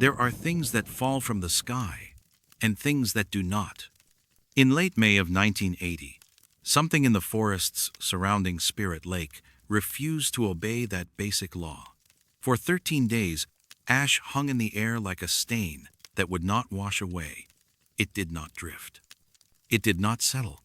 There are things that fall from the sky, and things that do not. In late May of 1980, something in the forests surrounding Spirit Lake refused to obey that basic law. For 13 days, ash hung in the air like a stain that would not wash away. It did not drift. It did not settle.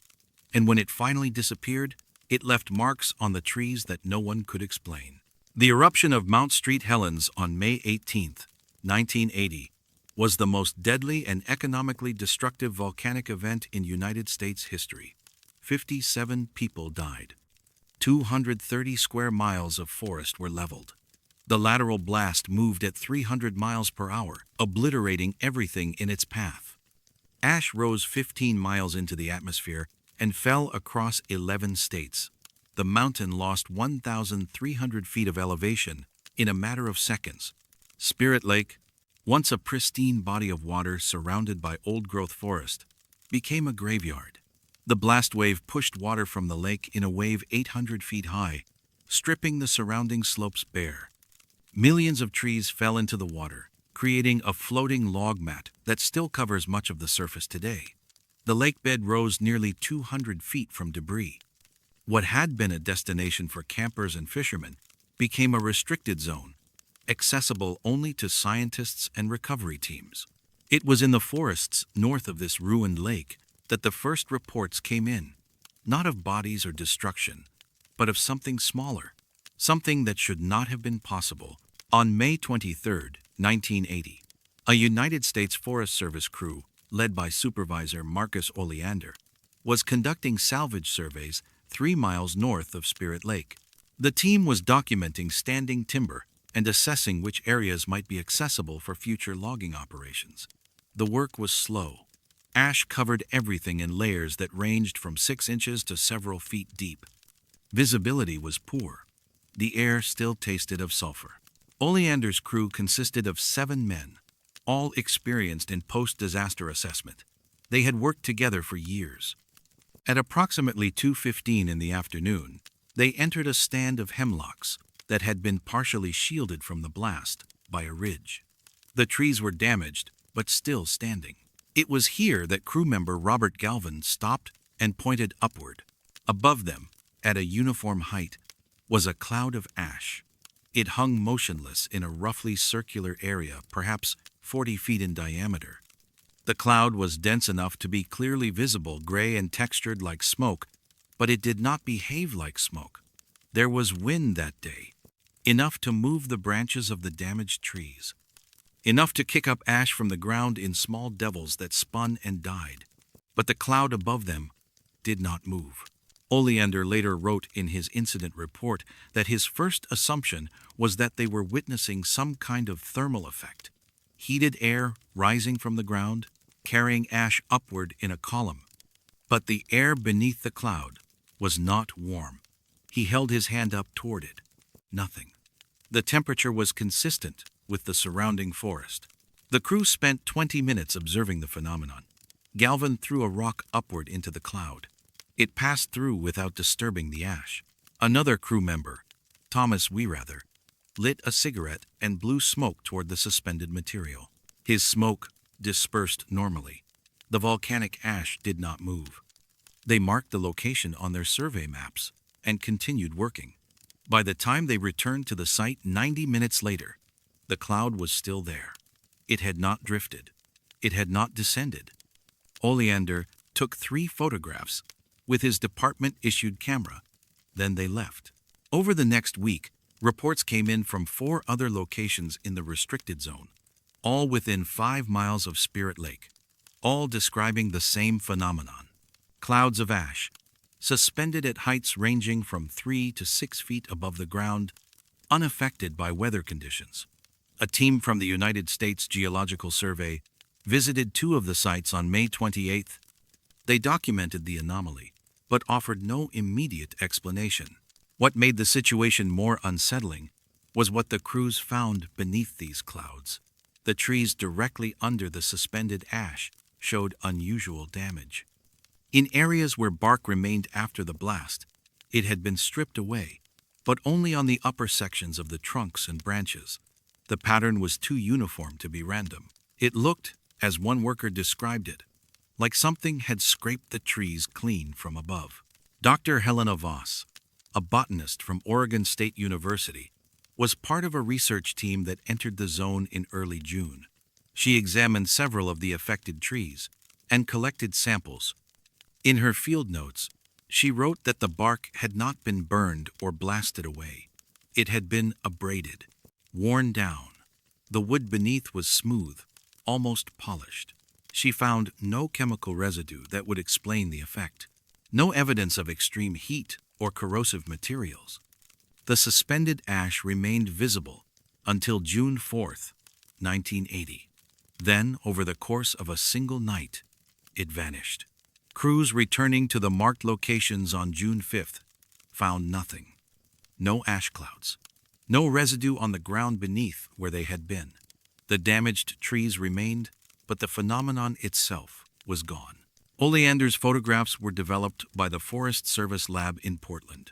And when it finally disappeared, it left marks on the trees that no one could explain. The eruption of Mount St. Helens on May 18, 1980, was the most deadly and economically destructive volcanic event in United States history. 57 people died. 230 square miles of forest were leveled. The lateral blast moved at 300 miles per hour, obliterating everything in its path. Ash rose 15 miles into the atmosphere and fell across 11 states. The mountain lost 1,300 feet of elevation in a matter of seconds. Spirit Lake, once a pristine body of water surrounded by old-growth forest, became a graveyard. The blast wave pushed water from the lake in a wave 800 feet high, stripping the surrounding slopes bare. Millions of trees fell into the water, creating a floating log mat that still covers much of the surface today. The lake bed rose nearly 200 feet from debris. What had been a destination for campers and fishermen became a restricted zone, accessible only to scientists and recovery teams. It was in the forests north of this ruined lake that the first reports came in, not of bodies or destruction, but of something smaller, something that should not have been possible. On May 23, 1980, a United States Forest Service crew, led by Supervisor Marcus Oleander, was conducting salvage surveys 3 miles north of Spirit Lake. The team was documenting standing timber and assessing which areas might be accessible for future logging operations. The work was slow. Ash covered everything in layers that ranged from 6 inches to several feet deep. Visibility was poor. The air still tasted of sulfur. Oleander's crew consisted of 7 men, all experienced in post-disaster assessment. They had worked together for years. At approximately 2:15 in the afternoon, they entered a stand of hemlocks that had been partially shielded from the blast by a ridge. The trees were damaged, but still standing. It was here that crew member Robert Galvin stopped and pointed upward. Above them, at a uniform height, was a cloud of ash. It hung motionless in a roughly circular area, perhaps 40 feet in diameter. The cloud was dense enough to be clearly visible, gray and textured like smoke, but it did not behave like smoke. There was wind that day, enough to move the branches of the damaged trees, enough to kick up ash from the ground in small devils that spun and died. But the cloud above them did not move. Oleander later wrote in his incident report that his first assumption was that they were witnessing some kind of thermal effect. Heated air rising from the ground, carrying ash upward in a column. But the air beneath the cloud was not warm. He held his hand up toward it. Nothing. The temperature was consistent with the surrounding forest. The crew spent 20 minutes observing the phenomenon. Galvin threw a rock upward into the cloud. It passed through without disturbing the ash. Another crew member, Thomas Werather, lit a cigarette and blew smoke toward the suspended material. His smoke dispersed normally. The volcanic ash did not move. They marked the location on their survey maps and continued working. By the time they returned to the site 90 minutes later, the cloud was still there. It had not drifted. It had not descended. Oleander took 3 photographs with his department-issued camera. Then they left. Over the next week, reports came in from 4 other locations in the restricted zone, all within 5 miles of Spirit Lake, all describing the same phenomenon. Clouds of ash, suspended at heights ranging from 3 to 6 feet above the ground, unaffected by weather conditions. A team from the United States Geological Survey visited 2 of the sites on May 28th. They documented the anomaly, but offered no immediate explanation. What made the situation more unsettling was what the crews found beneath these clouds. The trees directly under the suspended ash showed unusual damage. In areas where bark remained after the blast, it had been stripped away, but only on the upper sections of the trunks and branches. The pattern was too uniform to be random. It looked, as one worker described it, like something had scraped the trees clean from above. Dr. Helena Voss, a botanist from Oregon State University, was part of a research team that entered the zone in early June. She examined several of the affected trees and collected samples. In her field notes, she wrote that the bark had not been burned or blasted away. It had been abraded, worn down. The wood beneath was smooth, almost polished. She found no chemical residue that would explain the effect. No evidence of extreme heat or corrosive materials. The suspended ash remained visible until June 4th, 1980. Then, over the course of a single night, it vanished. Crews returning to the marked locations on June 5th found nothing. No ash clouds. No residue on the ground beneath where they had been. The damaged trees remained, but the phenomenon itself was gone. Oleander's photographs were developed by the Forest Service lab in Portland.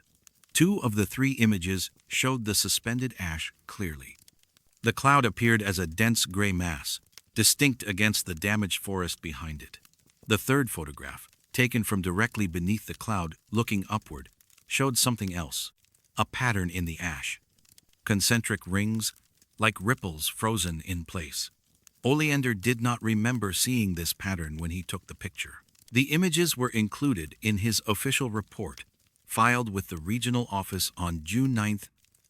2 of the 3 images showed the suspended ash clearly. The cloud appeared as a dense gray mass, distinct against the damaged forest behind it. The 3rd photograph, taken from directly beneath the cloud, looking upward, showed something else, a pattern in the ash. Concentric rings, like ripples frozen in place. Oleander did not remember seeing this pattern when he took the picture. The images were included in his official report, filed with the regional office on June 9,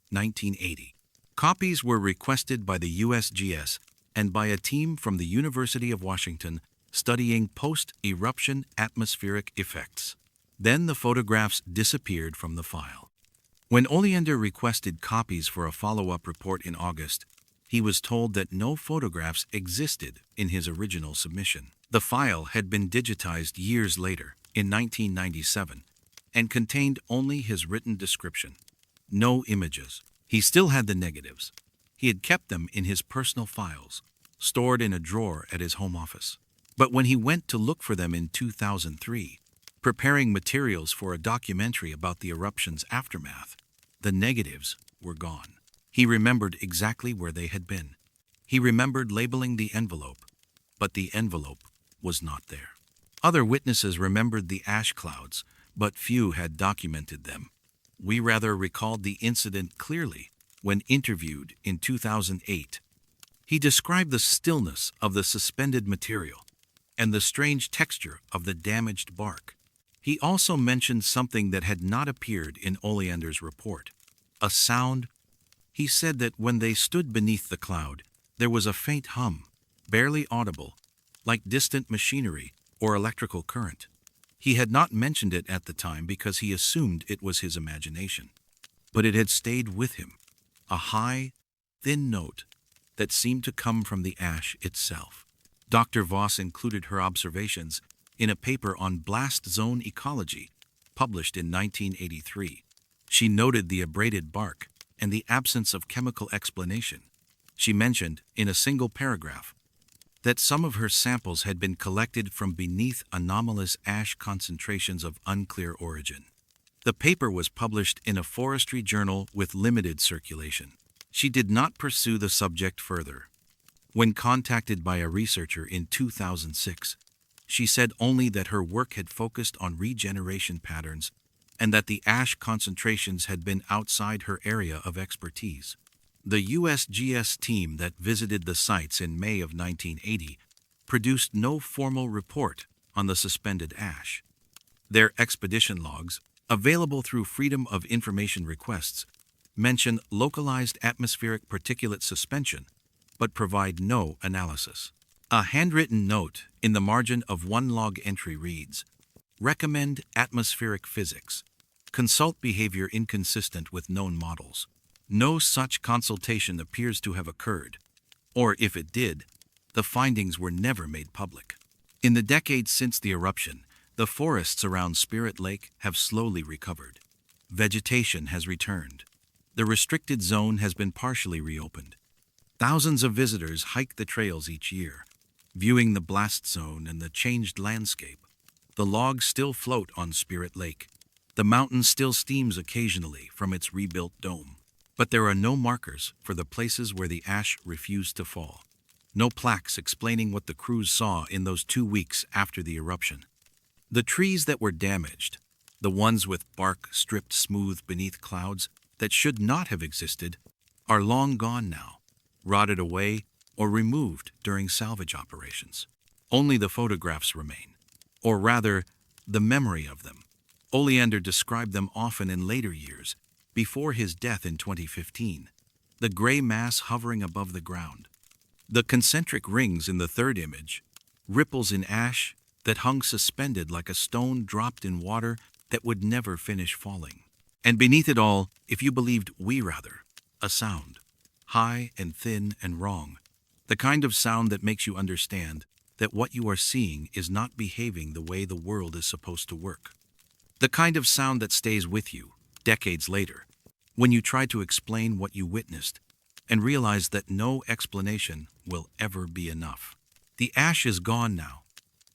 1980. Copies were requested by the USGS and by a team from the University of Washington studying post-eruption atmospheric effects. Then the photographs disappeared from the file. When Oleander requested copies for a follow-up report in August, he was told that no photographs existed in his original submission. The file had been digitized years later, in 1997, and contained only his written description. No images. He still had the negatives. He had kept them in his personal files, stored in a drawer at his home office. But when he went to look for them in 2003, preparing materials for a documentary about the eruption's aftermath, the negatives were gone. He remembered exactly where they had been. He remembered labeling the envelope, but the envelope was not there. Other witnesses remembered the ash clouds, but few had documented them. We rather recalled the incident clearly when interviewed in 2008. He described the stillness of the suspended material and the strange texture of the damaged bark. He also mentioned something that had not appeared in Oleander's report, a sound. He said that when they stood beneath the cloud, there was a faint hum, barely audible, like distant machinery or electrical current. He had not mentioned it at the time because he assumed it was his imagination. But it had stayed with him, a high, thin note that seemed to come from the ash itself. Dr. Voss included her observations in a paper on blast zone ecology, published in 1983. She noted the abraded bark and the absence of chemical explanation. She mentioned, in a single paragraph, that some of her samples had been collected from beneath anomalous ash concentrations of unclear origin. The paper was published in a forestry journal with limited circulation. She did not pursue the subject further. When contacted by a researcher in 2006, she said only that her work had focused on regeneration patterns and that the ash concentrations had been outside her area of expertise. The USGS team that visited the sites in May of 1980 produced no formal report on the suspended ash. Their expedition logs, available through Freedom of Information requests, mention localized atmospheric particulate suspension, but provide no analysis. A handwritten note in the margin of one log entry reads, "Recommend atmospheric physics. Consult behavior inconsistent with known models." No such consultation appears to have occurred, or if it did, the findings were never made public. In the decades since the eruption, the forests around Spirit Lake have slowly recovered. Vegetation has returned. The restricted zone has been partially reopened. Thousands of visitors hike the trails each year, viewing the blast zone and the changed landscape. The logs still float on Spirit Lake. The mountain still steams occasionally from its rebuilt dome. But there are no markers for the places where the ash refused to fall. No plaques explaining what the crews saw in those 2 weeks after the eruption. The trees that were damaged, the ones with bark stripped smooth beneath clouds that should not have existed, are long gone now, rotted away or removed during salvage operations. Only the photographs remain, or rather, the memory of them. Oleander described them often in later years, before his death in 2015, the gray mass hovering above the ground. The concentric rings in the third image, ripples in ash that hung suspended like a stone dropped in water that would never finish falling. And beneath it all, if you believed a sound, high and thin and wrong, the kind of sound that makes you understand that what you are seeing is not behaving the way the world is supposed to work. The kind of sound that stays with you, decades later, when you try to explain what you witnessed and realize that no explanation will ever be enough. The ash is gone now,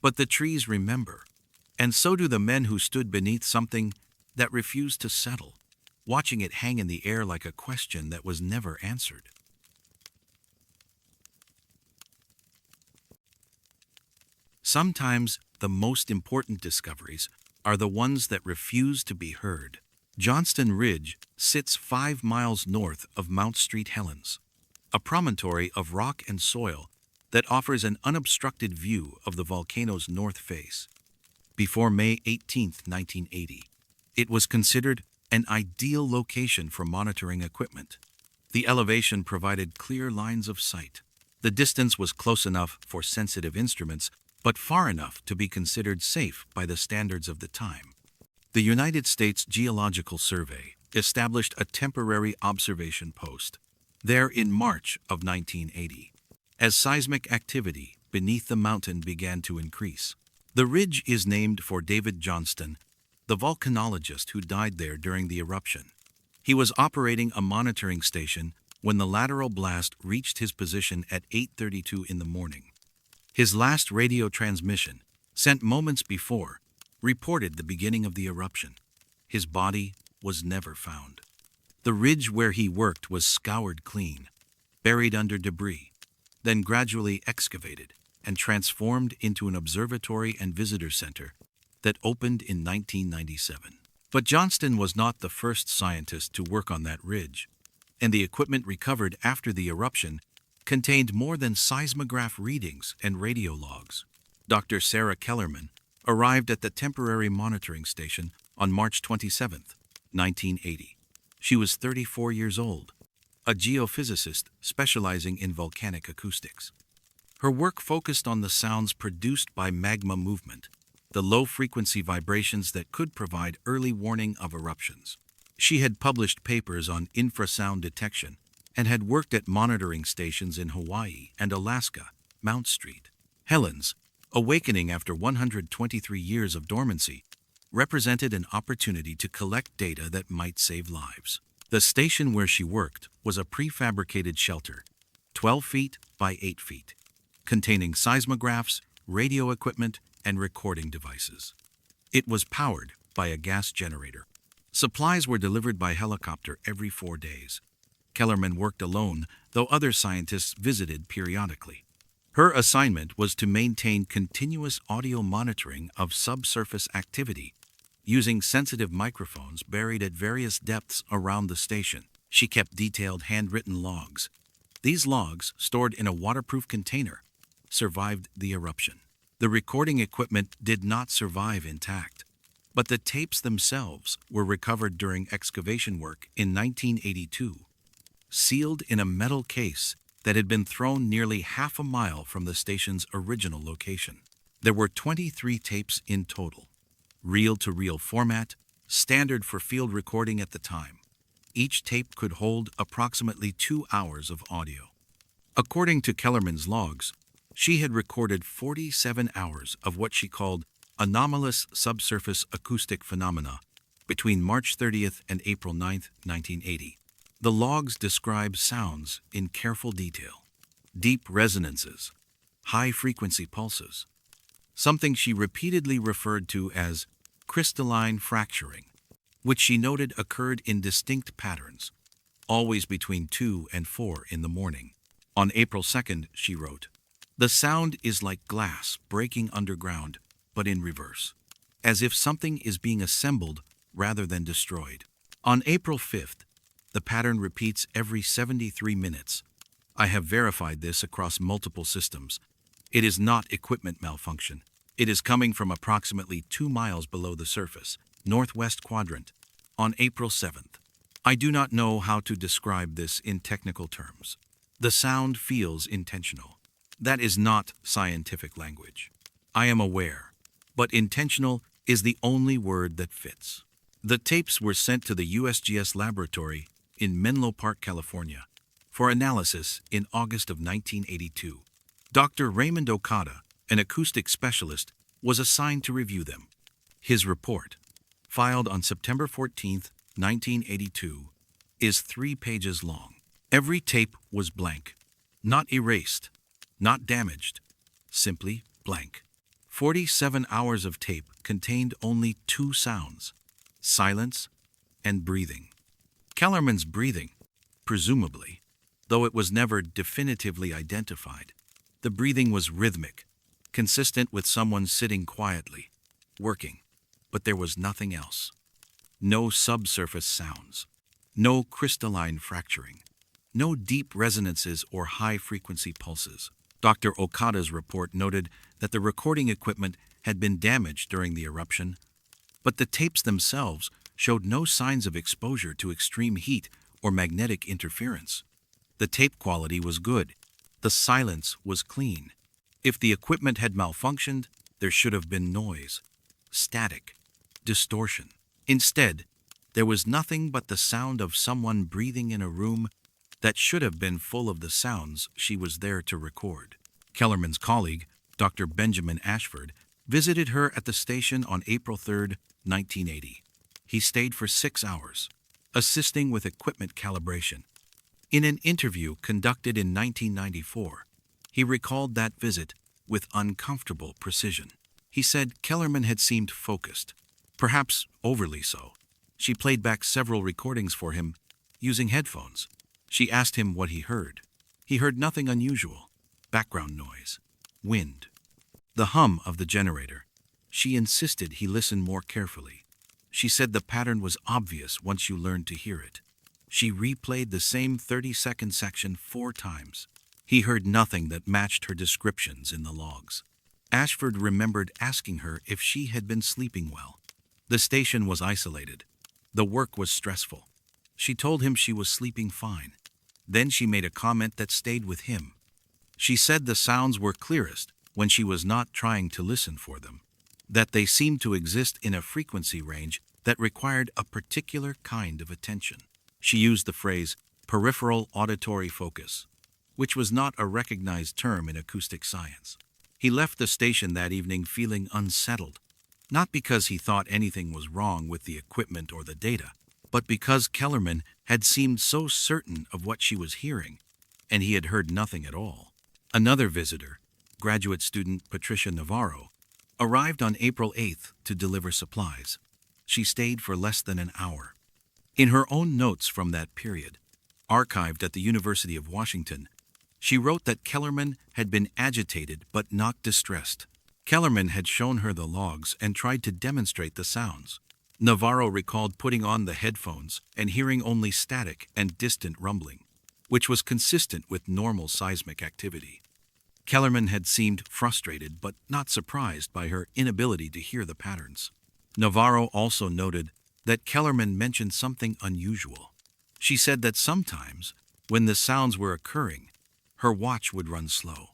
but the trees remember, and so do the men who stood beneath something that refused to settle, watching it hang in the air like a question that was never answered. Sometimes the most important discoveries are the ones that refuse to be heard. Johnston Ridge sits 5 miles north of Mount Street Helens, a promontory of rock and soil that offers an unobstructed view of the volcano's north face. Before May 18, 1980, it was considered an ideal location for monitoring equipment. The elevation provided clear lines of sight. The distance was close enough for sensitive instruments, but far enough to be considered safe by the standards of the time. The United States Geological Survey established a temporary observation post there in March of 1980, as seismic activity beneath the mountain began to increase. The ridge is named for David Johnston, the volcanologist who died there during the eruption. He was operating a monitoring station when the lateral blast reached his position at 8:32 in the morning. His last radio transmission, sent moments before, reported the beginning of the eruption. His body was never found. The ridge where he worked was scoured clean, buried under debris, then gradually excavated and transformed into an observatory and visitor center that opened in 1997. But Johnston was not the first scientist to work on that ridge, and the equipment recovered after the eruption contained more than seismograph readings and radio logs. Dr. Sarah Kellerman arrived at the temporary monitoring station on March 27, 1980. She was 34 years old, a geophysicist specializing in volcanic acoustics. Her work focused on the sounds produced by magma movement, the low-frequency vibrations that could provide early warning of eruptions. She had published papers on infrasound detection and had worked at monitoring stations in Hawaii and Alaska, Mount Street. Helens, awakening after 123 years of dormancy, represented an opportunity to collect data that might save lives. The station where she worked was a prefabricated shelter, 12 feet by 8 feet, containing seismographs, radio equipment, and recording devices. It was powered by a gas generator. Supplies were delivered by helicopter every 4 days. Kellerman worked alone, though other scientists visited periodically. Her assignment was to maintain continuous audio monitoring of subsurface activity, using sensitive microphones buried at various depths around the station. She kept detailed handwritten logs. These logs, stored in a waterproof container, survived the eruption. The recording equipment did not survive intact, but the tapes themselves were recovered during excavation work in 1982, sealed in a metal case that had been thrown nearly half a mile from the station's original location. There were 23 tapes in total, reel-to-reel format, standard for field recording at the time. Each tape could hold approximately 2 hours of audio. According to Kellerman's logs, she had recorded 47 hours of what she called anomalous subsurface acoustic phenomena between March 30th and April 9th, 1980. The logs describe sounds in careful detail, deep resonances, high-frequency pulses, something she repeatedly referred to as crystalline fracturing, which she noted occurred in distinct patterns, always between 2 and 4 in the morning. On April 2nd, she wrote, "The sound is like glass breaking underground, but in reverse, as if something is being assembled rather than destroyed." On April 5th, the pattern repeats every 73 minutes. "I have verified this across multiple systems. It is not equipment malfunction. It is coming from approximately 2 miles below the surface, northwest quadrant." On April 7th, "I do not know how to describe this in technical terms. The sound feels intentional. That is not scientific language. I am aware, but intentional is the only word that fits." The tapes were sent to the USGS laboratory in Menlo Park, California, for analysis in August of 1982. Dr. Raymond Okada, an acoustic specialist, was assigned to review them. His report, filed on September 14, 1982, is 3 pages long. Every tape was blank, not erased, not damaged, simply blank. 47 hours of tape contained only 2 sounds: silence and breathing. Kellerman's breathing, presumably, though it was never definitively identified. The breathing was rhythmic, consistent with someone sitting quietly, working, but there was nothing else. No subsurface sounds, no crystalline fracturing, no deep resonances or high-frequency pulses. Dr. Okada's report noted that the recording equipment had been damaged during the eruption, but the tapes themselves showed no signs of exposure to extreme heat or magnetic interference. The tape quality was good. The silence was clean. If the equipment had malfunctioned, there should have been noise, static, distortion. Instead, there was nothing but the sound of someone breathing in a room that should have been full of the sounds she was there to record. Kellerman's colleague, Dr. Benjamin Ashford, visited her at the station on April 3, 1980. He stayed for 6 hours, assisting with equipment calibration. In an interview conducted in 1994, he recalled that visit with uncomfortable precision. He said Kellerman had seemed focused, perhaps overly so. She played back several recordings for him using headphones. She asked him what he heard. He heard nothing unusual: background noise, wind, the hum of the generator. She insisted he listen more carefully. She said the pattern was obvious once you learned to hear it. She replayed the same 30-second section 4 times. He heard nothing that matched her descriptions in the logs. Ashford remembered asking her if she had been sleeping well. The station was isolated. The work was stressful. She told him she was sleeping fine. Then she made a comment that stayed with him. She said the sounds were clearest when she was not trying to listen for them, that they seemed to exist in a frequency range that required a particular kind of attention. She used the phrase peripheral auditory focus, which was not a recognized term in acoustic science. He left the station that evening feeling unsettled, not because he thought anything was wrong with the equipment or the data, but because Kellerman had seemed so certain of what she was hearing, and he had heard nothing at all. Another visitor, graduate student Patricia Navarro, arrived on April 8th to deliver supplies. She stayed for less than an hour. In her own notes from that period, archived at the University of Washington, she wrote that Kellerman had been agitated but not distressed. Kellerman had shown her the logs and tried to demonstrate the sounds. Navarro recalled putting on the headphones and hearing only static and distant rumbling, which was consistent with normal seismic activity. Kellerman had seemed frustrated but not surprised by her inability to hear the patterns. Navarro also noted that Kellerman mentioned something unusual. She said that sometimes, when the sounds were occurring, her watch would run slow.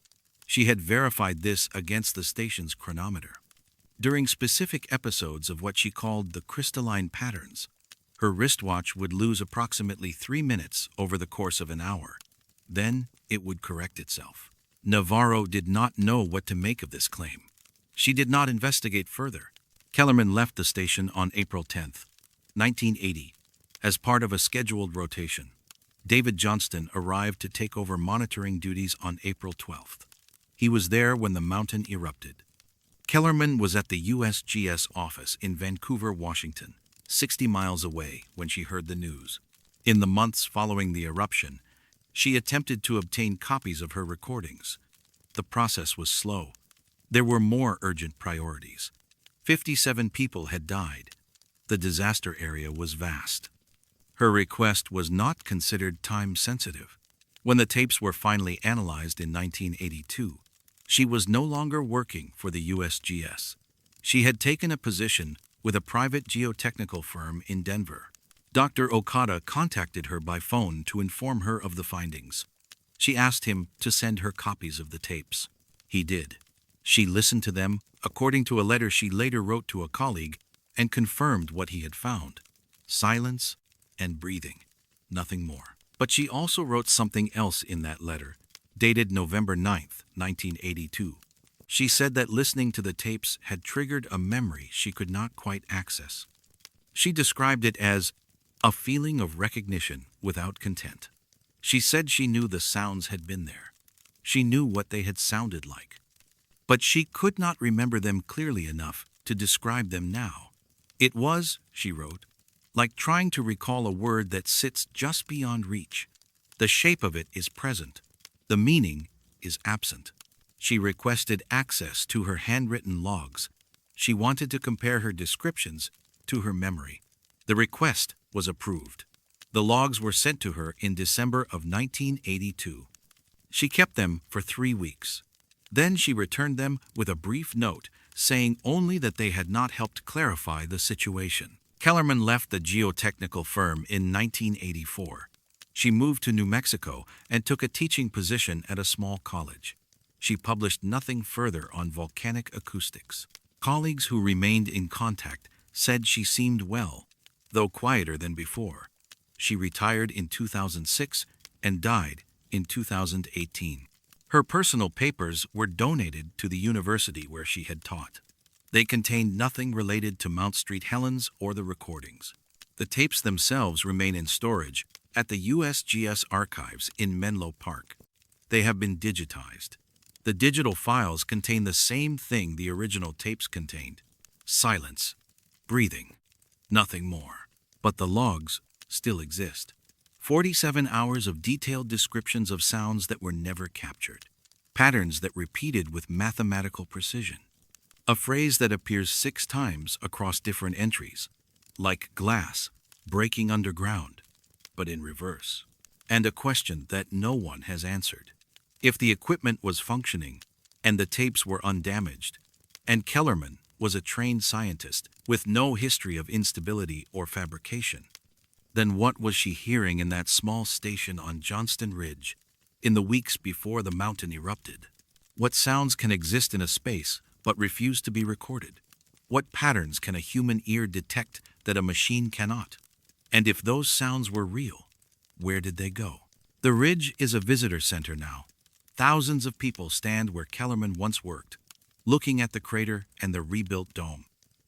She had verified this against the station's chronometer. During specific episodes of what she called the crystalline patterns, her wristwatch would lose approximately 3 minutes over the course of an hour. Then it would correct itself. Navarro did not know what to make of this claim. She did not investigate further. Kellerman left the station on April 10th, 1980, as part of a scheduled rotation. David Johnston arrived to take over monitoring duties on April 12th. He was there when the mountain erupted. Kellerman was at the USGS office in Vancouver, Washington, 60 miles away when she heard the news. In the months following the eruption, she attempted to obtain copies of her recordings. The process was slow. There were more urgent priorities. 57 people had died. The disaster area was vast. Her request was not considered time-sensitive. When the tapes were finally analyzed in 1982, she was no longer working for the USGS. She had taken a position with a private geotechnical firm in Denver. Dr. Okada contacted her by phone to inform her of the findings. She asked him to send her copies of the tapes. He did. She listened to them, according to a letter she later wrote to a colleague, and confirmed what he had found. Silence and breathing, nothing more. But she also wrote something else in that letter, dated November 9th, 1982. She said that listening to the tapes had triggered a memory she could not quite access. She described it as a feeling of recognition without content. She said she knew the sounds had been there. She knew what they had sounded like. But she could not remember them clearly enough to describe them now. It was, she wrote, like trying to recall a word that sits just beyond reach. The shape of it is present. The meaning is absent. She requested access to her handwritten logs. She wanted to compare her descriptions to her memory. The request was approved. The logs were sent to her in December of 1982. She kept them for 3 weeks. Then she returned them with a brief note saying only that they had not helped clarify the situation. Kellerman left the geotechnical firm in 1984. She moved to New Mexico and took a teaching position at a small college. She published nothing further on volcanic acoustics. Colleagues who remained in contact said she seemed well, though quieter than before. She retired in 2006 and died in 2018. Her personal papers were donated to the university where she had taught. They contained nothing related to Mount Street Helens or the recordings. The tapes themselves remain in storage at the USGS archives in Menlo Park. They have been digitized. The digital files contain the same thing the original tapes contained: silence, breathing, nothing more. But the logs still exist. 47 hours of detailed descriptions of sounds that were never captured. Patterns that repeated with mathematical precision. A phrase that appears 6 times across different entries, like glass breaking underground, but in reverse. And a question that no one has answered. If the equipment was functioning, and the tapes were undamaged, and Kellerman was a trained scientist with no history of instability or fabrication, then what was she hearing in that small station on Johnston Ridge in the weeks before the mountain erupted? What sounds can exist in a space but refuse to be recorded? What patterns can a human ear detect that a machine cannot? And if those sounds were real, where did they go? The ridge is a visitor center now. Thousands of people stand where Kellerman once worked, looking at the crater and the rebuilt dome.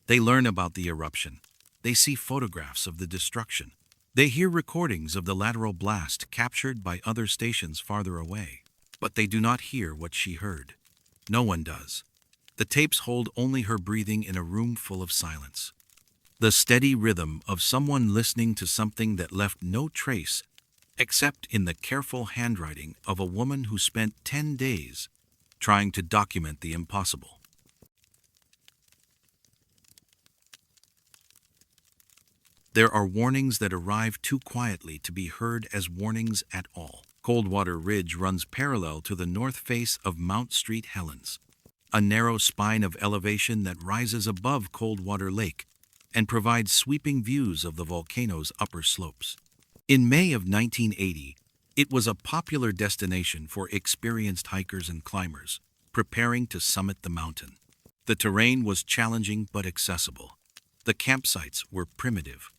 They learn about the eruption. They see photographs of the destruction. They hear recordings of the lateral blast captured by other stations farther away. But they do not hear what she heard. No one does. The tapes hold only her breathing in a room full of silence. The steady rhythm of someone listening to something that left no trace except in the careful handwriting of a woman who spent 10 days trying to document the impossible. There are warnings that arrive too quietly to be heard as warnings at all. Coldwater Ridge runs parallel to the north face of Mount Street Helens, a narrow spine of elevation that rises above Coldwater Lake and provides sweeping views of the volcano's upper slopes. In May of 1980, it was a popular destination for experienced hikers and climbers preparing to summit the mountain. The terrain was challenging but accessible. The campsites were primitive.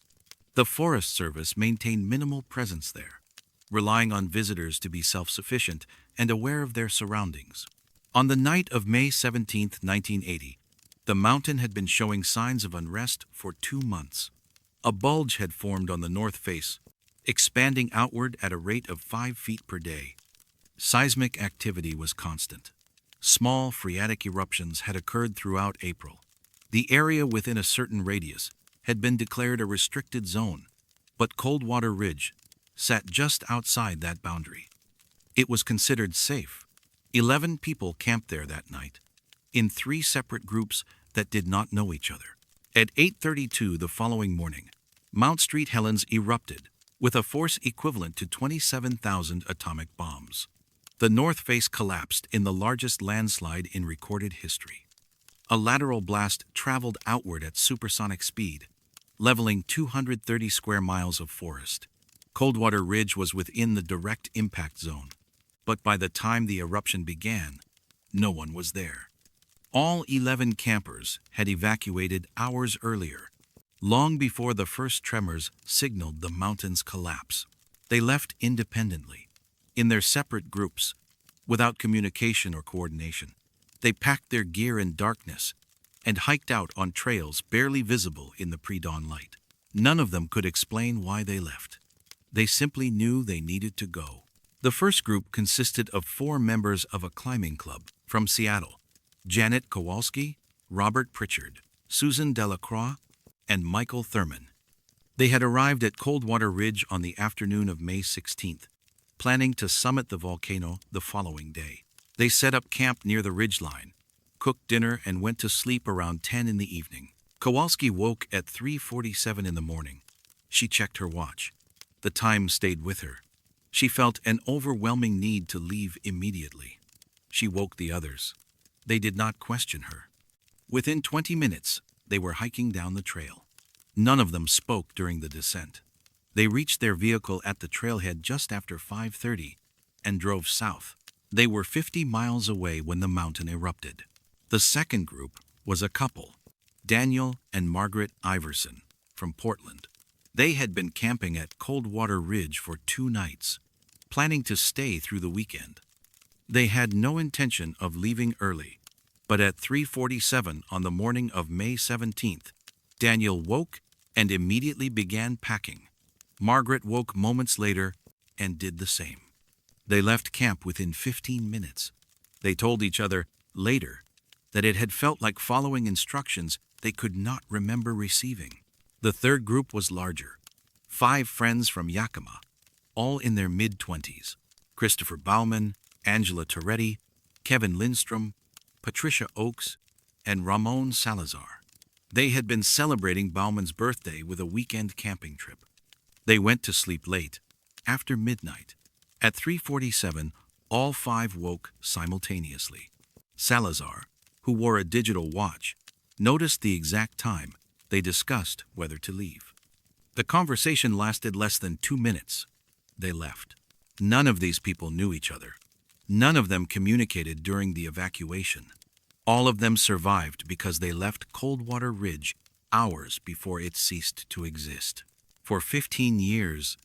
The Forest Service maintained minimal presence there, relying on visitors to be self-sufficient and aware of their surroundings. On the night of May 17, 1980, the mountain had been showing signs of unrest for 2 months. A bulge had formed on the north face, expanding outward at a rate of 5 feet per day. Seismic activity was constant. Small phreatic eruptions had occurred throughout April. The area within a certain radius had been declared a restricted zone, but Coldwater Ridge sat just outside that boundary. It was considered safe. 11 people camped there that night, in 3 separate groups that did not know each other. At 8:32 the following morning, Mount Street Helens erupted, with a force equivalent to 27,000 atomic bombs. The north face collapsed in the largest landslide in recorded history. A lateral blast traveled outward at supersonic speed, leveling 230 square miles of forest. Coldwater Ridge was within the direct impact zone, but by the time the eruption began, no one was there. All 11 campers had evacuated hours earlier, long before the first tremors signaled the mountain's collapse. They left independently, in their separate groups, without communication or coordination. They packed their gear in darkness and hiked out on trails barely visible in the pre-dawn light. None of them could explain why they left. They simply knew they needed to go. The first group consisted of 4 members of a climbing club from Seattle: Janet Kowalski, Robert Pritchard, Susan Delacroix, and Michael Thurman. They had arrived at Coldwater Ridge on the afternoon of May 16th, planning to summit the volcano the following day. They set up camp near the ridgeline, cooked dinner, and went to sleep around 10 in the evening. Kowalski woke at 3:47 in the morning. She checked her watch. The time stayed with her. She felt an overwhelming need to leave immediately. She woke the others. They did not question her. Within 20 minutes, they were hiking down the trail. None of them spoke during the descent. They reached their vehicle at the trailhead just after 5:30 and drove south. They were 50 miles away when the mountain erupted. The second group was a couple, Daniel and Margaret Iverson, from Portland. They had been camping at Coldwater Ridge for 2 nights, planning to stay through the weekend. They had no intention of leaving early, but at 3:47 on the morning of May 17th, Daniel woke and immediately began packing. Margaret woke moments later and did the same. They left camp within 15 minutes. They told each other later that it had felt like following instructions they could not remember receiving. The third group was larger. 5 friends from Yakima, all in their mid-20s: Christopher Bauman, Angela Toretti, Kevin Lindstrom, Patricia Oakes, and Ramon Salazar. They had been celebrating Bauman's birthday with a weekend camping trip. They went to sleep late, after midnight. At 3:47, all 5 woke simultaneously. Salazar, who wore a digital watch, noticed the exact time. They discussed whether to leave. The conversation lasted less than 2 minutes. They left. None of these people knew each other. None of them communicated during the evacuation. All of them survived because they left Coldwater Ridge hours before it ceased to exist. For 15 years,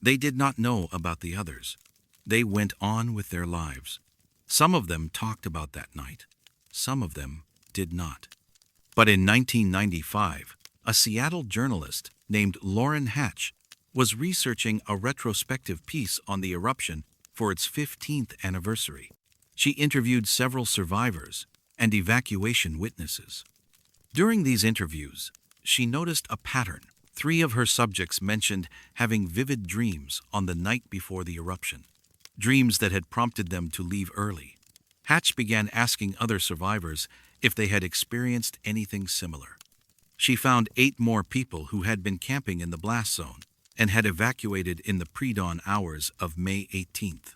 they did not know about the others. They went on with their lives. Some of them talked about that night. Some of them did not. But in 1995, a Seattle journalist named Lauren Hatch was researching a retrospective piece on the eruption for its 15th anniversary. She interviewed several survivors and evacuation witnesses. During these interviews, she noticed a pattern. 3 of her subjects mentioned having vivid dreams on the night before the eruption, dreams that had prompted them to leave early. Hatch began asking other survivors if they had experienced anything similar. She found 8 more people who had been camping in the blast zone and had evacuated in the pre-dawn hours of May 18th.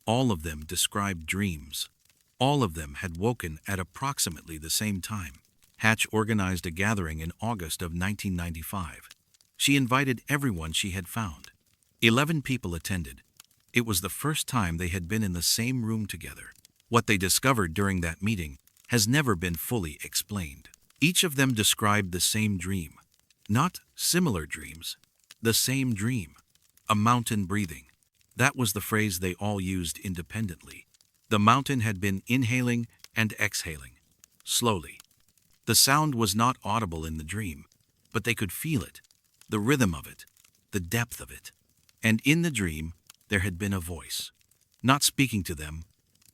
All of them described dreams. All of them had woken at approximately the same time. Hatch organized a gathering in August of 1995. She invited everyone she had found. 11 people attended. It was the first time they had been in the same room together. What they discovered during that meeting has never been fully explained. Each of them described the same dream. Not similar dreams. The same dream. A mountain breathing. That was the phrase they all used independently. The mountain had been inhaling and exhaling, slowly. The sound was not audible in the dream, but they could feel it, the rhythm of it, the depth of it. And in the dream, there had been a voice, not speaking to them,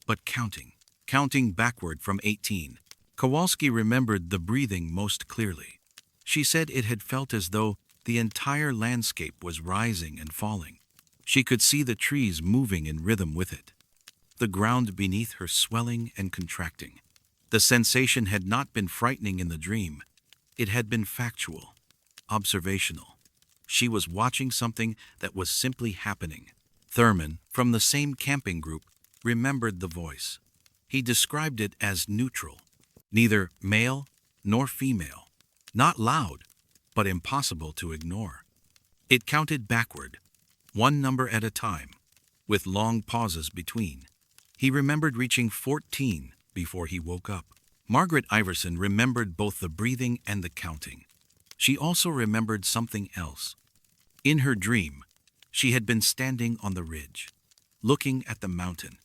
but counting backward from 18. Kowalski remembered the breathing most clearly. She said it had felt as though the entire landscape was rising and falling. She could see the trees moving in rhythm with it, the ground beneath her swelling and contracting. The sensation had not been frightening in the dream. It had been factual, observational. She was watching something that was simply happening. Thurman, from the same camping group, remembered the voice. He described it as neutral, neither male nor female, not loud, but impossible to ignore. It counted backward, one number at a time, with long pauses between. He remembered reaching 14 before he woke up. Margaret Iverson remembered both the breathing and the counting. She also remembered something else. In her dream, she had been standing on the ridge, looking at the mountain,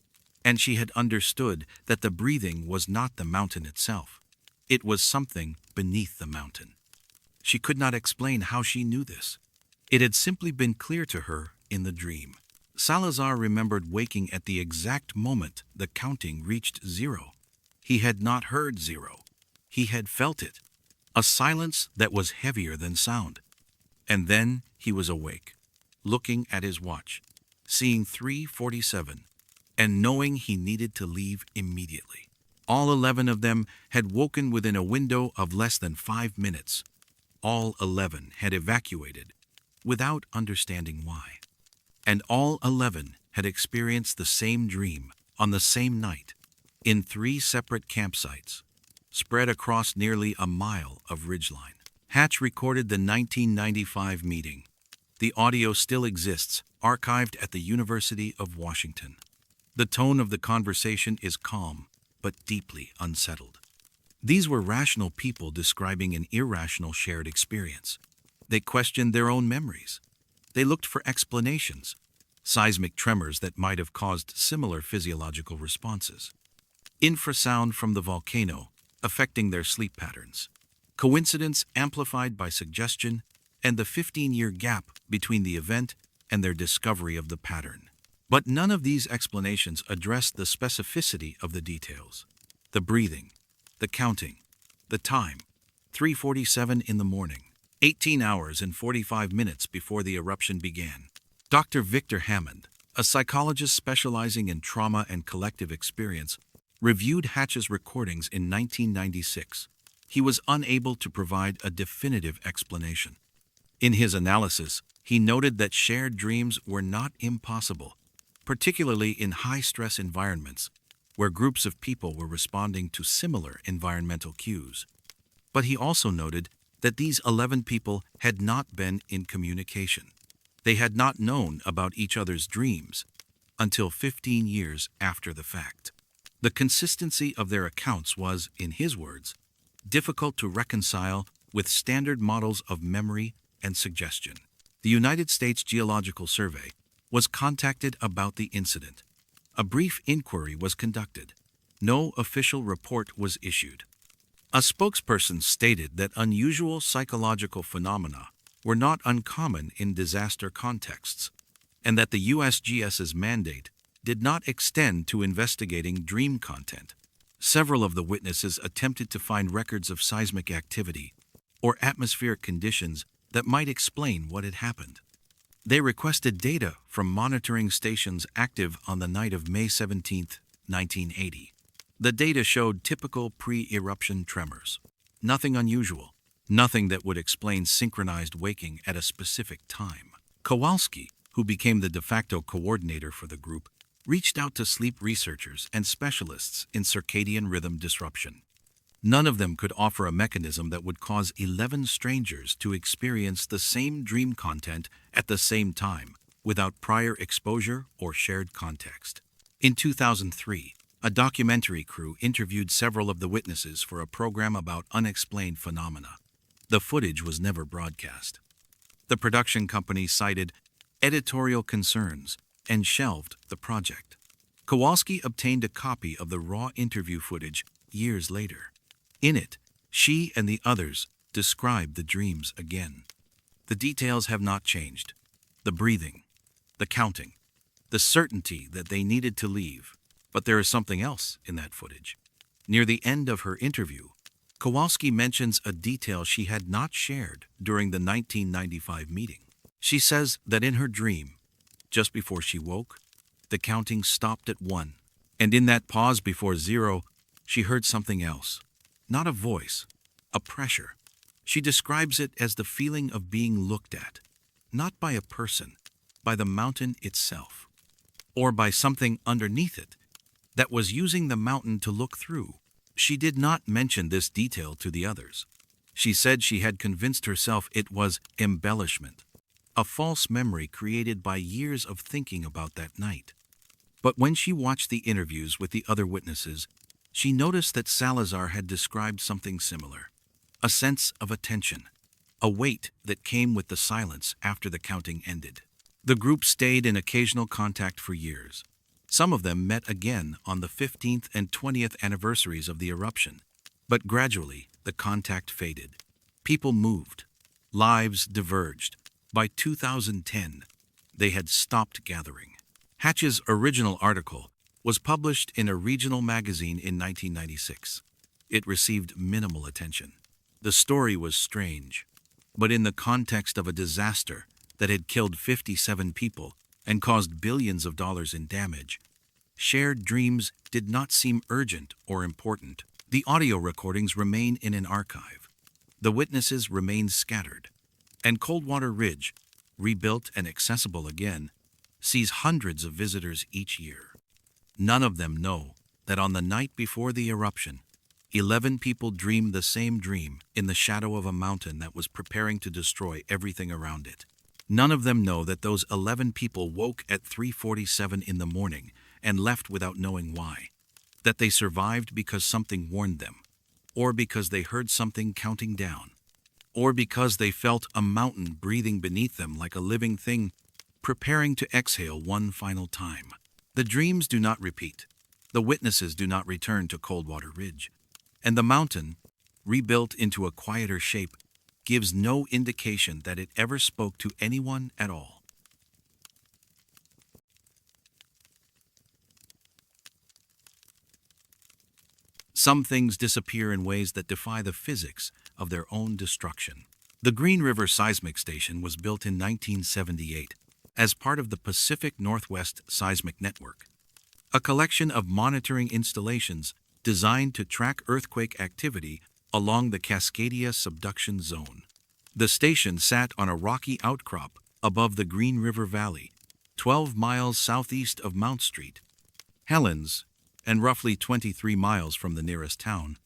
and she had understood that the breathing was not the mountain itself. It was something beneath the mountain. She could not explain how she knew this. It had simply been clear to her in the dream. Salazar remembered waking at the exact moment the counting reached 0. He had not heard 0. He had felt it, a silence that was heavier than sound. And then he was awake, looking at his watch, seeing 3:47, and knowing he needed to leave immediately. All 11 of them had woken within a window of less than 5 minutes. All 11 had evacuated, without understanding why. And all 11 had experienced the same dream on the same night, in 3 separate campsites, spread across nearly a mile of ridgeline. Hatch recorded the 1995 meeting. The audio still exists, archived at the University of Washington. The tone of the conversation is calm, but deeply unsettled. These were rational people describing an irrational shared experience. They questioned their own memories. They looked for explanations, seismic tremors that might have caused similar physiological responses, infrasound from the volcano affecting their sleep patterns, coincidence amplified by suggestion, and the 15-year gap between the event and their discovery of the pattern. But none of these explanations addressed the specificity of the details. The breathing, the counting, the time, 3:47 in the morning, 18 hours and 45 minutes before the eruption began. Dr. Victor Hammond, a psychologist specializing in trauma and collective experience, reviewed Hatch's recordings in 1996. He was unable to provide a definitive explanation. In his analysis, he noted that shared dreams were not impossible, particularly in high-stress environments where groups of people were responding to similar environmental cues. But he also noted that these 11 people had not been in communication. They had not known about each other's dreams until 15 years after the fact. The consistency of their accounts was, in his words, difficult to reconcile with standard models of memory and suggestion. The United States Geological Survey was contacted about the incident. A brief inquiry was conducted. No official report was issued. A spokesperson stated that unusual psychological phenomena were not uncommon in disaster contexts, and that the USGS's mandate did not extend to investigating dream content. Several of the witnesses attempted to find records of seismic activity or atmospheric conditions that might explain what had happened. They requested data from monitoring stations active on the night of May 17, 1980. The data showed typical pre-eruption tremors. Nothing unusual, nothing that would explain synchronized waking at a specific time. Kowalski, who became the de facto coordinator for the group, reached out to sleep researchers and specialists in circadian rhythm disruption. None of them could offer a mechanism that would cause 11 strangers to experience the same dream content at the same time, without prior exposure or shared context. In 2003, a documentary crew interviewed several of the witnesses for a program about unexplained phenomena. The footage was never broadcast. The production company cited editorial concerns and shelved the project. Kowalski obtained a copy of the raw interview footage years later. In it, she and the others described the dreams again. The details have not changed. The breathing, the counting, the certainty that they needed to leave. But there is something else in that footage. Near the end of her interview, Kowalski mentions a detail she had not shared during the 1995 meeting. She says that in her dream, just before she woke, the counting stopped at 1. And in that pause before 0, she heard something else. Not a voice, a pressure. She describes it as the feeling of being looked at, not by a person, by the mountain itself, or by something underneath it that was using the mountain to look through. She did not mention this detail to the others. She said she had convinced herself it was embellishment, a false memory created by years of thinking about that night. But when she watched the interviews with the other witnesses, she noticed that Salazar had described something similar. A sense of attention, a weight that came with the silence after the counting ended. The group stayed in occasional contact for years. Some of them met again on the 15th and 20th anniversaries of the eruption. But gradually, the contact faded. People moved. Lives diverged. By 2010, they had stopped gathering. Hatch's original article was published in a regional magazine in 1996. It received minimal attention. The story was strange, but in the context of a disaster that had killed 57 people and caused billions of dollars in damage, shared dreams did not seem urgent or important. The audio recordings remain in an archive. The witnesses remain scattered. And Coldwater Ridge, rebuilt and accessible again, sees hundreds of visitors each year. None of them know that on the night before the eruption, 11 people dreamed the same dream in the shadow of a mountain that was preparing to destroy everything around it. None of them know that those 11 people woke at 3:47 in the morning and left without knowing why. That they survived because something warned them, or because they heard something counting down, or because they felt a mountain breathing beneath them like a living thing, preparing to exhale one final time. The dreams do not repeat. The witnesses do not return to Coldwater Ridge. And the mountain, rebuilt into a quieter shape, gives no indication that it ever spoke to anyone at all. Some things disappear in ways that defy the physics of their own destruction. The Green River Seismic Station was built in 1978 as part of the Pacific Northwest Seismic Network, a collection of monitoring installations designed to track earthquake activity along the Cascadia subduction zone. The station sat on a rocky outcrop above the Green River Valley, 12 miles southeast of Mount Street, Helens, and roughly 23 miles from the nearest town.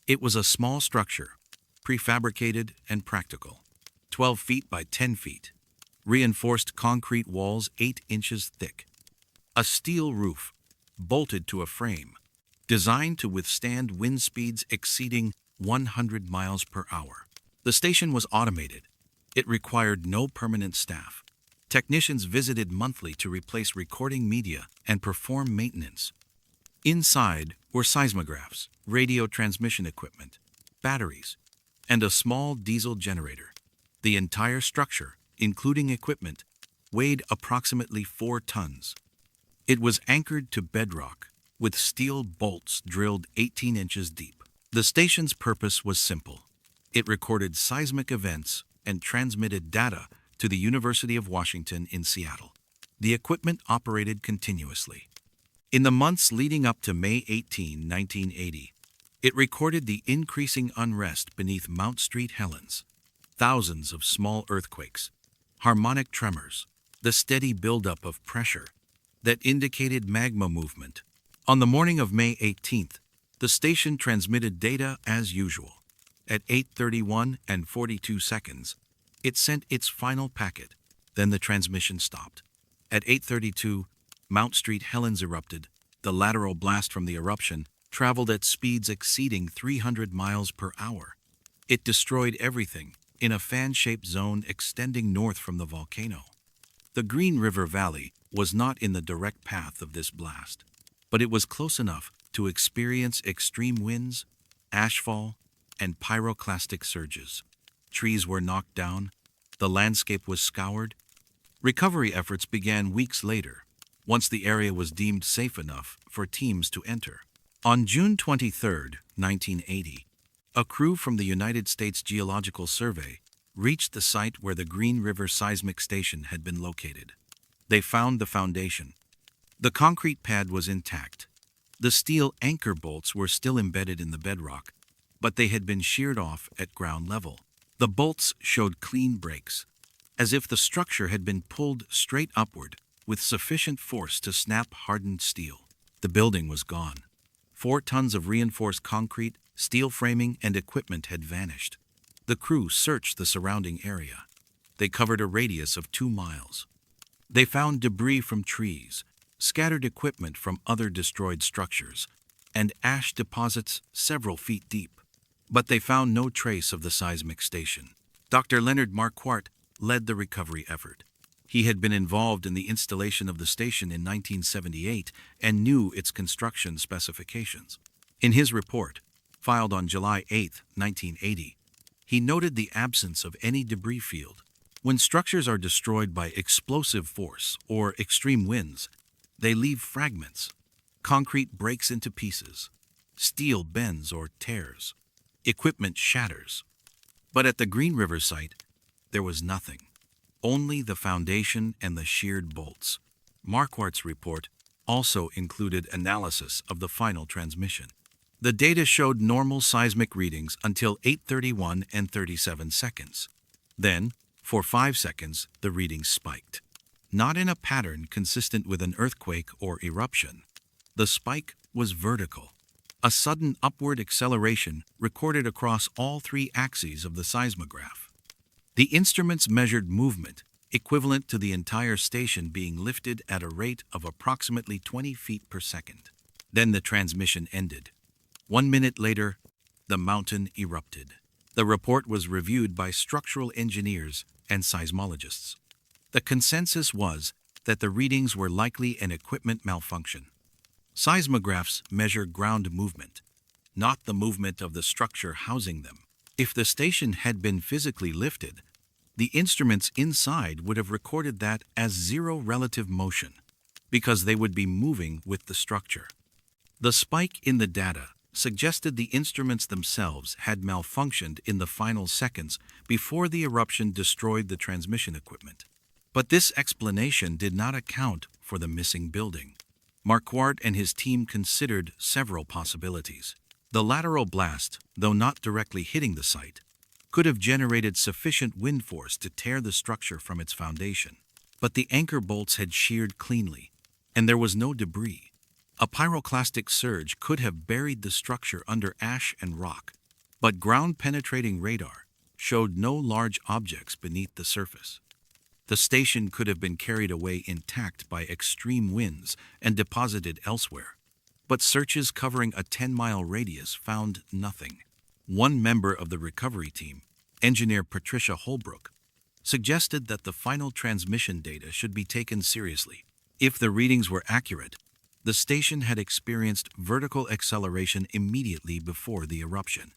It was a small structure, prefabricated and practical, 12 feet by 10 feet, reinforced concrete walls 8 inches thick, a steel roof bolted to a frame, designed to withstand wind speeds exceeding 100 miles per hour. The station was automated. It required no permanent staff. Technicians visited monthly to replace recording media and perform maintenance. Inside were seismographs, radio transmission equipment, batteries, and a small diesel generator. The entire structure, including equipment, weighed approximately 4 tons. It was anchored to bedrock, with steel bolts drilled 18 inches deep. The station's purpose was simple. It recorded seismic events and transmitted data to the University of Washington in Seattle. The equipment operated continuously. In the months leading up to May 18, 1980, it recorded the increasing unrest beneath Mount Street Helens, thousands of small earthquakes, harmonic tremors, the steady buildup of pressure that indicated magma movement. On the morning of May 18th, the station transmitted data as usual. At 8:31 and 42 seconds, it sent its final packet. Then the transmission stopped. At 8:32, Mount Street Helens erupted. The lateral blast from the eruption traveled at speeds exceeding 300 miles per hour. It destroyed everything in a fan-shaped zone extending north from the volcano. The Green River Valley was not in the direct path of this blast, but it was close enough to experience extreme winds, ashfall, and pyroclastic surges. Trees were knocked down. The landscape was scoured. Recovery efforts began weeks later, once the area was deemed safe enough for teams to enter. On June 23, 1980, a crew from the United States Geological Survey reached the site where the Green River Seismic Station had been located. They found the foundation. The concrete pad was intact. The steel anchor bolts were still embedded in the bedrock, but they had been sheared off at ground level. The bolts showed clean breaks, as if the structure had been pulled straight upward with sufficient force to snap hardened steel. The building was gone. 4 tons of reinforced concrete, steel framing, and equipment had vanished. The crew searched the surrounding area. They covered a radius of 2 miles. They found debris from trees, scattered equipment from other destroyed structures, and ash deposits several feet deep. But they found no trace of the seismic station. Dr. Leonard Marquardt led the recovery effort. He had been involved in the installation of the station in 1978 and knew its construction specifications. In his report, filed on July 8, 1980, he noted the absence of any debris field. When structures are destroyed by explosive force or extreme winds, they leave fragments. Concrete breaks into pieces. Steel bends or tears. Equipment shatters. But at the Green River site, there was nothing. Only the foundation and the sheared bolts. Marquardt's report also included analysis of the final transmission. The data showed normal seismic readings until 8:31 and 37 seconds. Then, for 5 seconds, the readings spiked. Not in a pattern consistent with an earthquake or eruption. The spike was vertical. A sudden upward acceleration recorded across all 3 axes of the seismograph. The instruments measured movement, equivalent to the entire station being lifted at a rate of approximately 20 feet per second. Then the transmission ended. 1 minute later, the mountain erupted. The report was reviewed by structural engineers and seismologists. The consensus was that the readings were likely an equipment malfunction. Seismographs measure ground movement, not the movement of the structure housing them. If the station had been physically lifted, the instruments inside would have recorded that as zero relative motion, because they would be moving with the structure. The spike in the data suggested the instruments themselves had malfunctioned in the final seconds before the eruption destroyed the transmission equipment. But this explanation did not account for the missing building. Marquardt and his team considered several possibilities. The lateral blast, though not directly hitting the site, could have generated sufficient wind force to tear the structure from its foundation. But the anchor bolts had sheared cleanly, and there was no debris. A pyroclastic surge could have buried the structure under ash and rock, but ground-penetrating radar showed no large objects beneath the surface. The station could have been carried away intact by extreme winds and deposited elsewhere. But searches covering a 10-mile radius found nothing. One member of the recovery team, engineer Patricia Holbrook, suggested that the final transmission data should be taken seriously. If the readings were accurate, the station had experienced vertical acceleration immediately before the eruption.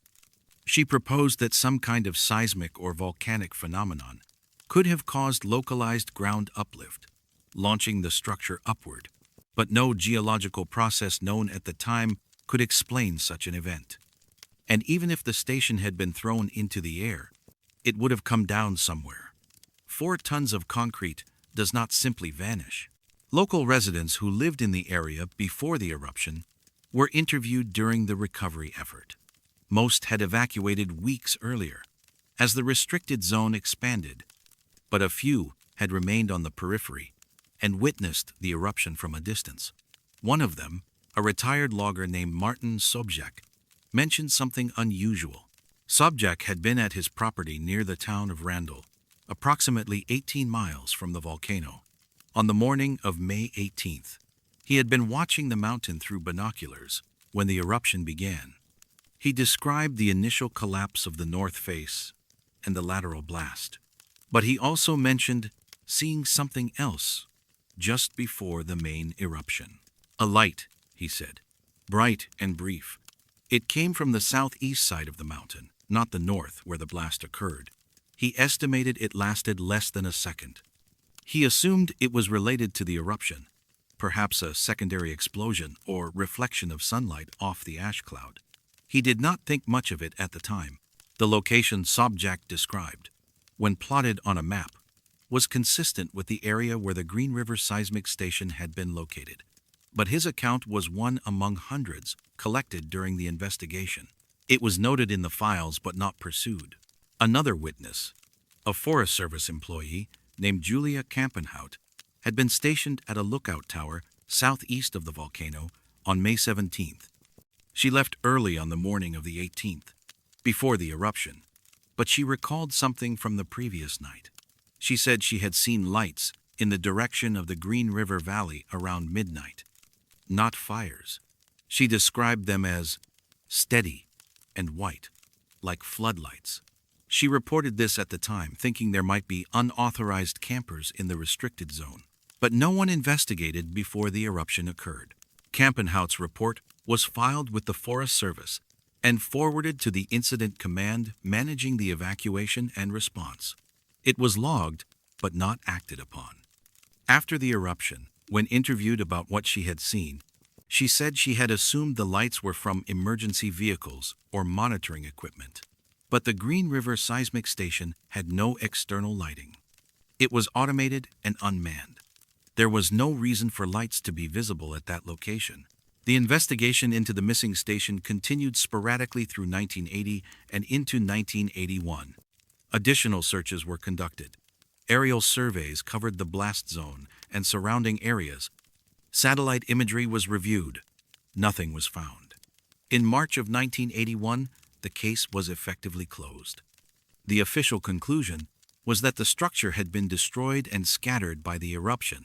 She proposed that some kind of seismic or volcanic phenomenon could have caused localized ground uplift, launching the structure upward. But no geological process known at the time could explain such an event. And even if the station had been thrown into the air, it would have come down somewhere. 4 tons of concrete does not simply vanish. Local residents who lived in the area before the eruption were interviewed during the recovery effort. Most had evacuated weeks earlier, as the restricted zone expanded, but a few had remained on the periphery and witnessed the eruption from a distance. One of them, a retired logger named Martin Sobczak, mentioned something unusual. Sobczak had been at his property near the town of Randall, approximately 18 miles from the volcano. On the morning of May 18th, he had been watching the mountain through binoculars when the eruption began. He described the initial collapse of the north face and the lateral blast, but he also mentioned seeing something else just before the main eruption. A light, he said, bright and brief. It came from the southeast side of the mountain, not the north where the blast occurred. He estimated it lasted less than a second. He assumed it was related to the eruption, perhaps a secondary explosion or reflection of sunlight off the ash cloud. He did not think much of it at the time. The location Sobczak described, when plotted on a map, was consistent with the area where the Green River seismic station had been located. But his account was one among hundreds collected during the investigation. It was noted in the files but not pursued. Another witness, a Forest Service employee named Julia Campenhout, had been stationed at a lookout tower southeast of the volcano on May 17th. She left early on the morning of the 18th, before the eruption, but she recalled something from the previous night. She said she had seen lights in the direction of the Green River Valley around midnight. Not fires. She described them as steady and white, like floodlights. She reported this at the time, thinking there might be unauthorized campers in the restricted zone. But no one investigated before the eruption occurred. Campenhout's report was filed with the Forest Service and forwarded to the Incident Command managing the evacuation and response. It was logged, but not acted upon. After the eruption, when interviewed about what she had seen, she said she had assumed the lights were from emergency vehicles or monitoring equipment. But the Green River seismic station had no external lighting. It was automated and unmanned. There was no reason for lights to be visible at that location. The investigation into the missing station continued sporadically through 1980 and into 1981. Additional searches were conducted. Aerial surveys covered the blast zone and surrounding areas. Satellite imagery was reviewed. Nothing was found. In March of 1981, the case was effectively closed. The official conclusion was that the structure had been destroyed and scattered by the eruption,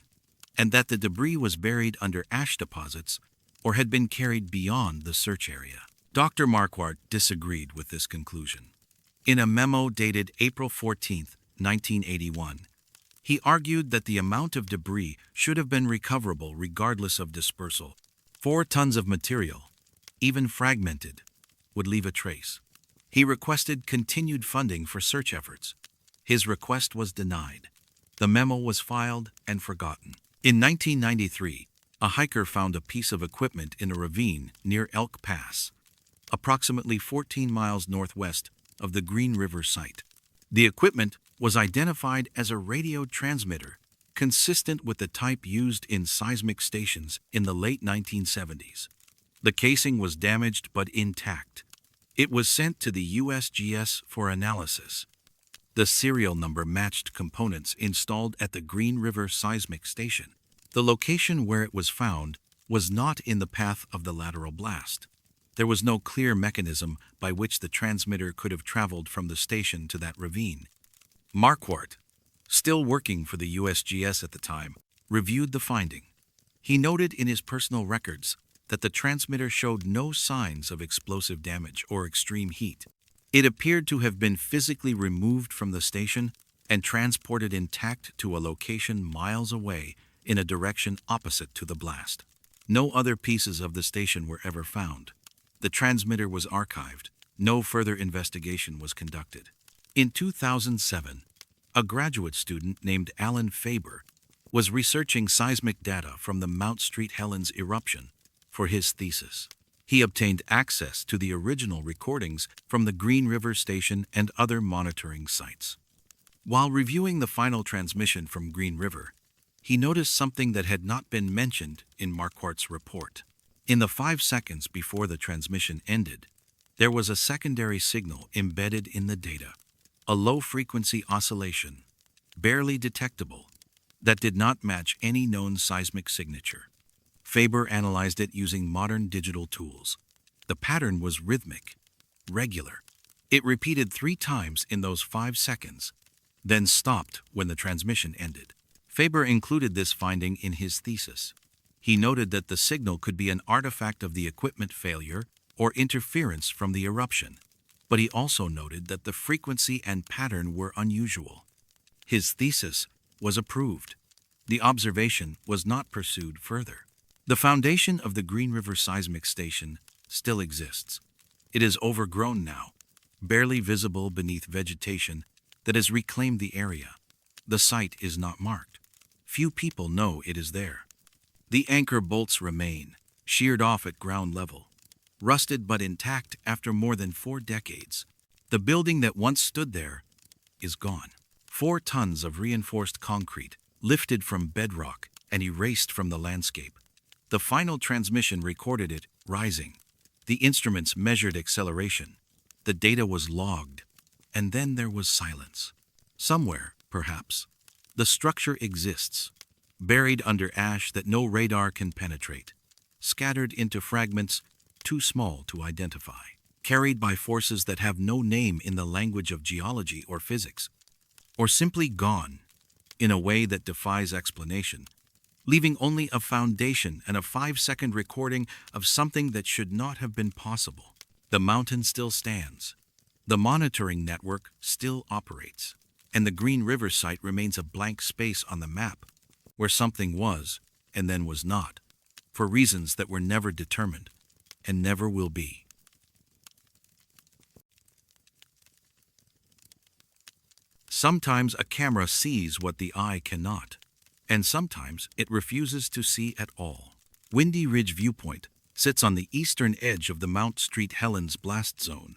and that the debris was buried under ash deposits or had been carried beyond the search area. Dr. Marquardt disagreed with this conclusion. In a memo dated April 14, 1981, he argued that the amount of debris should have been recoverable regardless of dispersal. 4 tons of material, even fragmented, would leave a trace. He requested continued funding for search efforts. His request was denied. The memo was filed and forgotten. In 1993, a hiker found a piece of equipment in a ravine near Elk Pass, approximately 14 miles northwest of the Green River site. The equipment was identified as a radio transmitter, consistent with the type used in seismic stations in the late 1970s. The casing was damaged but intact. It was sent to the USGS for analysis. The serial number matched components installed at the Green River seismic station. The location where it was found was not in the path of the lateral blast. There was no clear mechanism by which the transmitter could have traveled from the station to that ravine. Marquardt, still working for the USGS at the time, reviewed the finding. He noted in his personal records that the transmitter showed no signs of explosive damage or extreme heat. It appeared to have been physically removed from the station and transported intact to a location miles away in a direction opposite to the blast. No other pieces of the station were ever found. The transmitter was archived. No further investigation was conducted. In 2007, a graduate student named Alan Faber was researching seismic data from the Mount St. Helens eruption for his thesis. He obtained access to the original recordings from the Green River station and other monitoring sites. While reviewing the final transmission from Green River, he noticed something that had not been mentioned in Marquardt's report. In the 5 seconds before the transmission ended, there was a secondary signal embedded in the data, a low-frequency oscillation, barely detectable, that did not match any known seismic signature. Faber analyzed it using modern digital tools. The pattern was rhythmic, regular. It repeated 3 times in those 5 seconds, then stopped when the transmission ended. Faber included this finding in his thesis. He noted that the signal could be an artifact of the equipment failure or interference from the eruption, but he also noted that the frequency and pattern were unusual. His thesis was approved. The observation was not pursued further. The foundation of the Green River seismic station still exists. It is overgrown now, barely visible beneath vegetation that has reclaimed the area. The site is not marked. Few people know it is there. The anchor bolts remain, sheared off at ground level, rusted but intact after more than 4 decades. The building that once stood there is gone. 4 tons of reinforced concrete, lifted from bedrock and erased from the landscape. The final transmission recorded it rising. The instruments measured acceleration. The data was logged. And then there was silence. Somewhere, perhaps, the structure exists, buried under ash that no radar can penetrate, scattered into fragments too small to identify, carried by forces that have no name in the language of geology or physics, or simply gone in a way that defies explanation, leaving only a foundation and a 5-second recording of something that should not have been possible. The mountain still stands. The monitoring network still operates. And the Green River site remains a blank space on the map, where something was and then was not, for reasons that were never determined and never will be. Sometimes a camera sees what the eye cannot, and sometimes it refuses to see at all. Windy Ridge Viewpoint sits on the eastern edge of the Mount Street Helens blast zone,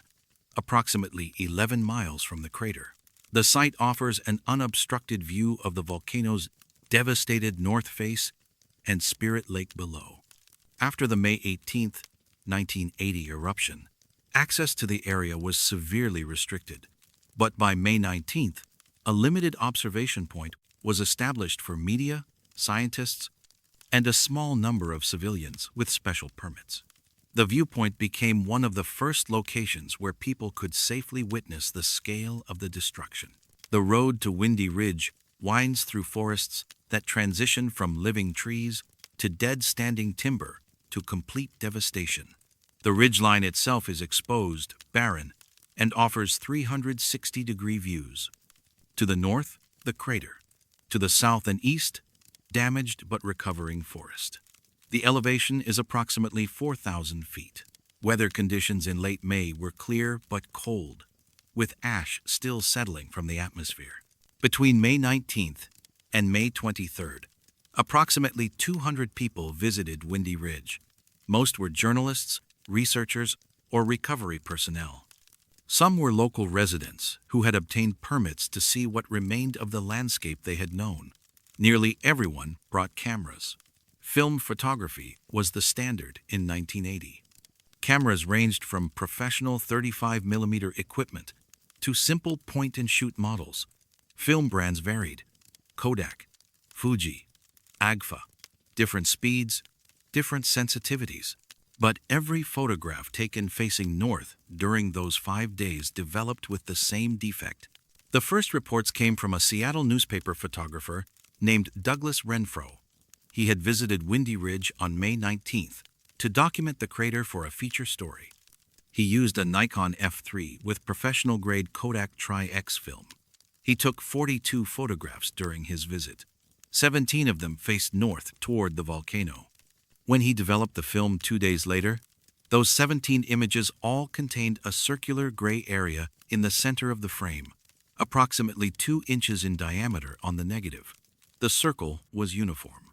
approximately 11 miles from the crater. The site offers an unobstructed view of the volcano's devastated north face and Spirit Lake below. After the May 18, 1980 eruption, access to the area was severely restricted, but by May 19th, a limited observation point was established for media, scientists, and a small number of civilians with special permits. The viewpoint became one of the first locations where people could safely witness the scale of the destruction. The road to Windy Ridge winds through forests that transition from living trees to dead standing timber to complete devastation. The ridgeline itself is exposed, barren, and offers 360-degree views. To the north, the crater. To the south and east, damaged but recovering forest. The elevation is approximately 4,000 feet. Weather conditions in late May were clear but cold, with ash still settling from the atmosphere. Between May 19th and May 23rd, approximately 200 people visited Windy Ridge. Most were journalists, researchers, or recovery personnel. Some were local residents who had obtained permits to see what remained of the landscape they had known. Nearly everyone brought cameras. Film photography was the standard in 1980. Cameras ranged from professional 35mm equipment to simple point-and-shoot models. Film brands varied: Kodak, Fuji, Agfa, different speeds, different sensitivities. But every photograph taken facing north during those 5 days developed with the same defect. The first reports came from a Seattle newspaper photographer named Douglas Renfro. He had visited Windy Ridge on May 19th to document the crater for a feature story. He used a Nikon F3 with professional-grade Kodak Tri-X film. He took 42 photographs during his visit. 17 of them faced north toward the volcano. When he developed the film 2 days later, those 17 images all contained a circular gray area in the center of the frame, approximately 2 inches in diameter on the negative. The circle was uniform,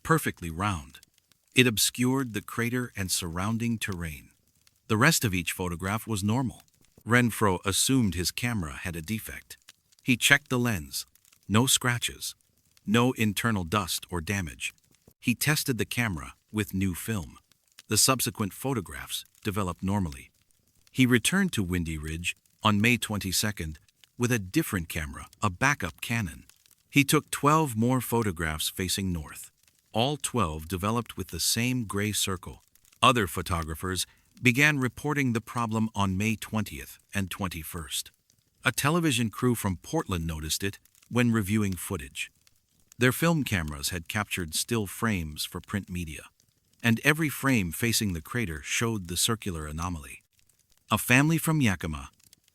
perfectly round. It obscured the crater and surrounding terrain. The rest of each photograph was normal. Renfro assumed his camera had a defect. He checked the lens. No scratches. No internal dust or damage. He tested the camera with new film. The subsequent photographs developed normally. He returned to Windy Ridge on May 22nd with a different camera, a backup Canon. He took 12 more photographs facing north. All 12 developed with the same gray circle. Other photographers began reporting the problem on May 20th and 21st. A television crew from Portland noticed it when reviewing footage. Their film cameras had captured still frames for print media, and every frame facing the crater showed the circular anomaly. A family from Yakima,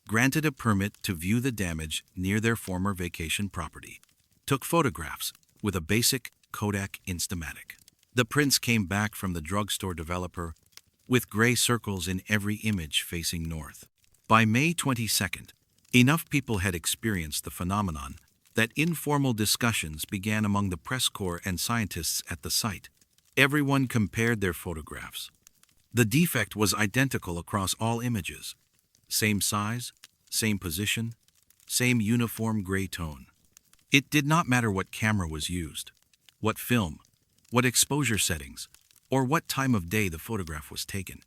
granted a permit to view the damage near their former vacation property, took photographs with a basic Kodak Instamatic. The prints came back from the drugstore developer with gray circles in every image facing north. By May 22nd, enough people had experienced the phenomenon that informal discussions began among the press corps and scientists at the site. Everyone compared their photographs. The defect was identical across all images. Same size, same position, same uniform gray tone. It did not matter what camera was used, what film, what exposure settings, or what time of day the photograph was taken.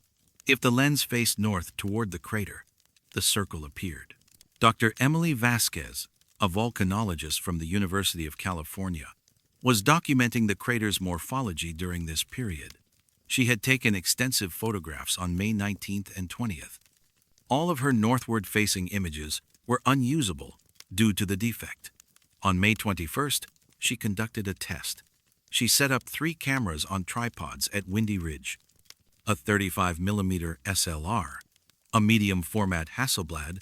If the lens faced north toward the crater, the circle appeared. Dr. Emily Vasquez, a volcanologist from the University of California, was documenting the crater's morphology during this period. She had taken extensive photographs on May 19th and 20th. All of her northward-facing images were unusable due to the defect. On May 21st, she conducted a test. She set up 3 cameras on tripods at Windy Ridge: a 35mm SLR, a medium-format Hasselblad,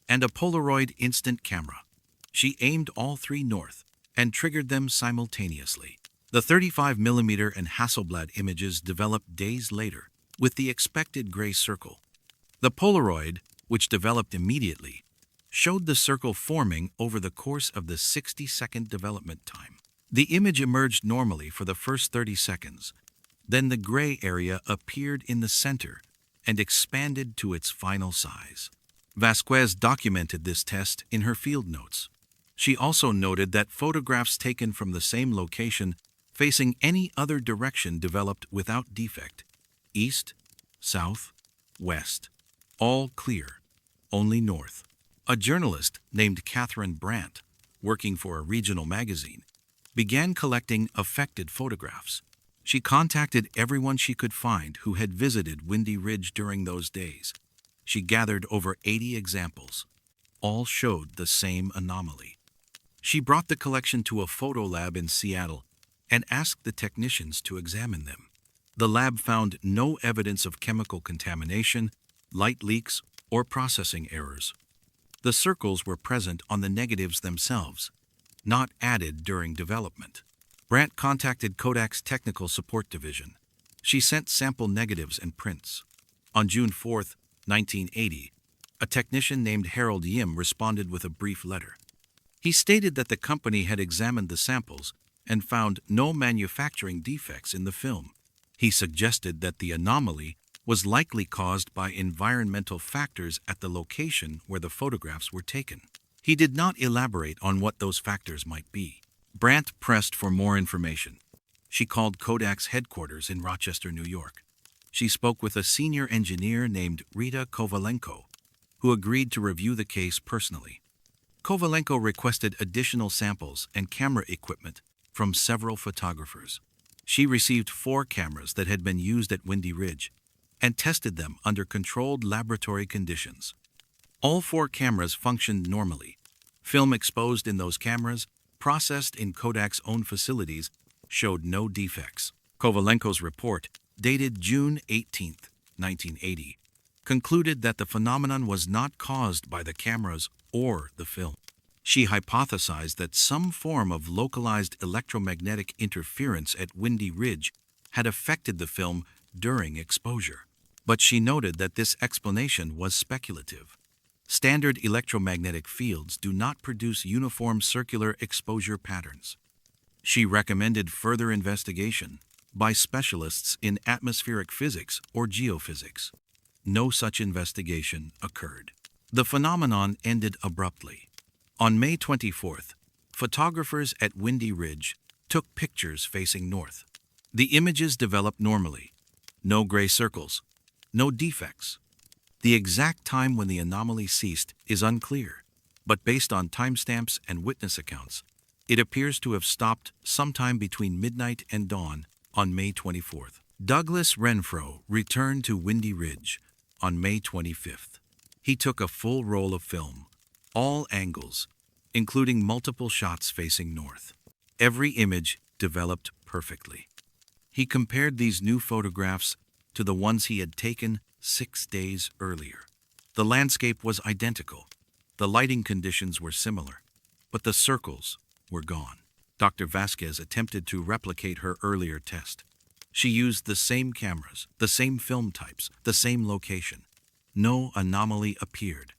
and a Polaroid instant camera. She aimed all 3 north and triggered them simultaneously. The 35mm and Hasselblad images developed days later with the expected gray circle. The Polaroid, which developed immediately, showed the circle forming over the course of the 60-second development time. The image emerged normally for the first 30 seconds. Then the gray area appeared in the center and expanded to its final size. Vasquez documented this test in her field notes. She also noted that photographs taken from the same location facing any other direction developed without defect: east, south, west, all clear, only north. A journalist named Catherine Brandt, working for a regional magazine, began collecting affected photographs. She contacted everyone she could find who had visited Windy Ridge during those days. She gathered over 80 examples. All showed the same anomaly. She brought the collection to a photo lab in Seattle and asked the technicians to examine them. The lab found no evidence of chemical contamination, light leaks, or processing errors. The circles were present on the negatives themselves, not added during development. Brandt contacted Kodak's Technical Support Division. She sent sample negatives and prints. On June 4, 1980, a technician named Harold Yim responded with a brief letter. He stated that the company had examined the samples and found no manufacturing defects in the film. He suggested that the anomaly was likely caused by environmental factors at the location where the photographs were taken. He did not elaborate on what those factors might be. Brandt pressed for more information. She called Kodak's headquarters in Rochester, New York. She spoke with a senior engineer named Rita Kovalenko, who agreed to review the case personally. Kovalenko requested additional samples and camera equipment from several photographers. She received 4 cameras that had been used at Windy Ridge and tested them under controlled laboratory conditions. All 4 cameras functioned normally. Film exposed in those cameras, processed in Kodak's own facilities, showed no defects. Kovalenko's report, dated June 18, 1980, concluded that the phenomenon was not caused by the cameras or the film. She hypothesized that some form of localized electromagnetic interference at Windy Ridge had affected the film during exposure. But she noted that this explanation was speculative. Standard electromagnetic fields do not produce uniform circular exposure patterns. She recommended further investigation by specialists in atmospheric physics or geophysics. No such investigation occurred. The phenomenon ended abruptly. On May 24th, photographers at Windy Ridge took pictures facing north. The images developed normally. No gray circles, no defects. The exact time when the anomaly ceased is unclear, but based on timestamps and witness accounts, it appears to have stopped sometime between midnight and dawn on May 24th. Douglas Renfro returned to Windy Ridge on May 25th. He took a full roll of film, all angles, including multiple shots facing north. Every image developed perfectly. He compared these new photographs to the ones he had taken 6 days earlier. The landscape was identical. The lighting conditions were similar, but the circles were gone. Dr. Vasquez attempted to replicate her earlier test. She used the same cameras, the same film types, the same location. No anomaly appeared.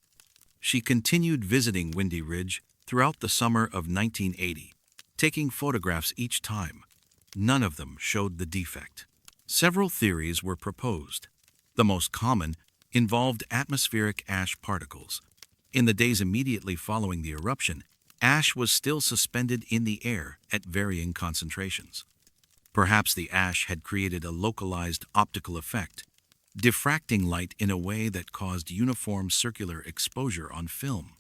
She continued visiting Windy Ridge throughout the summer of 1980, taking photographs each time. None of them showed the defect. Several theories were proposed. The most common involved atmospheric ash particles. In the days immediately following the eruption, ash was still suspended in the air at varying concentrations. Perhaps the ash had created a localized optical effect, diffracting light in a way that caused uniform circular exposure on film.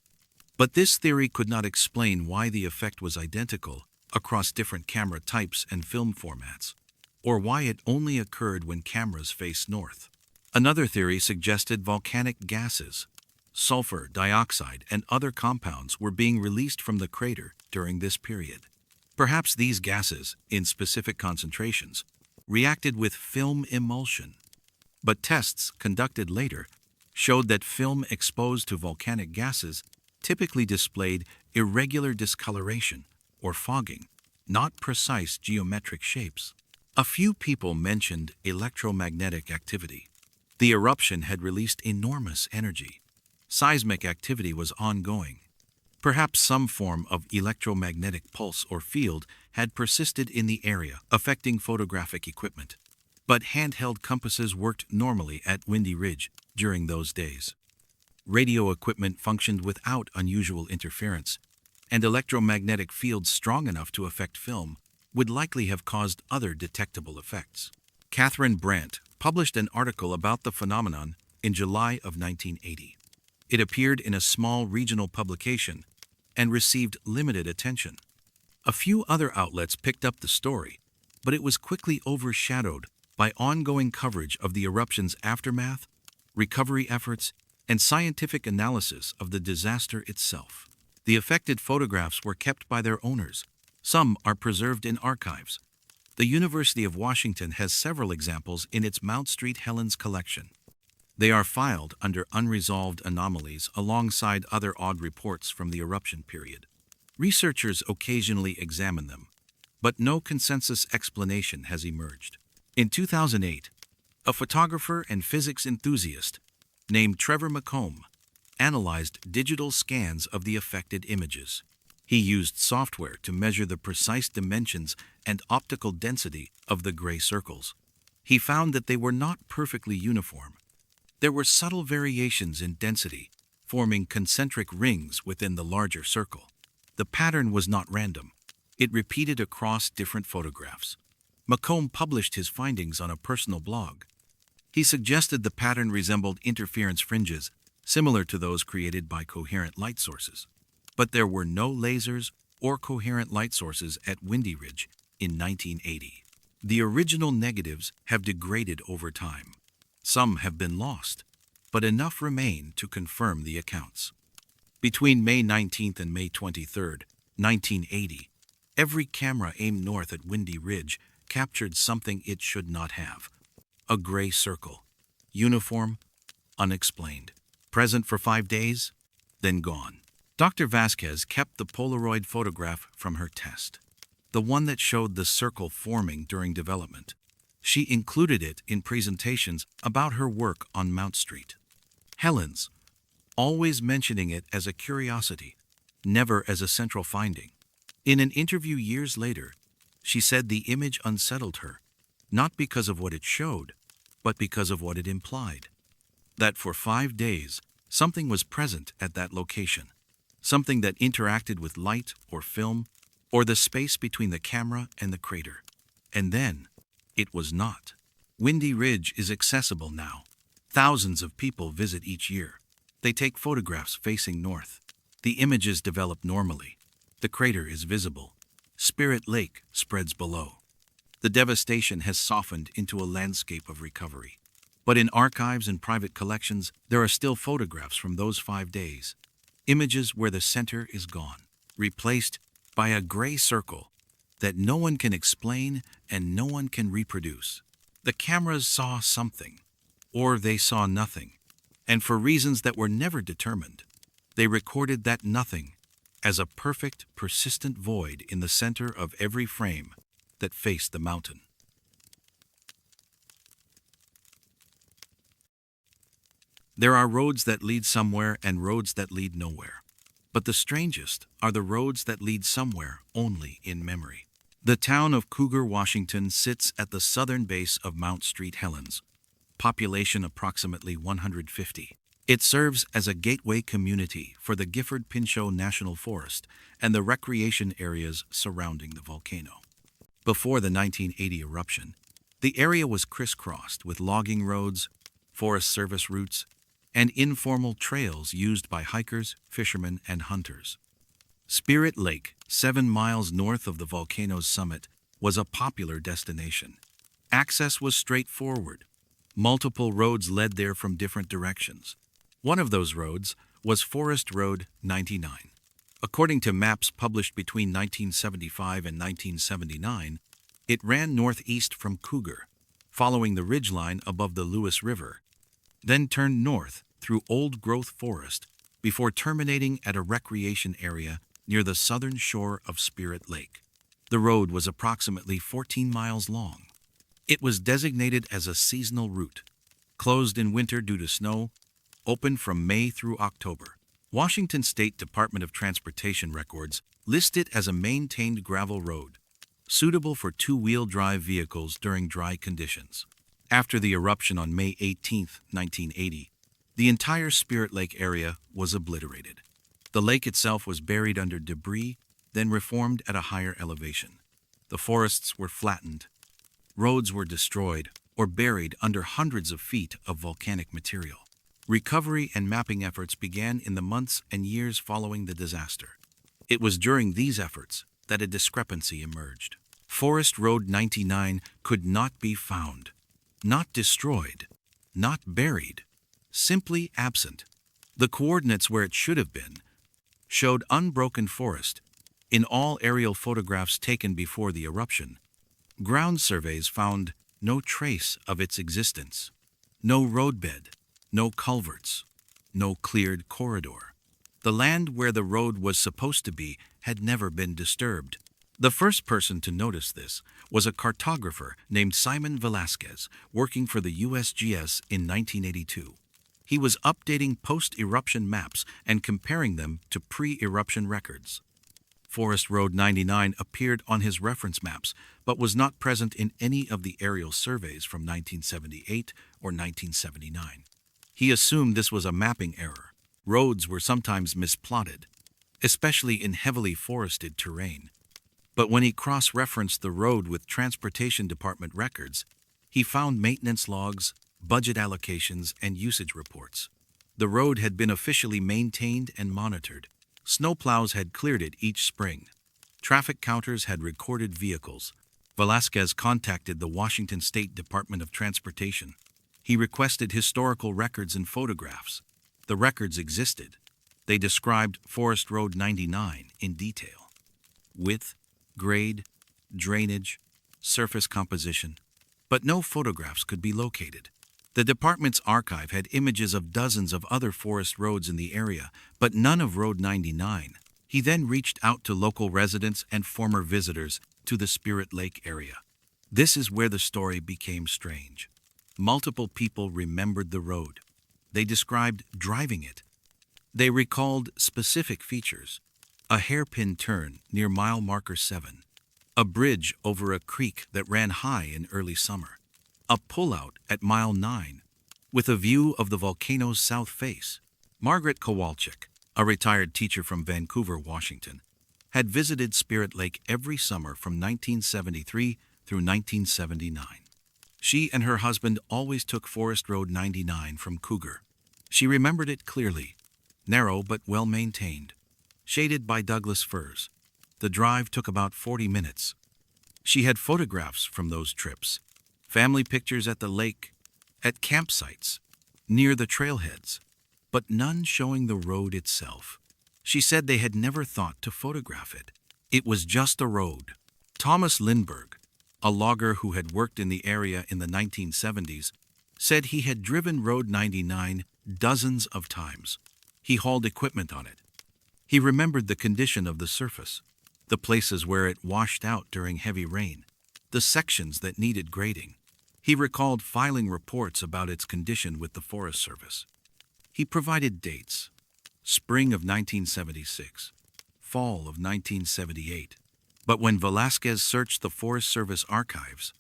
But this theory could not explain why the effect was identical across different camera types and film formats, or why it only occurred when cameras faced north. Another theory suggested volcanic gases, sulfur dioxide, and other compounds were being released from the crater during this period. Perhaps these gases, in specific concentrations, reacted with film emulsion. But tests conducted later showed that film exposed to volcanic gases typically displayed irregular discoloration or fogging, not precise geometric shapes. A few people mentioned electromagnetic activity. The eruption had released enormous energy. Seismic activity was ongoing. Perhaps some form of electromagnetic pulse or field had persisted in the area, affecting photographic equipment. But handheld compasses worked normally at Windy Ridge during those days. Radio equipment functioned without unusual interference, and electromagnetic fields strong enough to affect film would likely have caused other detectable effects. Catherine Brandt published an article about the phenomenon in July of 1980. It appeared in a small regional publication and received limited attention. A few other outlets picked up the story, but it was quickly overshadowed by ongoing coverage of the eruption's aftermath, recovery efforts, and scientific analysis of the disaster itself. The affected photographs were kept by their owners. Some are preserved in archives. The University of Washington has several examples in its Mount Street Helens collection. They are filed under unresolved anomalies alongside other odd reports from the eruption period. Researchers occasionally examine them, but no consensus explanation has emerged. In 2008, a photographer and physics enthusiast named Trevor McComb analyzed digital scans of the affected images. He used software to measure the precise dimensions and optical density of the gray circles. He found that they were not perfectly uniform. There were subtle variations in density, forming concentric rings within the larger circle. The pattern was not random. It repeated across different photographs. McComb published his findings on a personal blog. He suggested the pattern resembled interference fringes, similar to those created by coherent light sources. But there were no lasers or coherent light sources at Windy Ridge in 1980. The original negatives have degraded over time. Some have been lost, but enough remain to confirm the accounts. Between May 19th and May 23rd, 1980, every camera aimed north at Windy Ridge captured something it should not have. A gray circle. Uniform, unexplained. Present for 5 days, then gone. Dr. Vasquez kept the Polaroid photograph from her test, the one that showed the circle forming during development. She included it in presentations about her work on Mount Street. Helens, always mentioning it as a curiosity, never as a central finding. In an interview years later, she said the image unsettled her, not because of what it showed, but because of what it implied. That for 5 days, something was present at that location, something that interacted with light or film, or the space between the camera and the crater. And then, it was not. Windy Ridge is accessible now. Thousands of people visit each year. They take photographs facing north. The images develop normally. The crater is visible. Spirit Lake spreads below. The devastation has softened into a landscape of recovery. But in archives and private collections, there are still photographs from those 5 days. Images where the center is gone, replaced by a gray circle that no one can explain and no one can reproduce. The cameras saw something, or they saw nothing, and for reasons that were never determined, they recorded that nothing as a perfect, persistent void in the center of every frame that faced the mountain. There are roads that lead somewhere and roads that lead nowhere. But the strangest are the roads that lead somewhere only in memory. The town of Cougar, Washington sits at the southern base of Mount Street Helens, population approximately 150. It serves as a gateway community for the Gifford-Pinchot National Forest and the recreation areas surrounding the volcano. Before the 1980 eruption, the area was crisscrossed with logging roads, Forest Service routes, and informal trails used by hikers, fishermen, and hunters. Spirit Lake, 7 miles north of the volcano's summit, was a popular destination. Access was straightforward. Multiple roads led there from different directions. One of those roads was Forest Road 99. According to maps published between 1975 and 1979, it ran northeast from Cougar, following the ridgeline above the Lewis River, then turned north through old-growth forest before terminating at a recreation area near the southern shore of Spirit Lake. The road was approximately 14 miles long. It was designated as a seasonal route, closed in winter due to snow, open from May through October. Washington State Department of Transportation records list it as a maintained gravel road, suitable for two-wheel drive vehicles during dry conditions. After the eruption on May 18, 1980, the entire Spirit Lake area was obliterated. The lake itself was buried under debris, then reformed at a higher elevation. The forests were flattened, roads were destroyed or buried under hundreds of feet of volcanic material. Recovery and mapping efforts began in the months and years following the disaster. It was during these efforts that a discrepancy emerged. Forest Road 99 could not be found, not destroyed, not buried, simply absent. The coordinates where it should have been showed unbroken forest. In all aerial photographs taken before the eruption, ground surveys found no trace of its existence. No roadbed, no culverts, no cleared corridor. The land where the road was supposed to be had never been disturbed. The first person to notice this was a cartographer named Simon Velasquez, working for the USGS in 1982. He was updating post-eruption maps and comparing them to pre-eruption records. Forest Road 99 appeared on his reference maps, but was not present in any of the aerial surveys from 1978 or 1979. He assumed this was a mapping error. Roads were sometimes misplotted, especially in heavily forested terrain. But when he cross-referenced the road with Transportation Department records, he found maintenance logs, budget allocations, and usage reports. The road had been officially maintained and monitored. Snowplows had cleared it each spring. Traffic counters had recorded vehicles. Velasquez contacted the Washington State Department of Transportation. He requested historical records and photographs. The records existed. They described Forest Road 99 in detail. Width, grade, drainage, surface composition. But no photographs could be located. The department's archive had images of dozens of other forest roads in the area, but none of Road 99. He then reached out to local residents and former visitors to the Spirit Lake area. This is where the story became strange. Multiple people remembered the road. They described driving it. They recalled specific features: a hairpin turn near mile marker 7, a bridge over a creek that ran high in early summer, a pullout at mile 9, with a view of the volcano's south face. Margaret Kowalczyk, a retired teacher from Vancouver, Washington, had visited Spirit Lake every summer from 1973 through 1979. She and her husband always took Forest Road 99 from Cougar. She remembered it clearly, narrow but well-maintained, shaded by Douglas firs. The drive took about 40 minutes. She had photographs from those trips, family pictures at the lake, at campsites, near the trailheads, but none showing the road itself. She said they had never thought to photograph it. It was just a road. Thomas Lindbergh, a logger who had worked in the area in the 1970s, said he had driven Road 99 dozens of times. He hauled equipment on it. He remembered the condition of the surface, the places where it washed out during heavy rain, the sections that needed grading. He recalled filing reports about its condition with the Forest Service. He provided dates: spring of 1976, fall of 1978. But when Velasquez searched the Forest Service archives,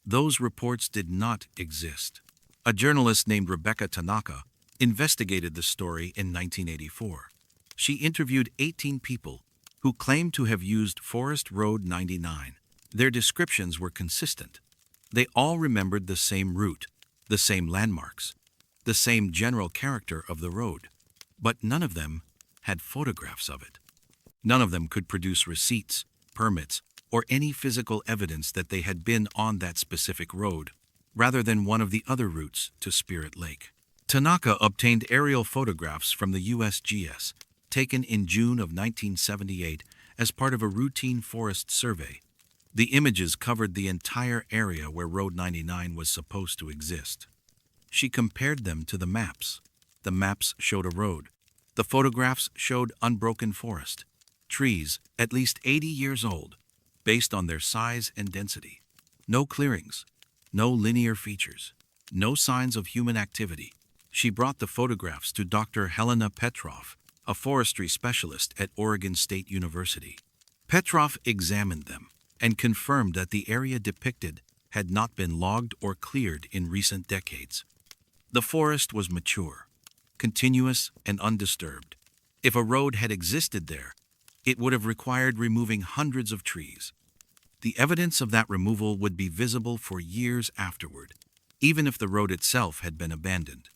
those reports did not exist. A journalist named Rebecca Tanaka investigated the story in 1984. She interviewed 18 people who claimed to have used Forest Road 99. Their descriptions were consistent. They all remembered the same route, the same landmarks, the same general character of the road, but none of them had photographs of it. None of them could produce receipts, permits, or any physical evidence that they had been on that specific road, rather than one of the other routes to Spirit Lake. Tanaka obtained aerial photographs from the USGS, taken in June of 1978 as part of a routine forest survey. The images covered the entire area where Road 99 was supposed to exist. She compared them to the maps. The maps showed a road. The photographs showed unbroken forest, trees at least 80 years old, based on their size and density. No clearings, no linear features, no signs of human activity. She brought the photographs to Dr. Helena Petrov, a forestry specialist at Oregon State University. Petrov examined them and confirmed that the area depicted had not been logged or cleared in recent decades. The forest was mature, continuous, and undisturbed. If a road had existed there, it would have required removing hundreds of trees. The evidence of that removal would be visible for years afterward, even if the road itself had been abandoned.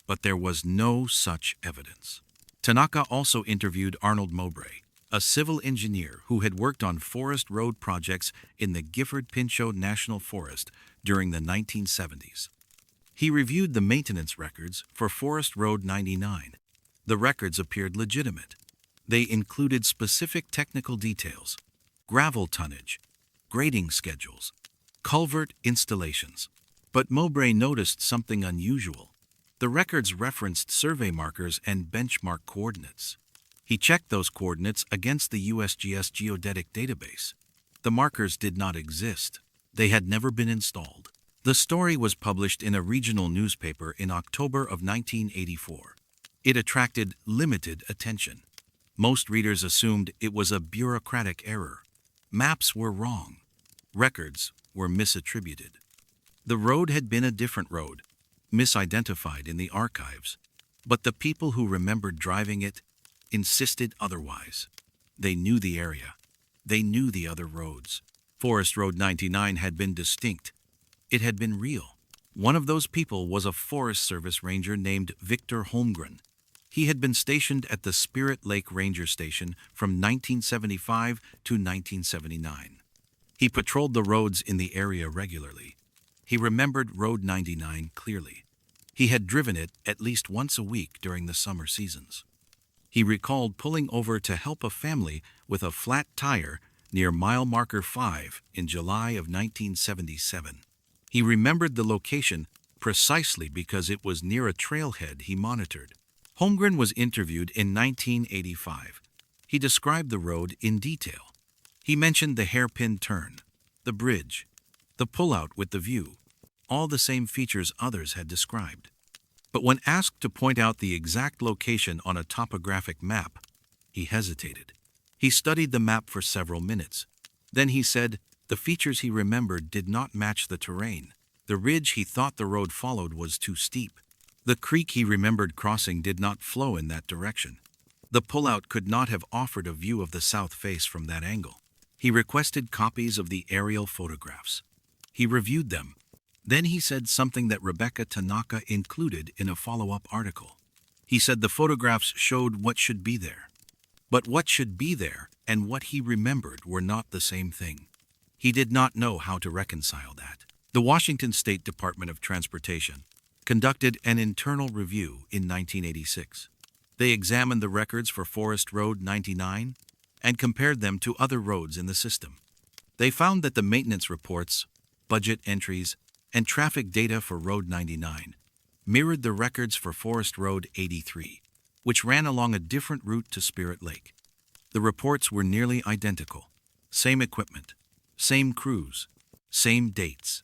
But there was no such evidence. Tanaka also interviewed Arnold Mowbray, a civil engineer who had worked on forest road projects in the Gifford-Pinchot National Forest during the 1970s. He reviewed the maintenance records for Forest Road 99. The records appeared legitimate. They included specific technical details, gravel tonnage, grading schedules, culvert installations. But Mowbray noticed something unusual. The records referenced survey markers and benchmark coordinates. He checked those coordinates against the USGS geodetic database. The markers did not exist. They had never been installed. The story was published in a regional newspaper in October of 1984. It attracted limited attention. Most readers assumed it was a bureaucratic error. Maps were wrong. Records were misattributed. The road had been a different road, misidentified in the archives, but the people who remembered driving it insisted otherwise. They knew the area. They knew the other roads. Forest Road 99 had been distinct. It had been real. One of those people was a Forest Service ranger named Victor Holmgren. He had been stationed at the Spirit Lake Ranger Station from 1975 to 1979. He patrolled the roads in the area regularly. He remembered Road 99 clearly. He had driven it at least once a week during the summer seasons. He recalled pulling over to help a family with a flat tire near mile marker 5 in July of 1977. He remembered the location precisely because it was near a trailhead he monitored. Holmgren was interviewed in 1985. He described the road in detail. He mentioned the hairpin turn, the bridge, the pullout with the view, all the same features others had described. But when asked to point out the exact location on a topographic map, he hesitated. He studied the map for several minutes. Then he said the features he remembered did not match the terrain. The ridge he thought the road followed was too steep. The creek he remembered crossing did not flow in that direction. The pullout could not have offered a view of the south face from that angle. He requested copies of the aerial photographs. He reviewed them. Then he said something that Rebecca Tanaka included in a follow-up article. He said the photographs showed what should be there. But what should be there and what he remembered were not the same thing. He did not know how to reconcile that. The Washington State Department of Transportation conducted an internal review in 1986. They examined the records for Forest Road 99 and compared them to other roads in the system. They found that the maintenance reports, budget entries, and traffic data for Road 99 mirrored the records for Forest Road 83, which ran along a different route to Spirit Lake. The reports were nearly identical. Same equipment, same crews, same dates.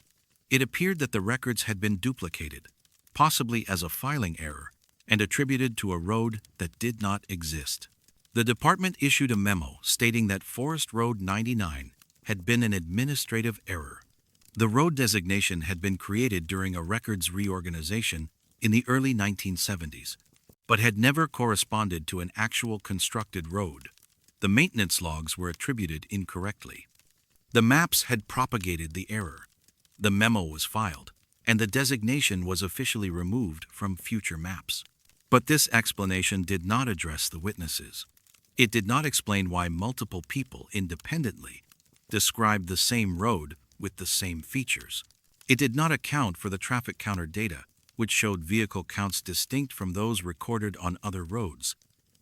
It appeared that the records had been duplicated, possibly as a filing error, and attributed to a road that did not exist. The department issued a memo stating that Forest Road 99 had been an administrative error. The road designation had been created during a records reorganization in the early 1970s, but had never corresponded to an actual constructed road. The maintenance logs were attributed incorrectly. The maps had propagated the error. The memo was filed, and the designation was officially removed from future maps. But this explanation did not address the witnesses. It did not explain why multiple people independently described the same road with the same features. It did not account for the traffic counter data, which showed vehicle counts distinct from those recorded on other roads,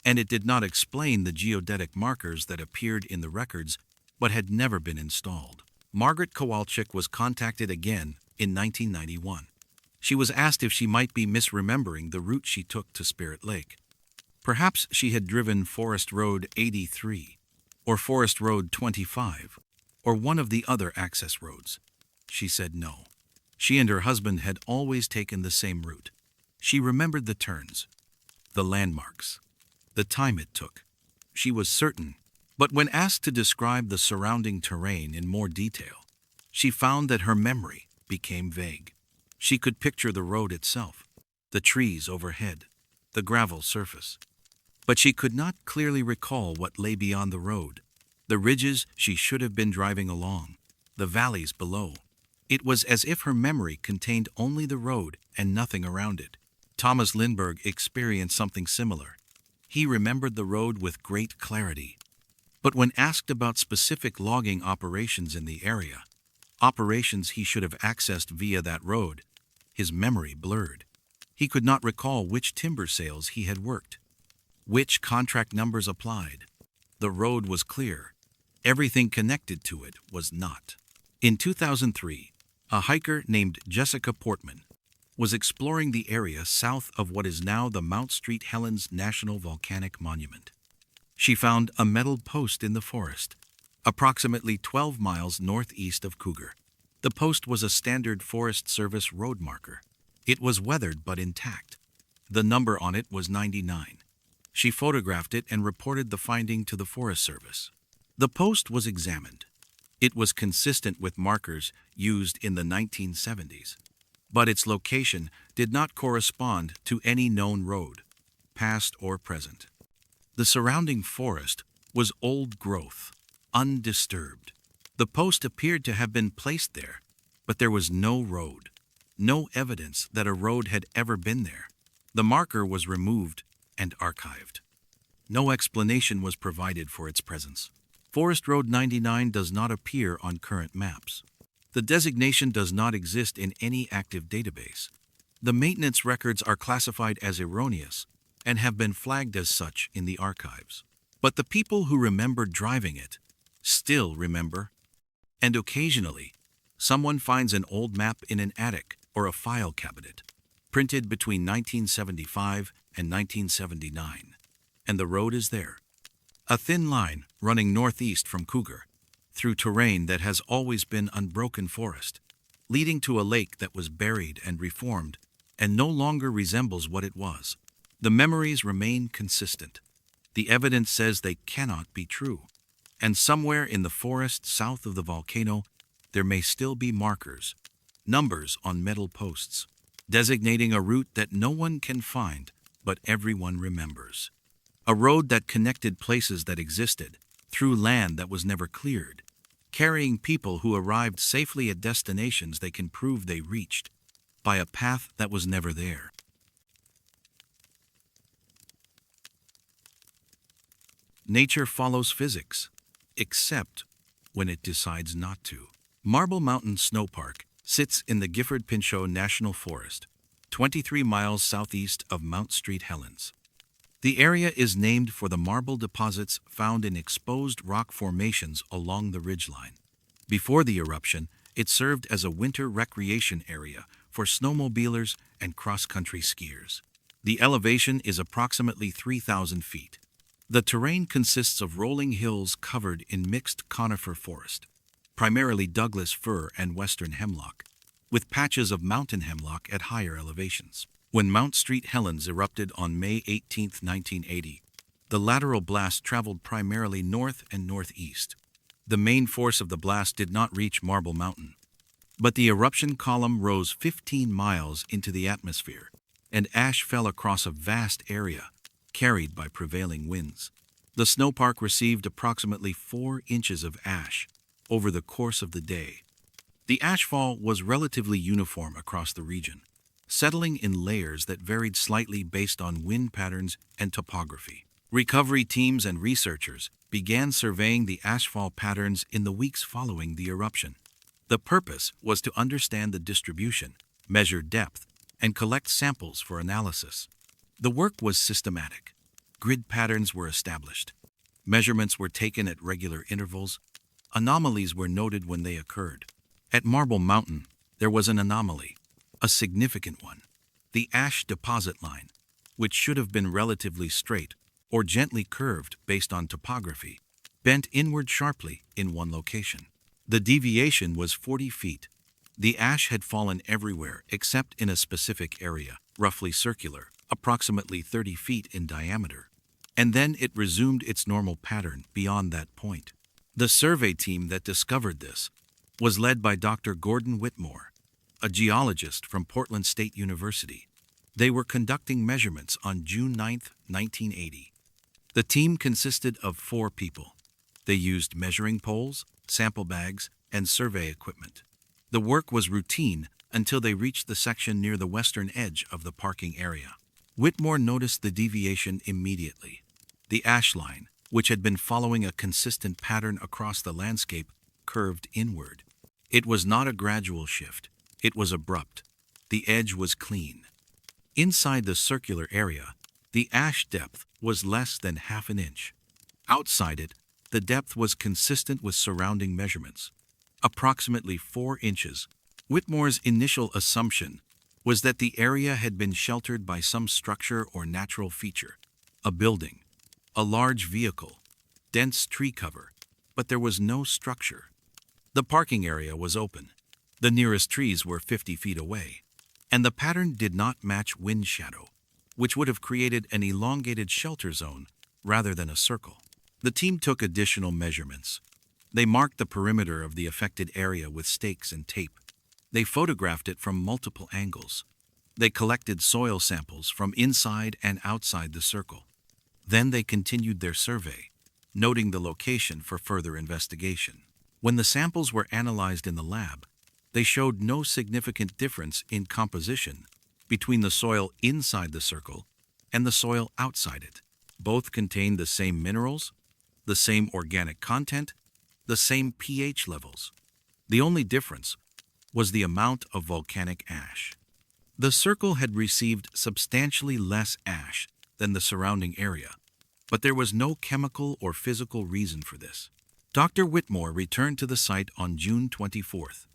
and it did not explain the geodetic markers that appeared in the records but had never been installed. Margaret Kowalczyk was contacted again in 1991. She was asked if she might be misremembering the route she took to Spirit Lake. Perhaps she had driven Forest Road 83, or Forest Road 25, or one of the other access roads. She said no. She and her husband had always taken the same route. She remembered the turns, the landmarks, the time it took. She was certain, but when asked to describe the surrounding terrain in more detail, she found that her memory became vague. She could picture the road itself, the trees overhead, the gravel surface. But she could not clearly recall what lay beyond the road, the ridges she should have been driving along, the valleys below. It was as if her memory contained only the road and nothing around it. Thomas Lindbergh experienced something similar. He remembered the road with great clarity. But when asked about specific logging operations in the area, operations he should have accessed via that road, his memory blurred. He could not recall which timber sales he had worked, which contract numbers applied. The road was clear. Everything connected to it was not. In 2003, a hiker named Jessica Portman was exploring the area south of what is now the Mount St. Helens National Volcanic Monument. She found a metal post in the forest, approximately 12 miles northeast of Cougar. The post was a standard Forest Service road marker. It was weathered but intact. The number on it was 99. She photographed it and reported the finding to the Forest Service. The post was examined. It was consistent with markers used in the 1970s, but its location did not correspond to any known road, past or present. The surrounding forest was old growth, undisturbed. The post appeared to have been placed there, but there was no road, no evidence that a road had ever been there. The marker was removed and archived. No explanation was provided for its presence. Forest Road 99 does not appear on current maps. The designation does not exist in any active database. The maintenance records are classified as erroneous and have been flagged as such in the archives. But the people who remembered driving it still remember, and occasionally, someone finds an old map in an attic or a file cabinet, printed between 1975 and 1979, and the road is there. A thin line running northeast from Cougar, through terrain that has always been unbroken forest, leading to a lake that was buried and reformed and no longer resembles what it was. The memories remain consistent. The evidence says they cannot be true. And somewhere in the forest south of the volcano, there may still be markers, numbers on metal posts, designating a route that no one can find, but everyone remembers. A road that connected places that existed, through land that was never cleared, carrying people who arrived safely at destinations they can prove they reached, by a path that was never there. Nature follows physics, except when it decides not to. Marble Mountain Snow Park sits in the Gifford-Pinchot National Forest, 23 miles southeast of Mount St. Helens. The area is named for the marble deposits found in exposed rock formations along the ridgeline. Before the eruption, it served as a winter recreation area for snowmobilers and cross-country skiers. The elevation is approximately 3,000 feet. The terrain consists of rolling hills covered in mixed conifer forest, primarily Douglas fir and western hemlock, with patches of mountain hemlock at higher elevations. When Mount St. Helens erupted on May 18, 1980, the lateral blast traveled primarily north and northeast. The main force of the blast did not reach Marble Mountain, but the eruption column rose 15 miles into the atmosphere and ash fell across a vast area, carried by prevailing winds. The snowpark received approximately 4 inches of ash over the course of the day. The ashfall was relatively uniform across the region, settling in layers that varied slightly based on wind patterns and topography. Recovery teams and researchers began surveying the ashfall patterns in the weeks following the eruption. The purpose was to understand the distribution, measure depth, and collect samples for analysis. The work was systematic. Grid patterns were established. Measurements were taken at regular intervals. Anomalies were noted when they occurred. At Marble Mountain, there was an anomaly, a significant one. The ash deposit line, which should have been relatively straight or gently curved based on topography, bent inward sharply in one location. The deviation was 40 feet. The ash had fallen everywhere except in a specific area, roughly circular, approximately 30 feet in diameter. And then it resumed its normal pattern beyond that point. The survey team that discovered this was led by Dr. Gordon Whitmore, a geologist from Portland State University. They were conducting measurements on June 9, 1980. The team consisted of 4 people. They used measuring poles, sample bags, and survey equipment. The work was routine until they reached the section near the western edge of the parking area. Whitmore noticed the deviation immediately. The ash line, which had been following a consistent pattern across the landscape, curved inward. It was not a gradual shift. It was abrupt. The edge was clean. Inside the circular area, the ash depth was less than half an inch. Outside it, the depth was consistent with surrounding measurements, approximately 4 inches. Whitmore's initial assumption was that the area had been sheltered by some structure or natural feature, a building, a large vehicle, dense tree cover, but there was no structure. The parking area was open. The nearest trees were 50 feet away, and the pattern did not match wind shadow, which would have created an elongated shelter zone rather than a circle. The team took additional measurements. They marked the perimeter of the affected area with stakes and tape. They photographed it from multiple angles. They collected soil samples from inside and outside the circle. Then they continued their survey, noting the location for further investigation. When the samples were analyzed in the lab, they showed no significant difference in composition between the soil inside the circle and the soil outside it. Both contained the same minerals, the same organic content, the same pH levels. The only difference was the amount of volcanic ash. The circle had received substantially less ash than the surrounding area, but there was no chemical or physical reason for this. Dr. Whitmore returned to the site on June 24th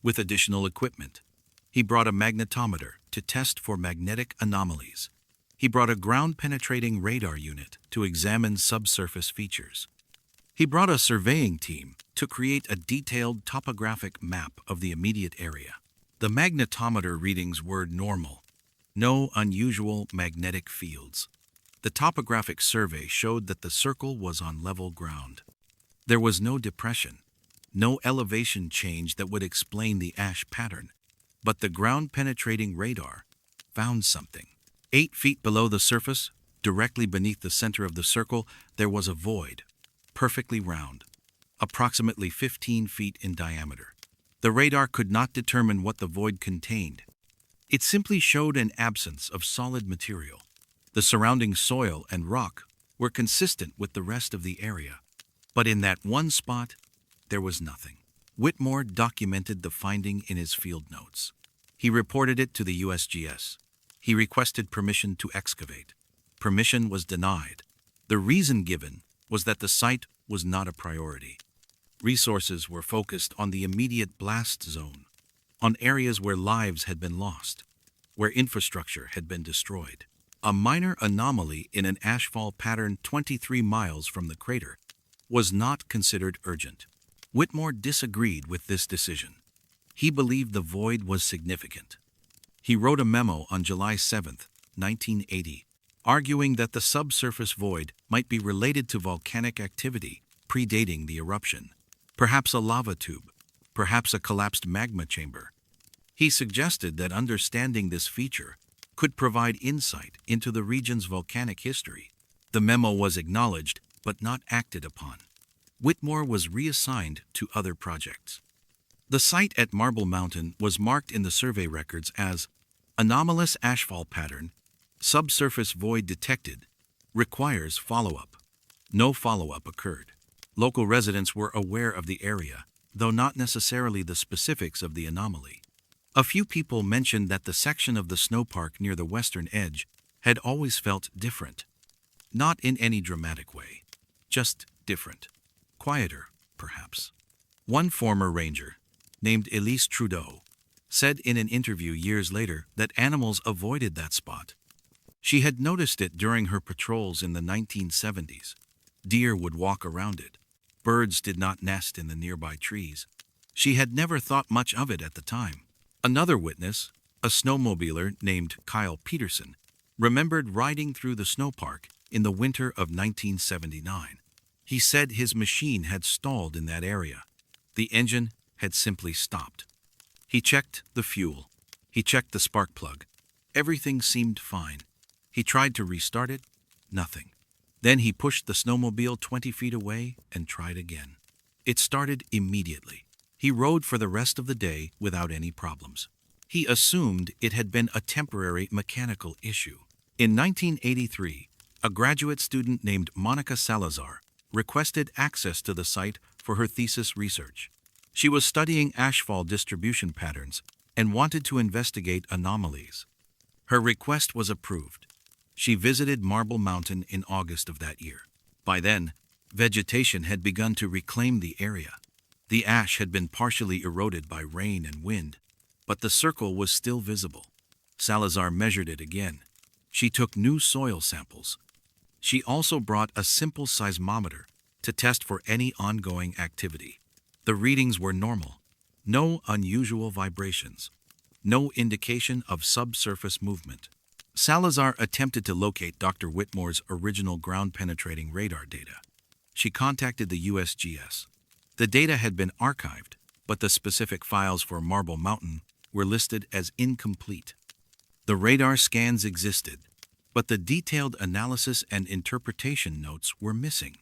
with additional equipment. He brought a magnetometer to test for magnetic anomalies. He brought a ground-penetrating radar unit to examine subsurface features. He brought a surveying team to create a detailed topographic map of the immediate area. The magnetometer readings were normal. No unusual magnetic fields. The topographic survey showed that the circle was on level ground. There was no depression, no elevation change that would explain the ash pattern, but the ground-penetrating radar found something. 8 feet below the surface, directly beneath the center of the circle, there was a void, perfectly round, approximately 15 feet in diameter. The radar could not determine what the void contained. It simply showed an absence of solid material. The surrounding soil and rock were consistent with the rest of the area, but in that one spot, there was nothing. Whitmore documented the finding in his field notes. He reported it to the USGS. He requested permission to excavate. Permission was denied. The reason given was that the site was not a priority. Resources were focused on the immediate blast zone, on areas where lives had been lost, where infrastructure had been destroyed. A minor anomaly in an ashfall pattern 23 miles from the crater was not considered urgent. Whitmore disagreed with this decision. He believed the void was significant. He wrote a memo on July 7, 1980, arguing that the subsurface void might be related to volcanic activity predating the eruption, perhaps a lava tube, perhaps a collapsed magma chamber. He suggested that understanding this feature could provide insight into the region's volcanic history. The memo was acknowledged but not acted upon. Whitmore was reassigned to other projects. The site at Marble Mountain was marked in the survey records as anomalous ashfall pattern, subsurface void detected, requires follow-up. No follow-up occurred. Local residents were aware of the area, though not necessarily the specifics of the anomaly. A few people mentioned that the section of the snowpark near the western edge had always felt different. Not in any dramatic way, just different. Quieter, perhaps. One former ranger, named Elise Trudeau, said in an interview years later that animals avoided that spot. She had noticed it during her patrols in the 1970s. Deer would walk around it. Birds did not nest in the nearby trees. She had never thought much of it at the time. Another witness, a snowmobiler named Kyle Peterson, remembered riding through the snowpark in the winter of 1979. He said his machine had stalled in that area. The engine had simply stopped. He checked the fuel. He checked the spark plug. Everything seemed fine. He tried to restart it. Nothing. Then he pushed the snowmobile 20 feet away and tried again. It started immediately. He rode for the rest of the day without any problems. He assumed it had been a temporary mechanical issue. In 1983, a graduate student named Monica Salazar requested access to the site for her thesis research. She was studying ashfall distribution patterns and wanted to investigate anomalies. Her request was approved. She visited Marble Mountain in August of that year. By then, vegetation had begun to reclaim the area. The ash had been partially eroded by rain and wind, but the circle was still visible. Salazar measured it again. She took new soil samples. She also brought a simple seismometer to test for any ongoing activity. The readings were normal. No unusual vibrations. No indication of subsurface movement. Salazar attempted to locate Dr. Whitmore's original ground-penetrating radar data. She contacted the USGS. The data had been archived, but the specific files for Marble Mountain were listed as incomplete. The radar scans existed, but the detailed analysis and interpretation notes were missing.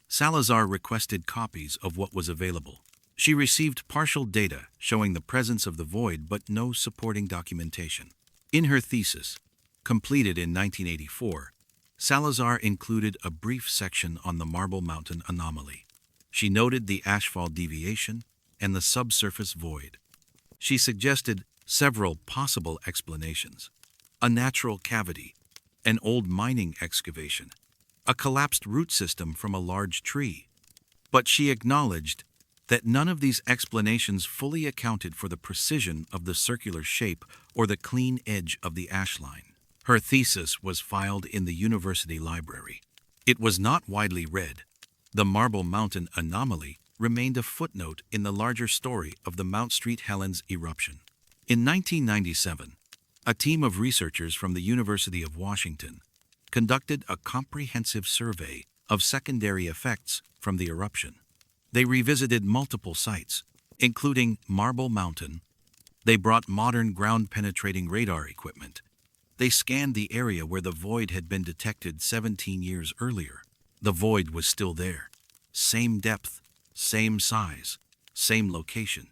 Salazar requested copies of what was available. She received partial data showing the presence of the void but no supporting documentation. In her thesis, completed in 1984, Salazar included a brief section on the Marble Mountain anomaly. She noted the ashfall deviation and the subsurface void. She suggested several possible explanations: a natural cavity, an old mining excavation, a collapsed root system from a large tree. But she acknowledged that none of these explanations fully accounted for the precision of the circular shape or the clean edge of the ash line. Her thesis was filed in the university library. It was not widely read. The Marble Mountain anomaly remained a footnote in the larger story of the Mount St. Helens eruption. In 1997, a team of researchers from the University of Washington conducted a comprehensive survey of secondary effects from the eruption. They revisited multiple sites, including Marble Mountain. They brought modern ground-penetrating radar equipment. They scanned the area where the void had been detected 17 years earlier. The void was still there. Same depth, same size, same location.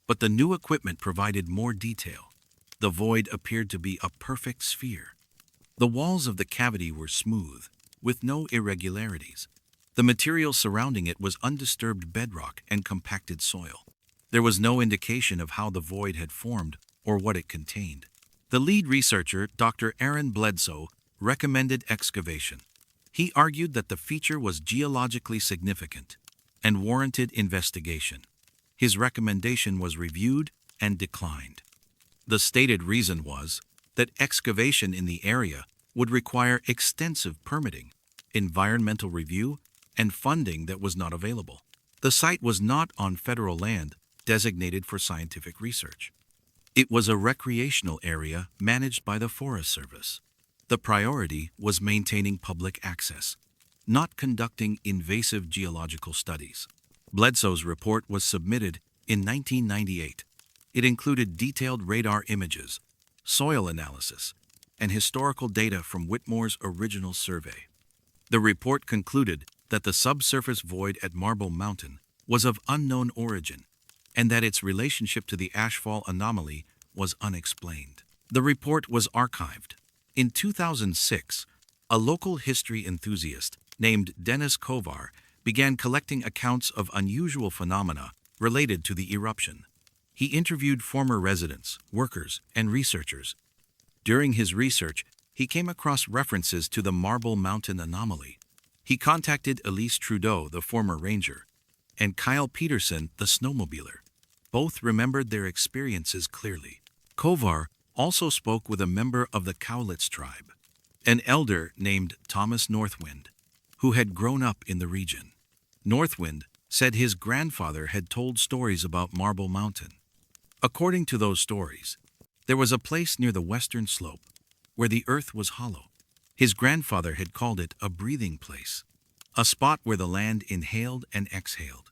But the new equipment provided more detail. The void appeared to be a perfect sphere. The walls of the cavity were smooth, with no irregularities. The material surrounding it was undisturbed bedrock and compacted soil. There was no indication of how the void had formed or what it contained. The lead researcher, Dr. Aaron Bledsoe, recommended excavation. He argued that the feature was geologically significant and warranted investigation. His recommendation was reviewed and declined. The stated reason was that excavation in the area would require extensive permitting, environmental review, and funding that was not available. The site was not on federal land designated for scientific research. It was a recreational area managed by the Forest Service. The priority was maintaining public access, not conducting invasive geological studies. Bledsoe's report was submitted in 1998. It included detailed radar images, soil analysis, and historical data from Whitmore's original survey. The report concluded that the subsurface void at Marble Mountain was of unknown origin and that its relationship to the ashfall anomaly was unexplained. The report was archived. In 2006, a local history enthusiast named Dennis Kovar began collecting accounts of unusual phenomena related to the eruption. He interviewed former residents, workers, and researchers. During his research, he came across references to the Marble Mountain anomaly. He contacted Elise Trudeau, the former ranger, and Kyle Peterson, the snowmobiler. Both remembered their experiences clearly. Kovar also spoke with a member of the Cowlitz tribe, an elder named Thomas Northwind, who had grown up in the region. Northwind said his grandfather had told stories about Marble Mountain. According to those stories, there was a place near the western slope where the earth was hollow. His grandfather had called it a breathing place, a spot where the land inhaled and exhaled.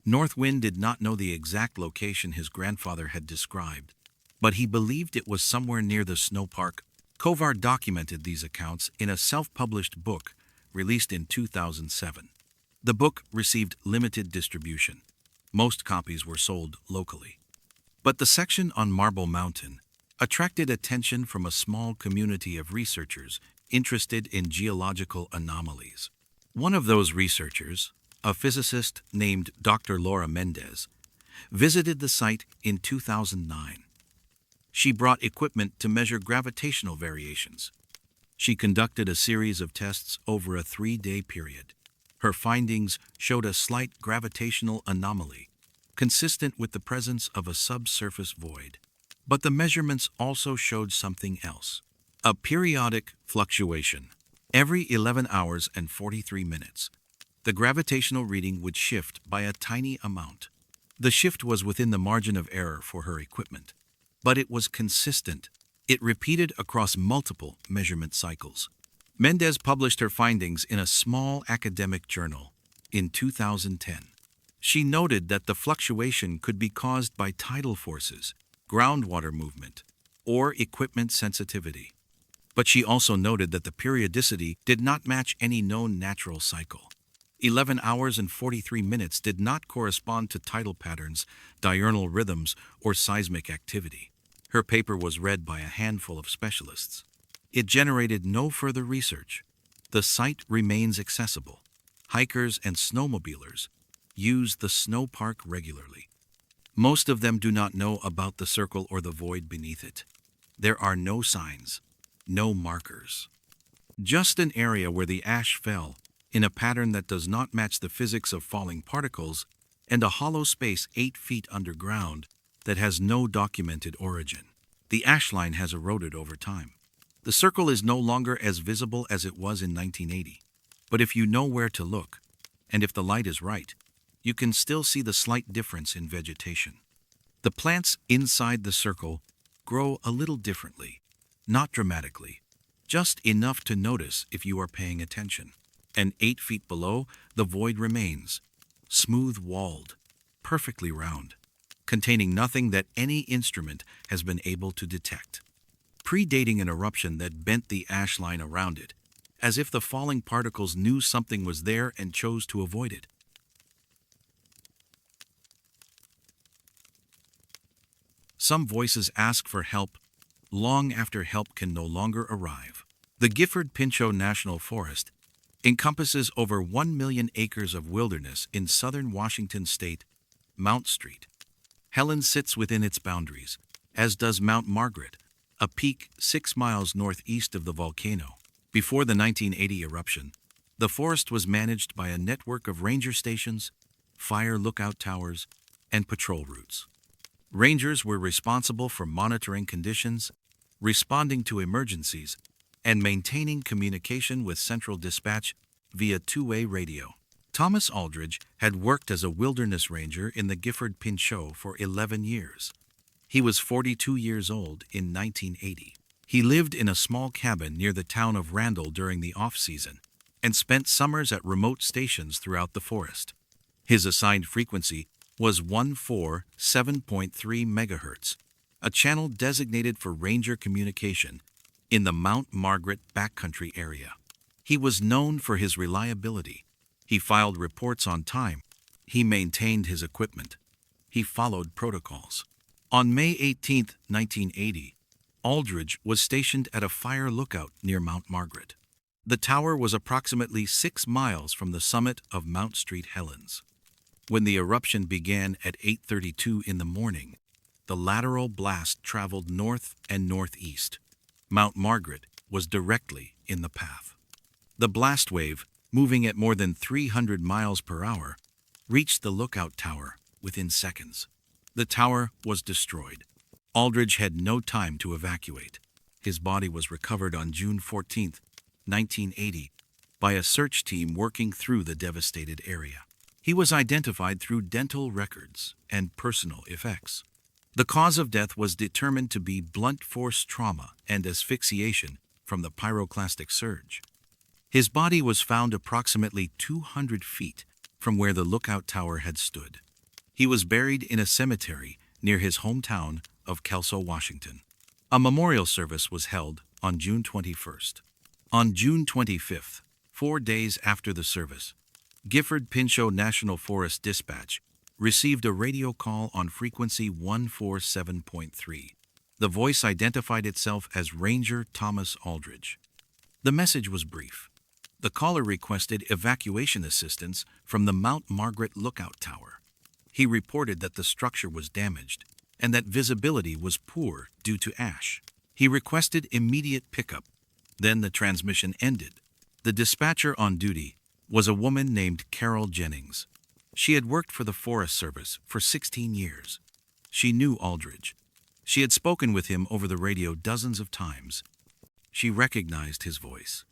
Northwind did not know the exact location his grandfather had described, but he believed it was somewhere near the snow park. Kovar documented these accounts in a self-published book released in 2007. The book received limited distribution. Most copies were sold locally. But the section on Marble Mountain attracted attention from a small community of researchers interested in geological anomalies. One of those researchers, a physicist named Dr. Laura Mendez, visited the site in 2009. She brought equipment to measure gravitational variations. She conducted a series of tests over a 3-day period. Her findings showed a slight gravitational anomaly, consistent with the presence of a subsurface void. But the measurements also showed something else: a periodic fluctuation. Every 11 hours and 43 minutes, the gravitational reading would shift by a tiny amount. The shift was within the margin of error for her equipment, but it was consistent. It repeated across multiple measurement cycles. Mendez published her findings in a small academic journal in 2010. She noted that the fluctuation could be caused by tidal forces, groundwater movement, or equipment sensitivity. But she also noted that the periodicity did not match any known natural cycle. 11 hours and 43 minutes did not correspond to tidal patterns, diurnal rhythms, or seismic activity. Her paper was read by a handful of specialists. It generated no further research. The site remains accessible. Hikers and snowmobilers use the snow park regularly. Most of them do not know about the circle or the void beneath it. There are no signs, no markers. Just an area where the ash fell in a pattern that does not match the physics of falling particles, and a hollow space 8 feet underground that has no documented origin. The ash line has eroded over time. The circle is no longer as visible as it was in 1980. But if you know where to look, and if the light is right, you can still see the slight difference in vegetation. The plants inside the circle grow a little differently, not dramatically, just enough to notice if you are paying attention. And 8 feet below, the void remains, smooth-walled, perfectly round, containing nothing that any instrument has been able to detect. Predating an eruption that bent the ash line around it, as if the falling particles knew something was there and chose to avoid it. Some voices ask for help long after help can no longer arrive. The Gifford-Pinchot National Forest encompasses over 1 million acres of wilderness in southern Washington state. Mount Street. Helens sits within its boundaries, as does Mount Margaret, a peak 6 miles northeast of the volcano. Before the 1980 eruption, the forest was managed by a network of ranger stations, fire lookout towers, and patrol routes. Rangers were responsible for monitoring conditions, responding to emergencies, and maintaining communication with Central Dispatch via two-way radio. Thomas Aldridge had worked as a wilderness ranger in the Gifford-Pinchot for 11 years. He was 42 years old in 1980. He lived in a small cabin near the town of Randall during the off-season and spent summers at remote stations throughout the forest. His assigned frequency was 147.3 megahertz, a channel designated for ranger communication in the Mount Margaret backcountry area. He was known for his reliability. He filed reports on time. He maintained his equipment. He followed protocols. On May 18, 1980, Aldridge was stationed at a fire lookout near Mount Margaret. The tower was approximately 6 miles from the summit of Mount Street, Helens. When the eruption began at 8:32 in the morning, the lateral blast traveled north and northeast. Mount Margaret was directly in the path. The blast wave, moving at more than 300 miles per hour, reached the lookout tower within seconds. The tower was destroyed. Aldridge had no time to evacuate. His body was recovered on June 14, 1980, by a search team working through the devastated area. He was identified through dental records and personal effects. The cause of death was determined to be blunt force trauma and asphyxiation from the pyroclastic surge. His body was found approximately 200 feet from where the lookout tower had stood. He was buried in a cemetery near his hometown of Kelso, Washington. A memorial service was held on June 21st. On June 25th, 4 days after the service, Gifford Pinchot National Forest Dispatch received a radio call on frequency 147.3. The voice identified itself as Ranger Thomas Aldridge. The message was brief. The caller requested evacuation assistance from the Mount Margaret lookout tower. He reported that the structure was damaged and that visibility was poor due to ash. He requested immediate pickup. Then the transmission ended. The dispatcher on duty was a woman named Carol Jennings. She had worked for the Forest Service for 16 years. She knew Aldridge. She had spoken with him over the radio dozens of times. She recognized his voice.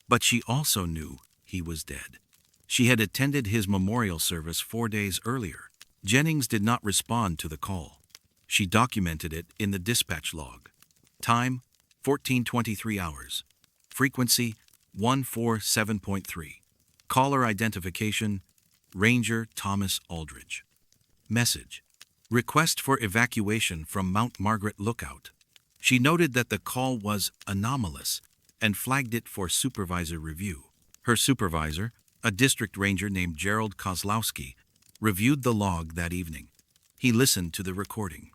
But she also knew he was dead. She had attended his memorial service 4 days earlier. Jennings did not respond to the call. She documented it in the dispatch log. Time, 14:23 hours. Frequency, 147.3. Caller identification, Ranger Thomas Aldridge. Message: request for evacuation from Mount Margaret Lookout. She noted that the call was anomalous and flagged it for supervisor review. Her supervisor, a district ranger named Gerald Kozlowski, reviewed the log that evening. He listened to the recording.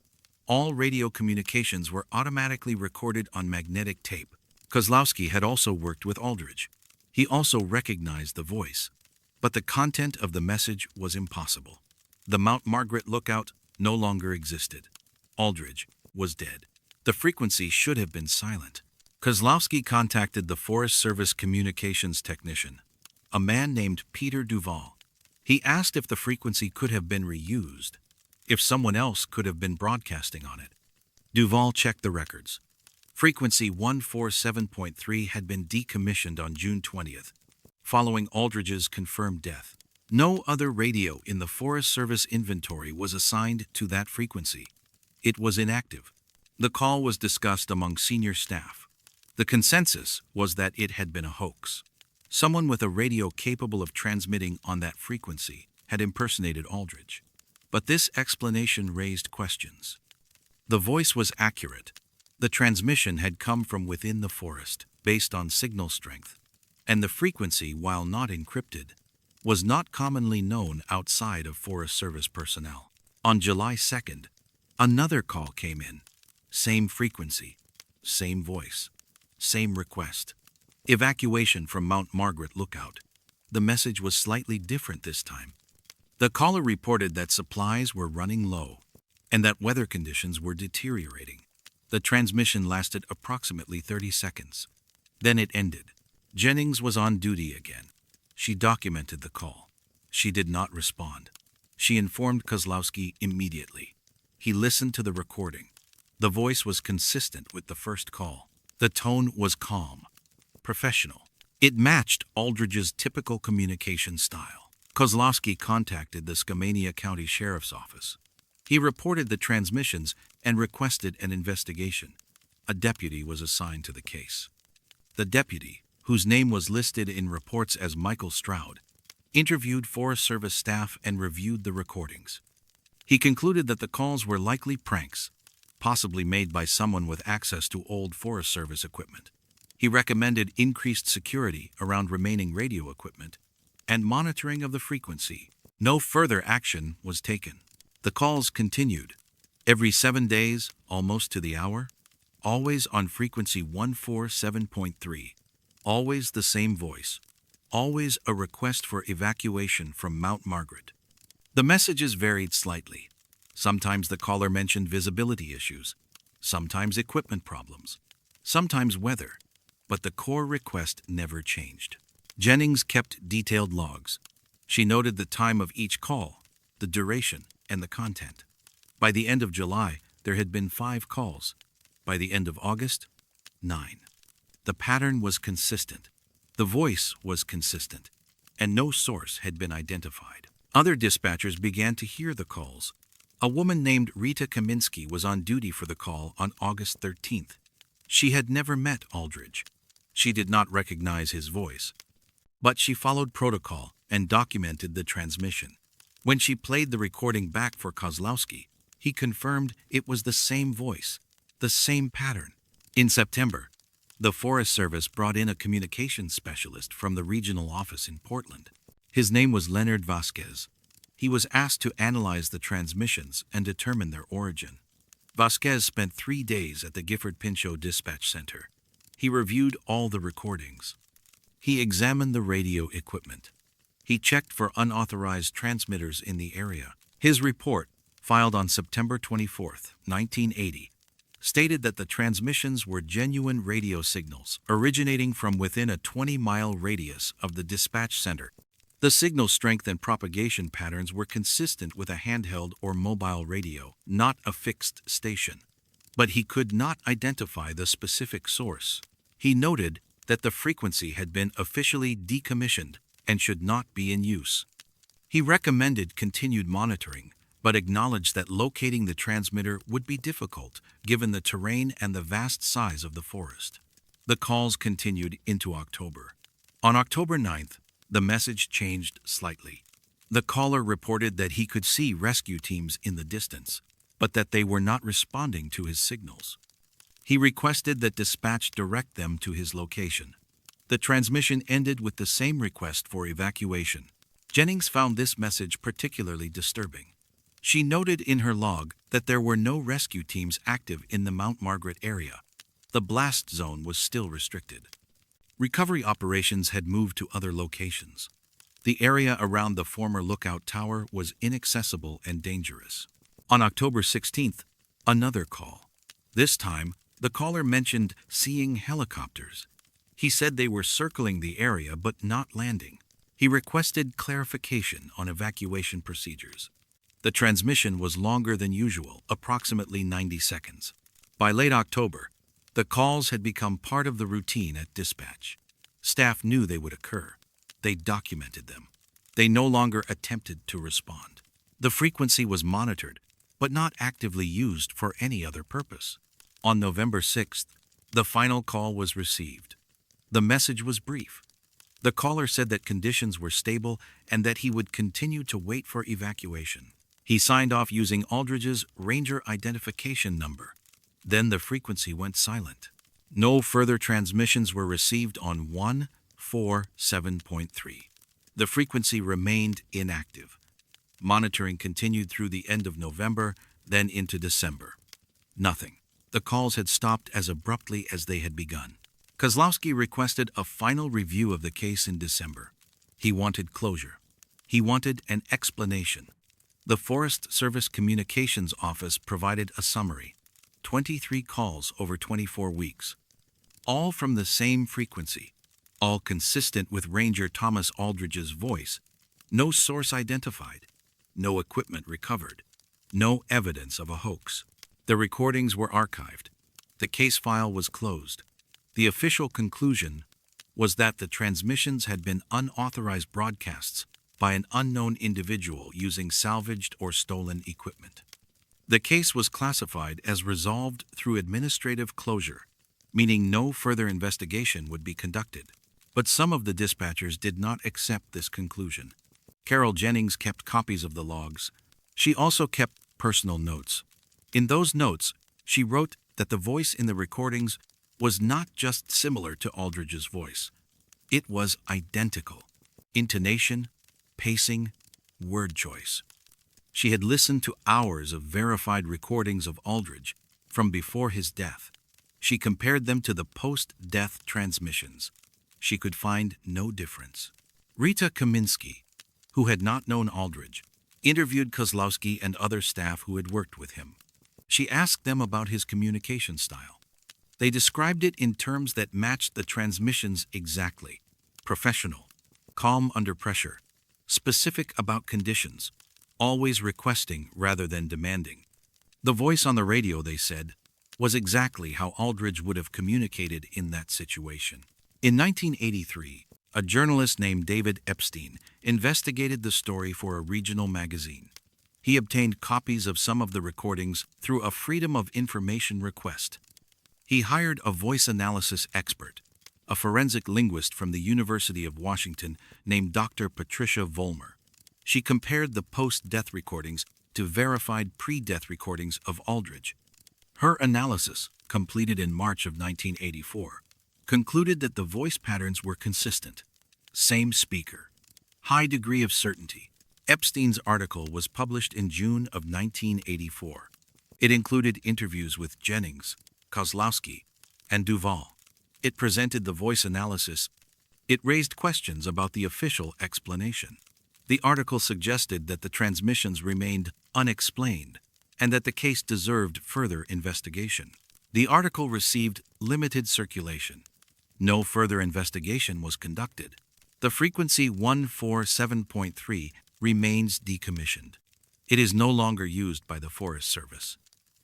All radio communications were automatically recorded on magnetic tape. Kozlowski had also worked with Aldridge. He also recognized the voice, but the content of the message was impossible. The Mount Margaret lookout no longer existed. Aldridge was dead. The frequency should have been silent. Kozlowski contacted the Forest Service communications technician, a man named Peter Duval. He asked if the frequency could have been reused, if someone else could have been broadcasting on it. Duval checked the records. Frequency 147.3 had been decommissioned on June 20th, following Aldridge's confirmed death. No other radio in the Forest Service inventory was assigned to that frequency. It was inactive. The call was discussed among senior staff. The consensus was that it had been a hoax. Someone with a radio capable of transmitting on that frequency had impersonated Aldridge. But this explanation raised questions. The voice was accurate. The transmission had come from within the forest, based on signal strength, and the frequency, while not encrypted, was not commonly known outside of Forest Service personnel. On July 2nd, another call came in. Same frequency, same voice, same request. Evacuation from Mount Margaret Lookout. The message was slightly different this time. The caller reported that supplies were running low and that weather conditions were deteriorating. The transmission lasted approximately 30 seconds. Then it ended. Jennings was on duty again. She documented the call. She did not respond. She informed Kozlowski immediately. He listened to the recording. The voice was consistent with the first call. The tone was calm, professional. It matched Aldridge's typical communication style. Kozlowski contacted the Skamania County Sheriff's Office. He reported the transmissions and requested an investigation. A deputy was assigned to the case. The deputy, whose name was listed in reports as Michael Stroud, interviewed Forest Service staff and reviewed the recordings. He concluded that the calls were likely pranks, possibly made by someone with access to old Forest Service equipment. He recommended increased security around remaining radio equipment and monitoring of the frequency. No further action was taken. The calls continued. Every 7 days, almost to the hour, always on frequency 147.3. Always the same voice. Always a request for evacuation from Mount Margaret. The messages varied slightly. Sometimes the caller mentioned visibility issues, sometimes equipment problems, sometimes weather, but the core request never changed. Jennings kept detailed logs. She noted the time of each call, the duration, and the content. By the end of July, there had been 5 calls. By the end of August, 9. The pattern was consistent. The voice was consistent, and no source had been identified. Other dispatchers began to hear the calls. A woman named Rita Kaminsky was on duty for the call on August 13th. She had never met Aldridge. She did not recognize his voice, but she followed protocol and documented the transmission. When she played the recording back for Kozlowski, he confirmed it was the same voice, the same pattern. In September, the Forest Service brought in a communications specialist from the regional office in Portland. His name was Leonard Vasquez. He was asked to analyze the transmissions and determine their origin. Vasquez spent 3 days at the Gifford Pinchot Dispatch Center. He reviewed all the recordings. He examined the radio equipment. He checked for unauthorized transmitters in the area. His report, filed on September 24, 1980, stated that the transmissions were genuine radio signals originating from within a 20-mile radius of the dispatch center. The signal strength and propagation patterns were consistent with a handheld or mobile radio, not a fixed station. But he could not identify the specific source. He noted that the frequency had been officially decommissioned and should not be in use. He recommended continued monitoring, but acknowledged that locating the transmitter would be difficult given the terrain and the vast size of the forest. The calls continued into October. On October 9th, the message changed slightly. The caller reported that he could see rescue teams in the distance, but that they were not responding to his signals. He requested that dispatch direct them to his location. The transmission ended with the same request for evacuation. Jennings found this message particularly disturbing. She noted in her log that there were no rescue teams active in the Mount Margaret area. The blast zone was still restricted. Recovery operations had moved to other locations. The area around the former lookout tower was inaccessible and dangerous. On October 16th, another call. This time, the caller mentioned seeing helicopters. He said they were circling the area but not landing. He requested clarification on evacuation procedures. The transmission was longer than usual, approximately 90 seconds. By late October, the calls had become part of the routine at dispatch. Staff knew they would occur. They documented them. They no longer attempted to respond. The frequency was monitored, but not actively used for any other purpose. On November 6th, the final call was received. The message was brief. The caller said that conditions were stable and that he would continue to wait for evacuation. He signed off using Aldridge's Ranger identification number. Then the frequency went silent. No further transmissions were received on 147.3. The frequency remained inactive. Monitoring continued through the end of November, then into December. Nothing. The calls had stopped as abruptly as they had begun. Kozlowski requested a final review of the case in December. He wanted closure. He wanted an explanation. The Forest Service Communications Office provided a summary. 23 calls over 24 weeks. All from the same frequency. All consistent with Ranger Thomas Aldridge's voice. No source identified. No equipment recovered. No evidence of a hoax. The recordings were archived. The case file was closed. The official conclusion was that the transmissions had been unauthorized broadcasts by an unknown individual using salvaged or stolen equipment. The case was classified as resolved through administrative closure, meaning no further investigation would be conducted. But some of the dispatchers did not accept this conclusion. Carol Jennings kept copies of the logs. She also kept personal notes. In those notes, She wrote that the voice in the recordings was not just similar to Aldridge's voice. It was identical. Intonation, pacing, word choice. She had listened to hours of verified recordings of Aldridge from before his death. She compared them to the post-death transmissions. She could find no difference. Rita Kaminsky, who had not known Aldridge, interviewed Kozlowski and other staff who had worked with him. She asked them about his communication style. They described it in terms that matched the transmissions exactly. Professional, calm under pressure, specific about conditions, always requesting rather than demanding. The voice on the radio, they said, was exactly how Aldridge would have communicated in that situation. In 1983, a journalist named David Epstein investigated the story for a regional magazine. He obtained copies of some of the recordings through a Freedom of Information request. He hired a voice analysis expert, a forensic linguist from the University of Washington named Dr. Patricia Vollmer. She compared the post-death recordings to verified pre-death recordings of Aldridge. Her analysis, completed in March of 1984, concluded that the voice patterns were consistent. Same speaker. High degree of certainty. Epstein's article was published in June of 1984. It included interviews with Jennings, Kozlowski, and Duvall. It presented the voice analysis. It raised questions about the official explanation. The article suggested that the transmissions remained unexplained and that the case deserved further investigation. The article received limited circulation. No further investigation was conducted. The frequency 147.3 remains decommissioned. It is no longer used by the Forest Service.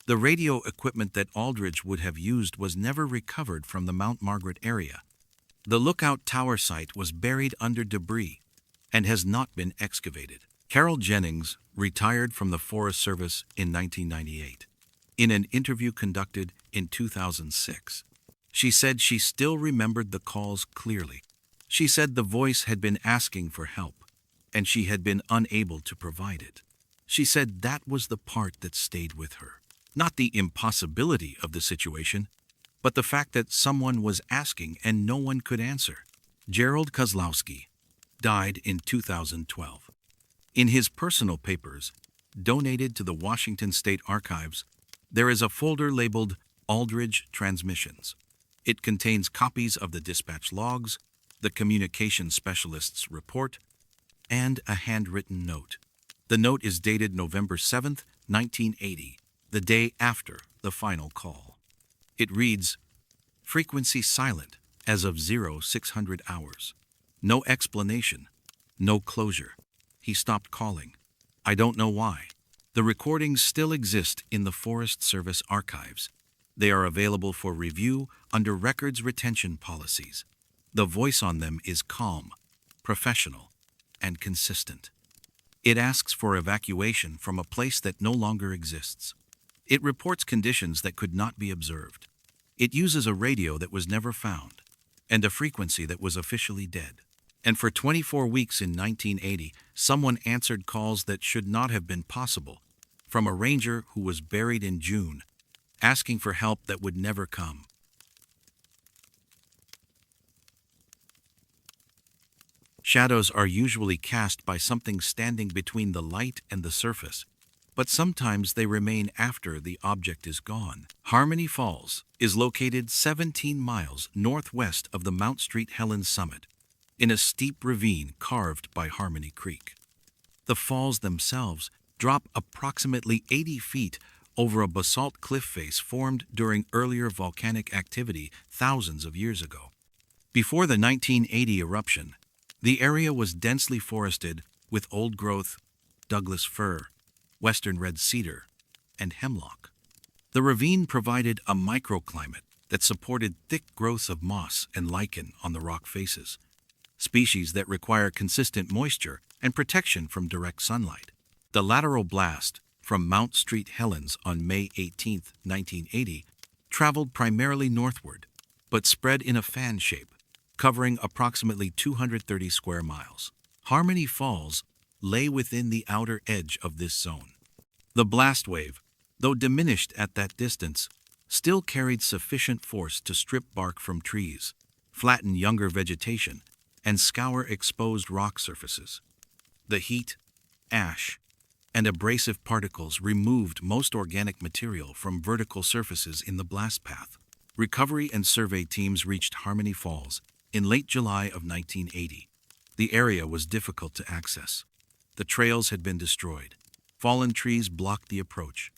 The radio equipment that Aldridge would have used was never recovered from the Mount Margaret area. The Lookout Tower site was buried under debris and has not been excavated. Carol Jennings retired from the Forest Service in 1998. In an interview conducted in 2006, she said she still remembered the calls clearly. She said the voice had been asking for help, and she had been unable to provide it. She said that was the part that stayed with her. Not the impossibility of the situation, but the fact that someone was asking and no one could answer. Gerald Kozlowski died in 2012. In his personal papers, donated to the Washington State Archives, there is a folder labeled Aldridge Transmissions. It contains copies of the dispatch logs, the communication specialist's report, and a handwritten note. The note is dated November 7, 1980, the day after the final call. It reads, "Frequency silent as of 0600 hours. No explanation, no closure. He stopped calling. I don't know why. The recordings still exist in the Forest Service archives. They are available for review under records retention policies. The voice on them is calm, professional, and consistent. It asks for evacuation from a place that no longer exists. It reports conditions that could not be observed. It uses a radio that was never found, and a frequency that was officially dead. And for 24 weeks in 1980, someone answered calls that should not have been possible, from a ranger who was buried in June, asking for help that would never come. Shadows are usually cast by something standing between the light and the surface, but sometimes they remain after the object is gone. Harmony Falls is located 17 miles northwest of the Mount St. Helens summit, in a steep ravine carved by Harmony Creek. The falls themselves drop approximately 80 feet over a basalt cliff face formed during earlier volcanic activity thousands of years ago. Before the 1980 eruption, the area was densely forested with old-growth Douglas fir, western red cedar, and hemlock. The ravine provided a microclimate that supported thick growths of moss and lichen on the rock faces, species that require consistent moisture and protection from direct sunlight. The lateral blast from Mount St. Helens on May 18, 1980, traveled primarily northward, but spread in a fan shape, covering approximately 230 square miles. Harmony Falls lay within the outer edge of this zone. The blast wave, though diminished at that distance, still carried sufficient force to strip bark from trees, flatten younger vegetation, and scour exposed rock surfaces. The heat, ash, and abrasive particles removed most organic material from vertical surfaces in the blast path. Recovery and survey teams reached Harmony Falls in late July of 1980. The area was difficult to access. The trails had been destroyed. Fallen trees blocked the approach.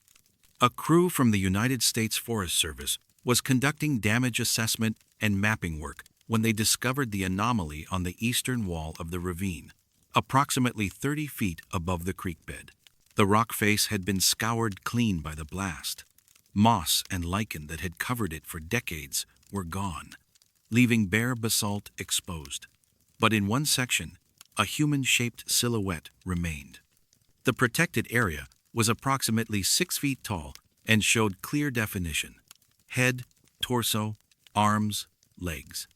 A crew from the United States Forest Service was conducting damage assessment and mapping work when they discovered the anomaly on the eastern wall of the ravine, approximately 30 feet above the creek bed. The rock face had been scoured clean by the blast. Moss and lichen that had covered it for decades were gone, leaving bare basalt exposed. But in one section, a human-shaped silhouette remained. The protected area was approximately 6 feet tall and showed clear definition: head, torso, arms, legs.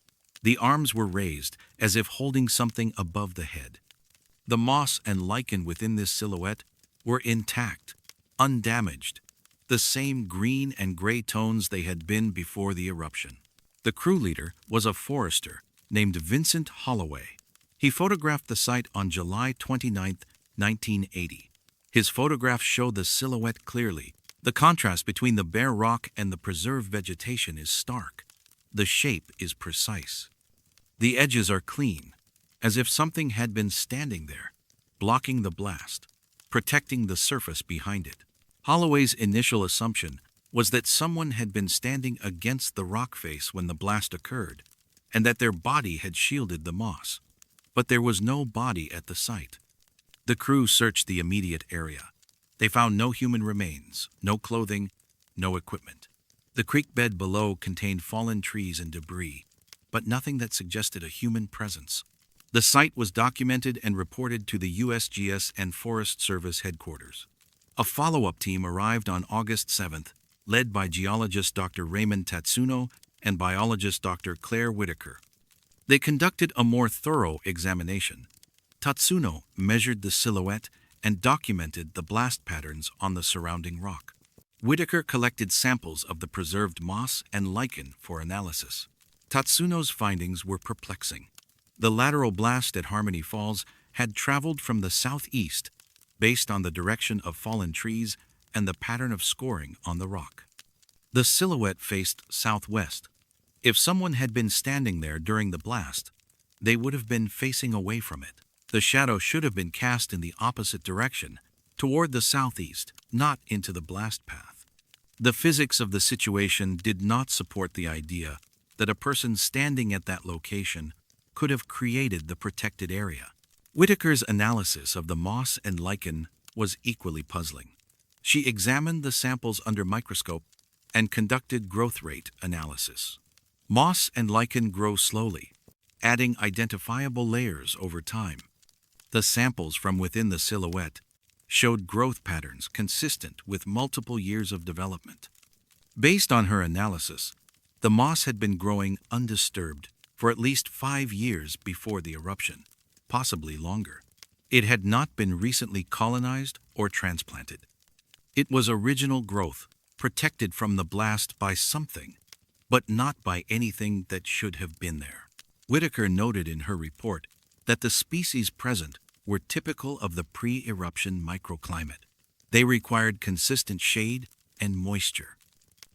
The arms were raised as if holding something above the head. The moss and lichen within this silhouette were intact, undamaged, the same green and gray tones they had been before the eruption. The crew leader was a forester named Vincent Holloway. He photographed the site on July 29, 1980. His photographs show the silhouette clearly. The contrast between the bare rock and the preserved vegetation is stark. The shape is precise. The edges are clean, as if something had been standing there, blocking the blast, protecting the surface behind it. Holloway's initial assumption was that someone had been standing against the rock face when the blast occurred, and that their body had shielded the moss. But there was no body at the site. The crew searched the immediate area. They found no human remains, no clothing, no equipment. The creek bed below contained fallen trees and debris, but nothing that suggested a human presence. The site was documented and reported to the USGS and Forest Service headquarters. A follow-up team arrived on August 7th, led by geologist Dr. Raymond Tatsuno and biologist Dr. Claire Whitaker. They conducted a more thorough examination. Tatsuno measured the silhouette and documented the blast patterns on the surrounding rock. Whitaker collected samples of the preserved moss and lichen for analysis. Tatsuno's findings were perplexing. The lateral blast at Harmony Falls had traveled from the southeast based on the direction of fallen trees and the pattern of scoring on the rock. The silhouette faced southwest. If someone had been standing there during the blast, they would have been facing away from it. The shadow should have been cast in the opposite direction, toward the southeast, not into the blast path. The physics of the situation did not support the idea that a person standing at that location could have created the protected area. Whitaker's analysis of the moss and lichen was equally puzzling. She examined the samples under microscope and conducted growth rate analysis. Moss and lichen grow slowly, adding identifiable layers over time. The samples from within the silhouette showed growth patterns consistent with multiple years of development. Based on her analysis, the moss had been growing undisturbed for at least 5 years before the eruption, possibly longer. It had not been recently colonized or transplanted. It was original growth, protected from the blast by something, but not by anything that should have been there. Whitaker noted in her report that the species present were typical of the pre-eruption microclimate. They required consistent shade and moisture.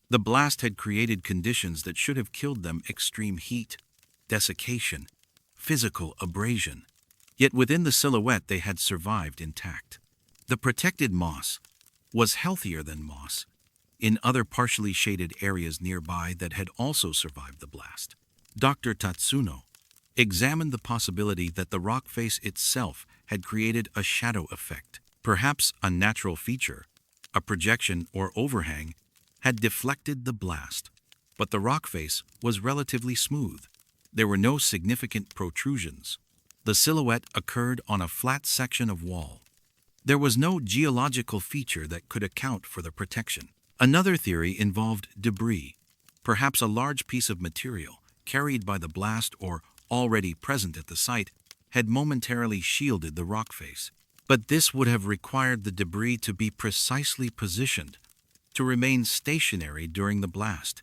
The blast had created conditions that should have killed them: extreme heat, desiccation, physical abrasion. Yet within the silhouette they had survived intact. The protected moss was healthier than moss in other partially shaded areas nearby that had also survived the blast. Dr. Tatsuno examined the possibility that the rock face itself had created a shadow effect. Perhaps a natural feature, a projection or overhang, had deflected the blast. But the rock face was relatively smooth. There were no significant protrusions. The silhouette occurred on a flat section of wall. There was no geological feature that could account for the protection. Another theory involved debris, perhaps a large piece of material carried by the blast or already present at the site had momentarily shielded the rock face. But this would have required the debris to be precisely positioned, to remain stationary during the blast,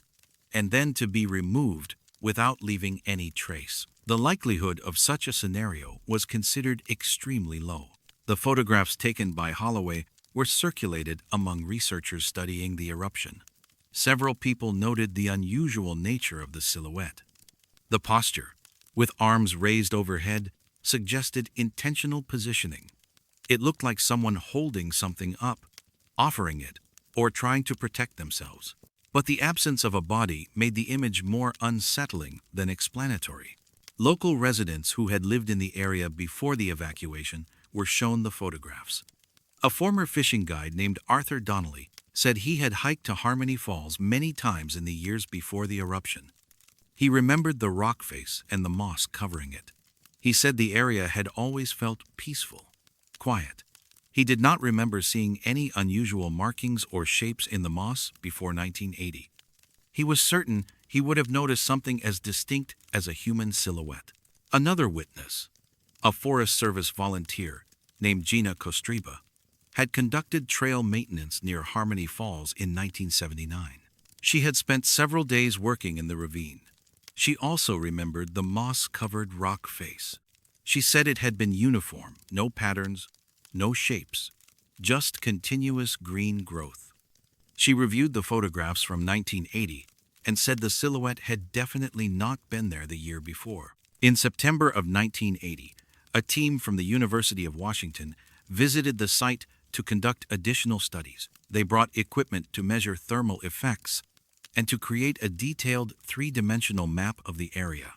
and then to be removed without leaving any trace. The likelihood of such a scenario was considered extremely low. The photographs taken by Holloway were circulated among researchers studying the eruption. Several people noted the unusual nature of the silhouette. The posture, with arms raised overhead, suggested intentional positioning. It looked like someone holding something up, offering it, or trying to protect themselves. But the absence of a body made the image more unsettling than explanatory. Local residents who had lived in the area before the evacuation were shown the photographs. A former fishing guide named Arthur Donnelly said he had hiked to Harmony Falls many times in the years before the eruption. He remembered the rock face and the moss covering it. He said the area had always felt peaceful, quiet. He did not remember seeing any unusual markings or shapes in the moss before 1980. He was certain he would have noticed something as distinct as a human silhouette. Another witness, a Forest Service volunteer named Gina Kostreba, had conducted trail maintenance near Harmony Falls in 1979. She had spent several days working in the ravine. She also remembered the moss-covered rock face. She said it had been uniform, no patterns, no shapes, just continuous green growth. She reviewed the photographs from 1980 and said the silhouette had definitely not been there the year before. In September of 1980, a team from the University of Washington visited the site to conduct additional studies. They brought equipment to measure thermal effects and to create a detailed three-dimensional map of the area.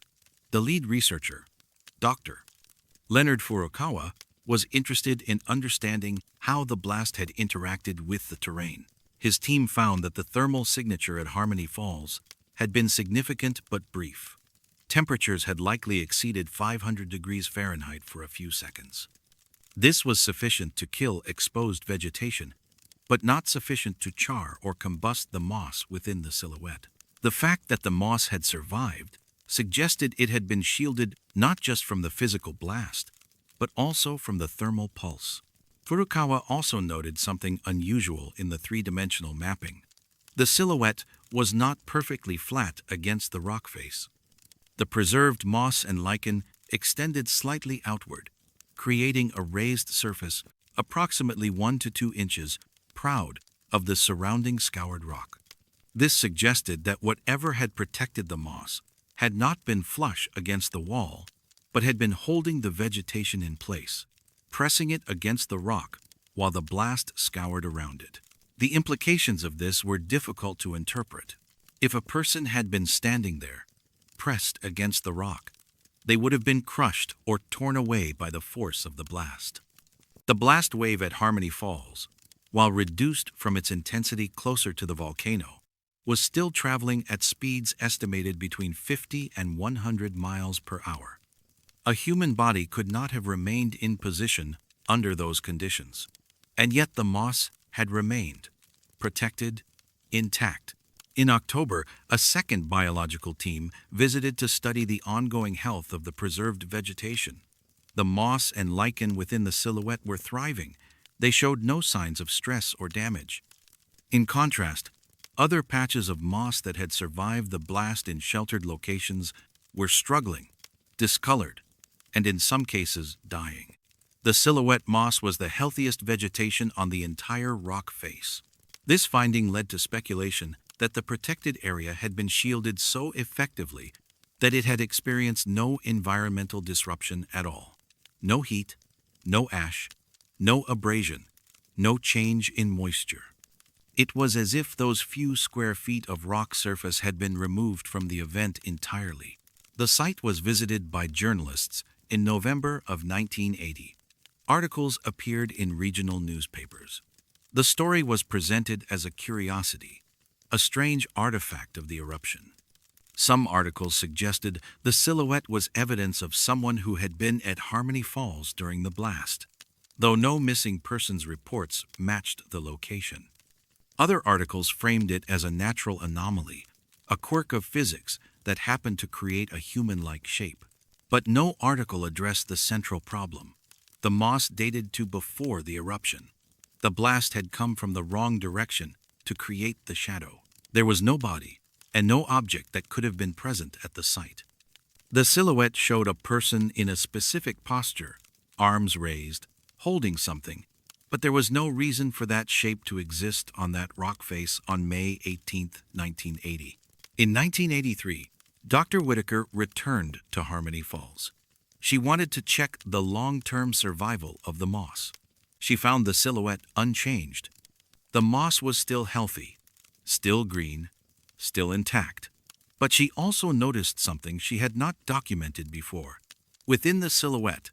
The lead researcher, Dr. Leonard Furukawa, was interested in understanding how the blast had interacted with the terrain. His team found that the thermal signature at Harmony Falls had been significant but brief. Temperatures had likely exceeded 500 degrees Fahrenheit for a few seconds. This was sufficient to kill exposed vegetation, but not sufficient to char or combust the moss within the silhouette. The fact that the moss had survived suggested it had been shielded not just from the physical blast, but also from the thermal pulse. Furukawa also noted something unusual in the three-dimensional mapping. The silhouette was not perfectly flat against the rock face. The preserved moss and lichen extended slightly outward, creating a raised surface approximately 1 to 2 inches proud of the surrounding scoured rock. This suggested that whatever had protected the moss had not been flush against the wall, but had been holding the vegetation in place, pressing it against the rock while the blast scoured around it. The implications of this were difficult to interpret. If a person had been standing there, pressed against the rock, they would have been crushed or torn away by the force of the blast. The blast wave at Harmony Falls, while reduced from its intensity closer to the volcano, was still traveling at speeds estimated between 50 and 100 miles per hour. A human body could not have remained in position under those conditions, and yet the moss had remained, protected, intact. In October, a second biological team visited to study the ongoing health of the preserved vegetation. The moss and lichen within the silhouette were thriving. They showed no signs of stress or damage. In contrast, other patches of moss that had survived the blast in sheltered locations were struggling, discolored, and in some cases dying. The silhouette moss was the healthiest vegetation on the entire rock face. This finding led to speculation that the protected area had been shielded so effectively that it had experienced no environmental disruption at all. No heat, no ash, no abrasion, no change in moisture. It was as if those few square feet of rock surface had been removed from the event entirely. The site was visited by journalists in November of 1980. Articles appeared in regional newspapers. The story was presented as a curiosity, a strange artifact of the eruption. Some articles suggested the silhouette was evidence of someone who had been at Harmony Falls during the blast, though no missing persons reports matched the location. Other articles framed it as a natural anomaly, a quirk of physics that happened to create a human-like shape. But no article addressed the central problem. The moss dated to before the eruption. The blast had come from the wrong direction to to create the shadow. There was no body, and no object that could have been present at the site. The silhouette showed a person in a specific posture, arms raised, holding something, but there was no reason for that shape to exist on that rock face on May 18, 1980. In 1983, Dr. Whitaker returned to Harmony Falls. She wanted to check the long-term survival of the moss. She found the silhouette unchanged. The moss was still healthy, still green, still intact. But she also noticed something she had not documented before. Within the silhouette,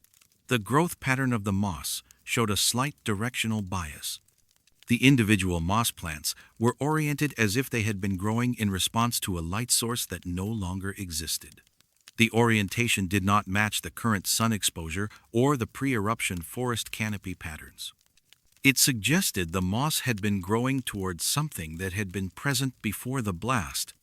the growth pattern of the moss showed a slight directional bias. The individual moss plants were oriented as if they had been growing in response to a light source that no longer existed. The orientation did not match the current sun exposure or the pre-eruption forest canopy patterns. It suggested the moss had been growing towards something that had been present before the blast,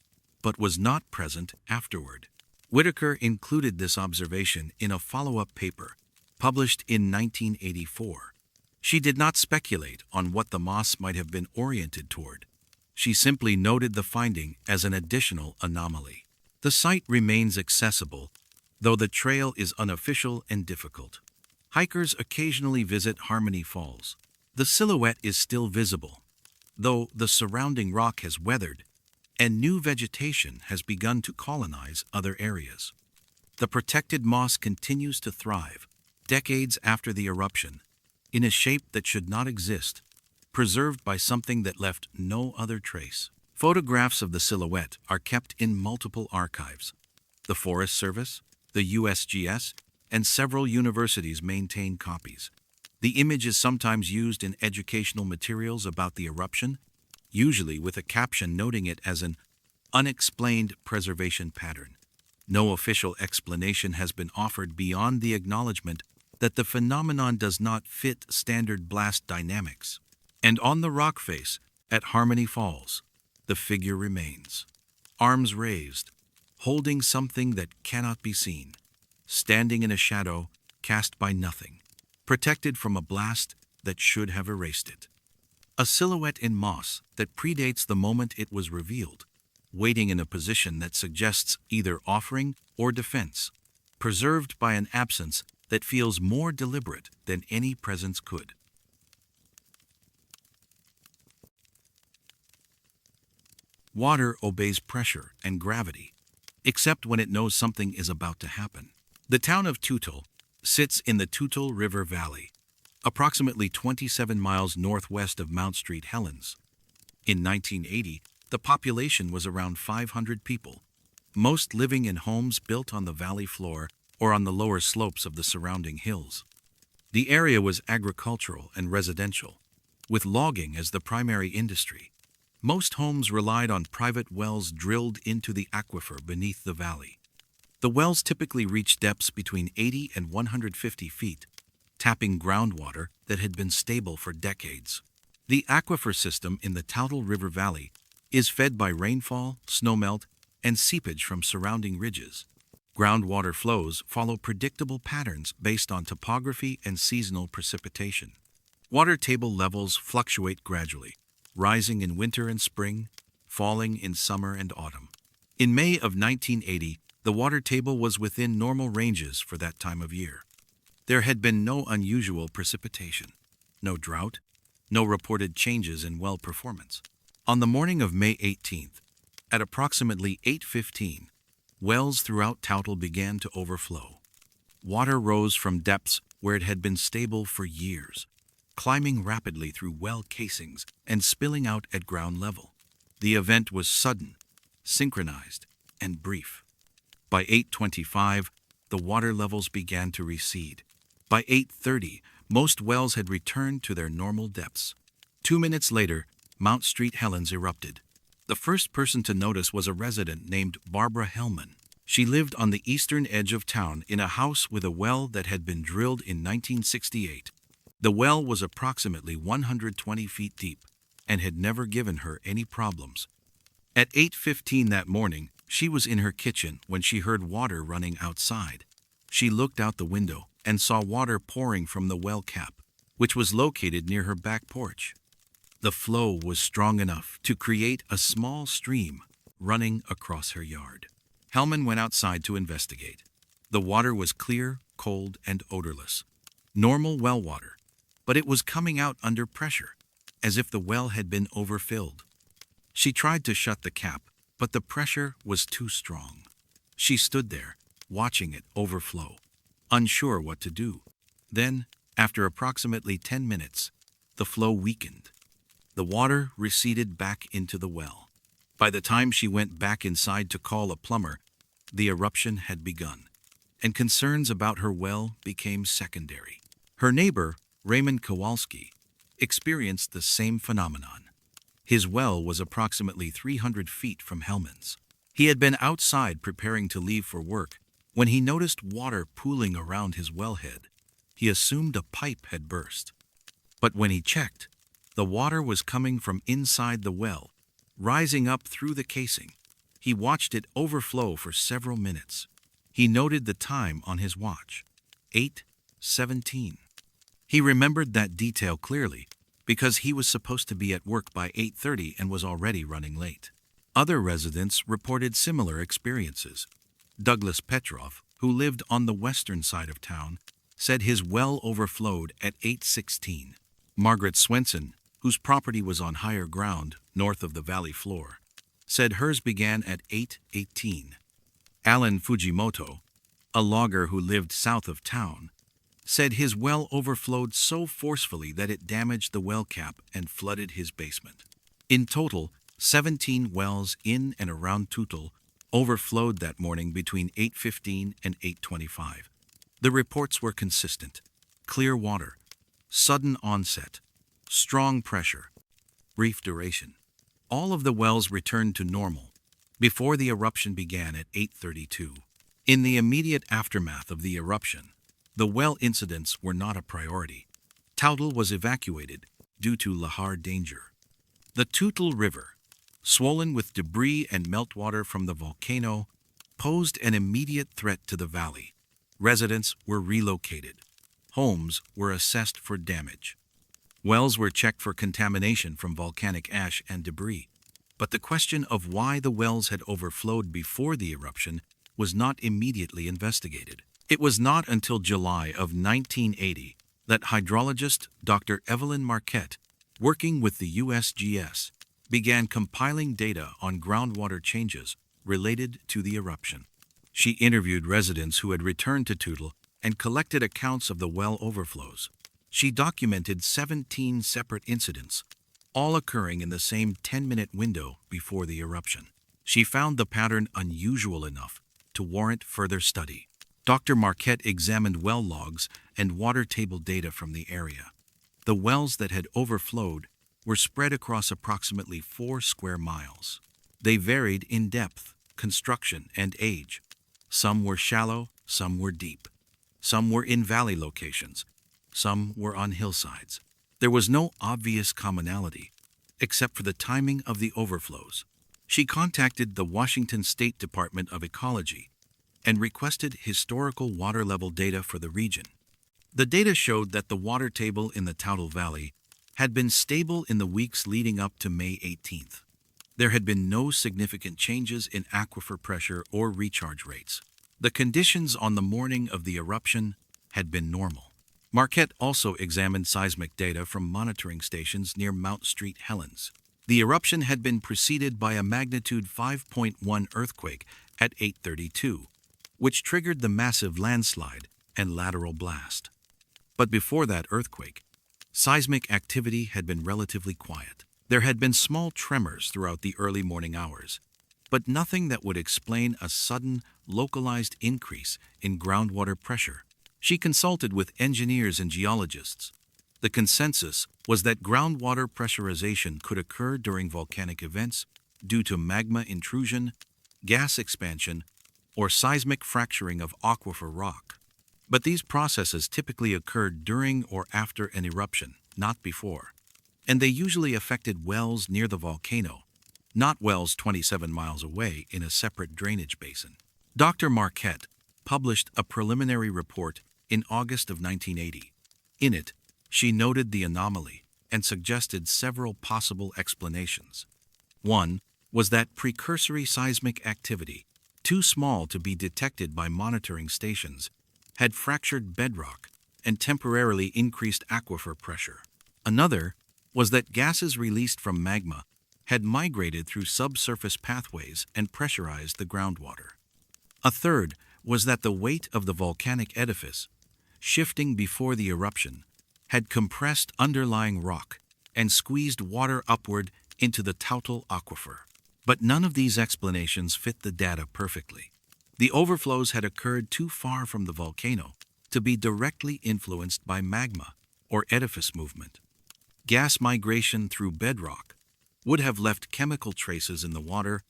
but was not present afterward. Whitaker included this observation in a follow-up paper, published in 1984. She did not speculate on what the moss might have been oriented toward. She simply noted the finding as an additional anomaly. The site remains accessible, though the trail is unofficial and difficult. Hikers occasionally visit Harmony Falls. The silhouette is still visible, though the surrounding rock has weathered and new vegetation has begun to colonize other areas. The protected moss continues to thrive, decades after the eruption, in a shape that should not exist, preserved by something that left no other trace. Photographs of the silhouette are kept in multiple archives. The Forest Service, the USGS, and several universities maintain copies. The image is sometimes used in educational materials about the eruption, usually with a caption noting it as an unexplained preservation pattern. No official explanation has been offered beyond the acknowledgement that the phenomenon does not fit standard blast dynamics. And on the rock face at Harmony Falls, the figure remains, arms raised, holding something that cannot be seen, standing in a shadow cast by nothing, protected from a blast that should have erased it. A silhouette in moss that predates the moment it was revealed, waiting in a position that suggests either offering or defense, preserved by an absence that feels more deliberate than any presence could. Water obeys pressure and gravity, except when it knows something is about to happen. The town of Toutle sits in the Toutle River Valley, approximately 27 miles northwest of Mount Street, Helens. In 1980, the population was around 500 people, most living in homes built on the valley floor or on the lower slopes of the surrounding hills. The area was agricultural and residential, with logging as the primary industry. Most homes relied on private wells drilled into the aquifer beneath the valley. The wells typically reached depths between 80 and 150 feet, tapping groundwater that had been stable for decades. The aquifer system in the Toutle River Valley is fed by rainfall, snowmelt, and seepage from surrounding ridges. Groundwater flows follow predictable patterns based on topography and seasonal precipitation. Water table levels fluctuate gradually, rising in winter and spring, falling in summer and autumn. In May of 1980, the water table was within normal ranges for that time of year. There had been no unusual precipitation, no drought, no reported changes in well performance. On the morning of May 18th, at approximately 8:15, wells throughout Toutle began to overflow. Water rose from depths where it had been stable for years, climbing rapidly through well casings and spilling out at ground level. The event was sudden, synchronized, and brief. By 8:25, the water levels began to recede. By 8:30, most wells had returned to their normal depths. 2 minutes later, Mount Street Helens erupted. The first person to notice was a resident named Barbara Hellman. She lived on the eastern edge of town in a house with a well that had been drilled in 1968. The well was approximately 120 feet deep and had never given her any problems. At 8:15 that morning, she was in her kitchen when she heard water running outside. She looked out the window and saw water pouring from the well cap, which was located near her back porch. The flow was strong enough to create a small stream running across her yard. Helman went outside to investigate. The water was clear, cold, and odorless. Normal well water, but it was coming out under pressure, as if the well had been overfilled. She tried to shut the cap, but the pressure was too strong. She stood there, watching it overflow, unsure what to do. Then, after approximately 10 minutes, the flow weakened. The water receded back into the well. By the time she went back inside to call a plumber, the eruption had begun, and concerns about her well became secondary. Her neighbor, Raymond Kowalski, experienced the same phenomenon. His well was approximately 300 feet from Helens. He had been outside preparing to leave for work when he noticed water pooling around his wellhead. He assumed a pipe had burst. But when he checked, the water was coming from inside the well, rising up through the casing. He watched it overflow for several minutes. He noted the time on his watch, 8:17. He remembered that detail clearly because he was supposed to be at work by 8:30 and was already running late. Other residents reported similar experiences. Douglas Petrov, who lived on the western side of town, said his well overflowed at 8:16. Margaret Swenson, whose property was on higher ground north of the valley floor, said hers began at 8:18. Alan Fujimoto, a logger who lived south of town, said his well overflowed so forcefully that it damaged the well cap and flooded his basement. In total, 17 wells in and around Tutul overflowed that morning between 8:15 and 8:25. The reports were consistent: clear water, sudden onset, strong pressure, brief duration. All of the wells returned to normal before the eruption began at 8:32. In the immediate aftermath of the eruption, the well incidents were not a priority. Tutul was evacuated due to lahar danger. The Tutul River, swollen with debris and meltwater from the volcano, posed an immediate threat to the valley. Residents were relocated. Homes were assessed for damage. Wells were checked for contamination from volcanic ash and debris. But the question of why the wells had overflowed before the eruption was not immediately investigated. It was not until July of 1980 that hydrologist Dr. Evelyn Marquette, working with the USGS, began compiling data on groundwater changes related to the eruption. She interviewed residents who had returned to Tutul and collected accounts of the well overflows. She documented 17 separate incidents, all occurring in the same 10-minute window before the eruption. She found the pattern unusual enough to warrant further study. Dr. Marquette examined well logs and water table data from the area. The wells that had overflowed were spread across approximately 4 square miles. They varied in depth, construction, and age. Some were shallow, some were deep. Some were in valley locations. Some were on hillsides. There was no obvious commonality, except for the timing of the overflows. She contacted the Washington State Department of Ecology and requested historical water level data for the region. The data showed that the water table in the Tutul Valley had been stable in the weeks leading up to May 18th. There had been no significant changes in aquifer pressure or recharge rates. The conditions on the morning of the eruption had been normal. Marquette also examined seismic data from monitoring stations near Mount Street, Helens. The eruption had been preceded by a magnitude 5.1 earthquake at 8:32, which triggered the massive landslide and lateral blast. But before that earthquake, seismic activity had been relatively quiet. There had been small tremors throughout the early morning hours, but nothing that would explain a sudden, localized increase in groundwater pressure. She consulted with engineers and geologists. The consensus was that groundwater pressurization could occur during volcanic events due to magma intrusion, gas expansion, or seismic fracturing of aquifer rock. But these processes typically occurred during or after an eruption, not before. And they usually affected wells near the volcano, not wells 27 miles away in a separate drainage basin. Dr. Marquette published a preliminary report in August of 1980. In it, she noted the anomaly. and suggested several possible explanations. One was that precursory seismic activity, too small to be detected by monitoring stations, had fractured bedrock and temporarily increased aquifer pressure. Another was that gases released from magma had migrated through subsurface pathways and pressurized the groundwater. A third was that the weight of the volcanic edifice, shifting before the eruption, had compressed underlying rock and squeezed water upward into the Toutle aquifer. But none of these explanations fit the data perfectly. The overflows had occurred too far from the volcano to be directly influenced by magma or edifice movement. Gas migration through bedrock would have left chemical traces in the water,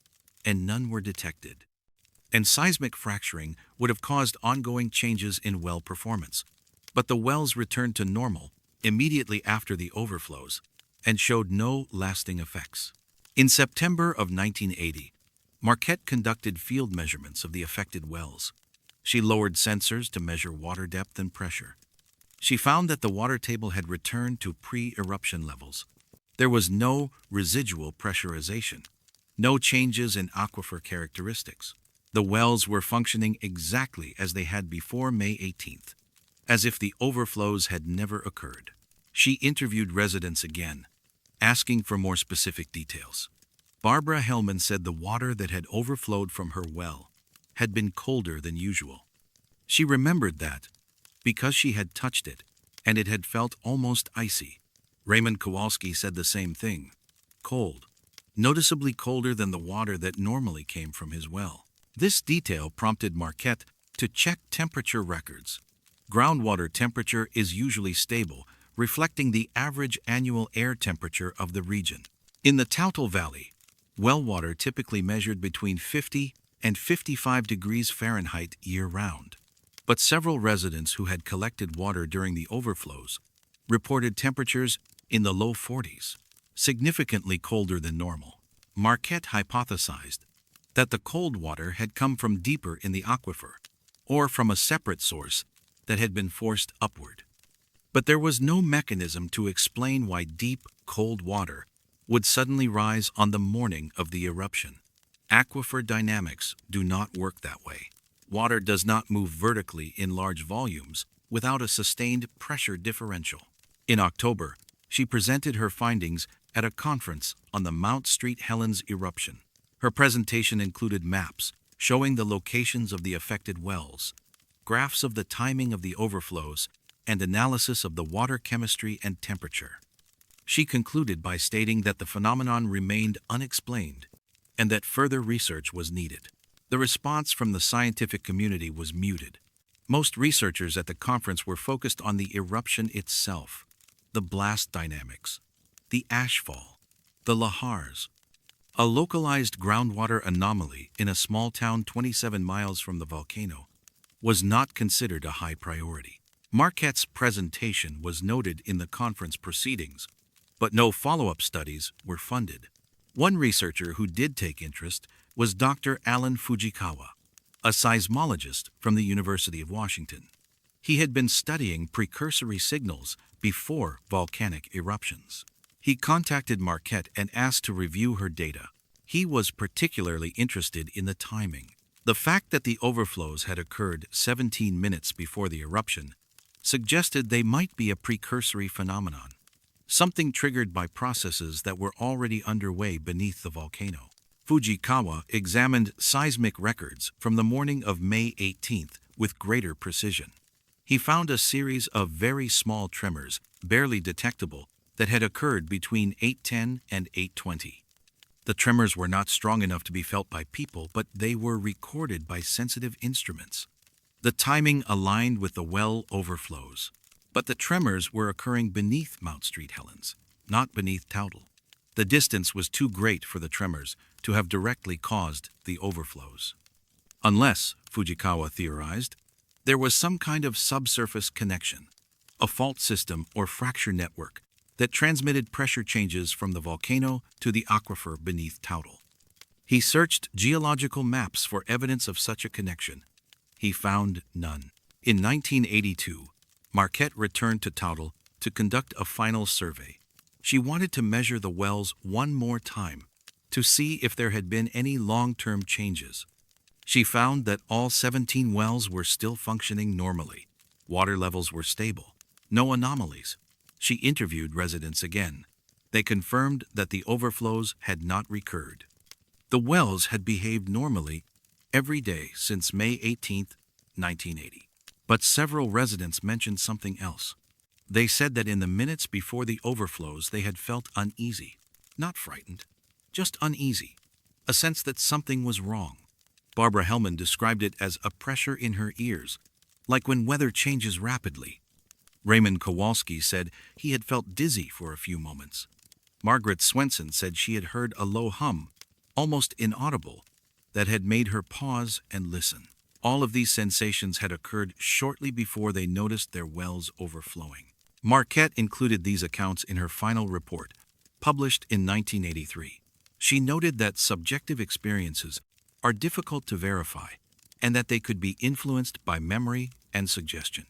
and none were detected. And seismic fracturing would have caused ongoing changes in well performance. But the wells returned to normal immediately after the overflows and showed no lasting effects. In September of 1980, Marquette conducted field measurements of the affected wells. She lowered sensors to measure water depth and pressure. She found that the water table had returned to pre-eruption levels. There was no residual pressurization, no changes in aquifer characteristics. The wells were functioning exactly as they had before May 18th, as if the overflows had never occurred. She interviewed residents again, asking for more specific details. Barbara Helens said the water that had overflowed from her well had been colder than usual. She remembered that because she had touched it, and it had felt almost icy. Raymond Kowalski said the same thing: cold, noticeably colder than the water that normally came from his well. This detail prompted Marquette to check temperature records. Groundwater temperature is usually stable, reflecting the average annual air temperature of the region. In the Toutle Valley, well water typically measured between 50 and 55 degrees Fahrenheit year-round. But several residents who had collected water during the overflows reported temperatures in the low 40s, significantly colder than normal. Marquette hypothesized that the cold water had come from deeper in the aquifer, or from a separate source that had been forced upward. But there was no mechanism to explain why deep, cold water would suddenly rise on the morning of the eruption. Aquifer dynamics do not work that way. Water does not move vertically in large volumes without a sustained pressure differential. In October, she presented her findings at a conference on the Mount St. Helens eruption. Her presentation included maps showing the locations of the affected wells, graphs of the timing of the overflows, and analysis of the water chemistry and temperature. She concluded by stating that the phenomenon remained unexplained and that further research was needed. The response from the scientific community was muted. Most researchers at the conference were focused on the eruption itself, the blast dynamics, the ashfall, the lahars. A localized groundwater anomaly in a small town 27 miles from the volcano was not considered a high priority. Marquette's presentation was noted in the conference proceedings, but no follow-up studies were funded. One researcher who did take interest was Dr. Alan Fujikawa, a seismologist from the University of Washington. He had been studying precursory signals before volcanic eruptions. He contacted Marquette and asked to review her data. He was particularly interested in the timing. The fact that the overflows had occurred 17 minutes before the eruption suggested they might be a precursory phenomenon, something triggered by processes that were already underway beneath the volcano. Fujikawa examined seismic records from the morning of May 18th with greater precision. He found a series of very small tremors, barely detectable, that had occurred between 8:10 and 8:20. The tremors were not strong enough to be felt by people, but they were recorded by sensitive instruments. The timing aligned with the well overflows, but the tremors were occurring beneath Mount St. Helens, not beneath Toutle. The distance was too great for the tremors to have directly caused the overflows. Unless, Fujikawa theorized, there was some kind of subsurface connection, a fault system or fracture network that transmitted pressure changes from the volcano to the aquifer beneath Toutle. He searched geological maps for evidence of such a connection. He found none. In 1982, Marquette returned to Toutle to conduct a final survey. She wanted to measure the wells one more time to see if there had been any long-term changes. She found that all 17 wells were still functioning normally. Water levels were stable. No anomalies. She interviewed residents again. They confirmed that the overflows had not recurred. The wells had behaved normally every day since May 18, 1980. But several residents mentioned something else. They said that in the minutes before the overflows they had felt uneasy. Not frightened, just uneasy. A sense that something was wrong. Barbara Hellman described it as a pressure in her ears, like when weather changes rapidly. Raymond Kowalski said he had felt dizzy for a few moments. Margaret Swenson said she had heard a low hum, almost inaudible, that had made her pause and listen. All of these sensations had occurred shortly before they noticed their wells overflowing. Marquette included these accounts in her final report, published in 1983. She noted that subjective experiences are difficult to verify and that they could be influenced by memory and suggestion.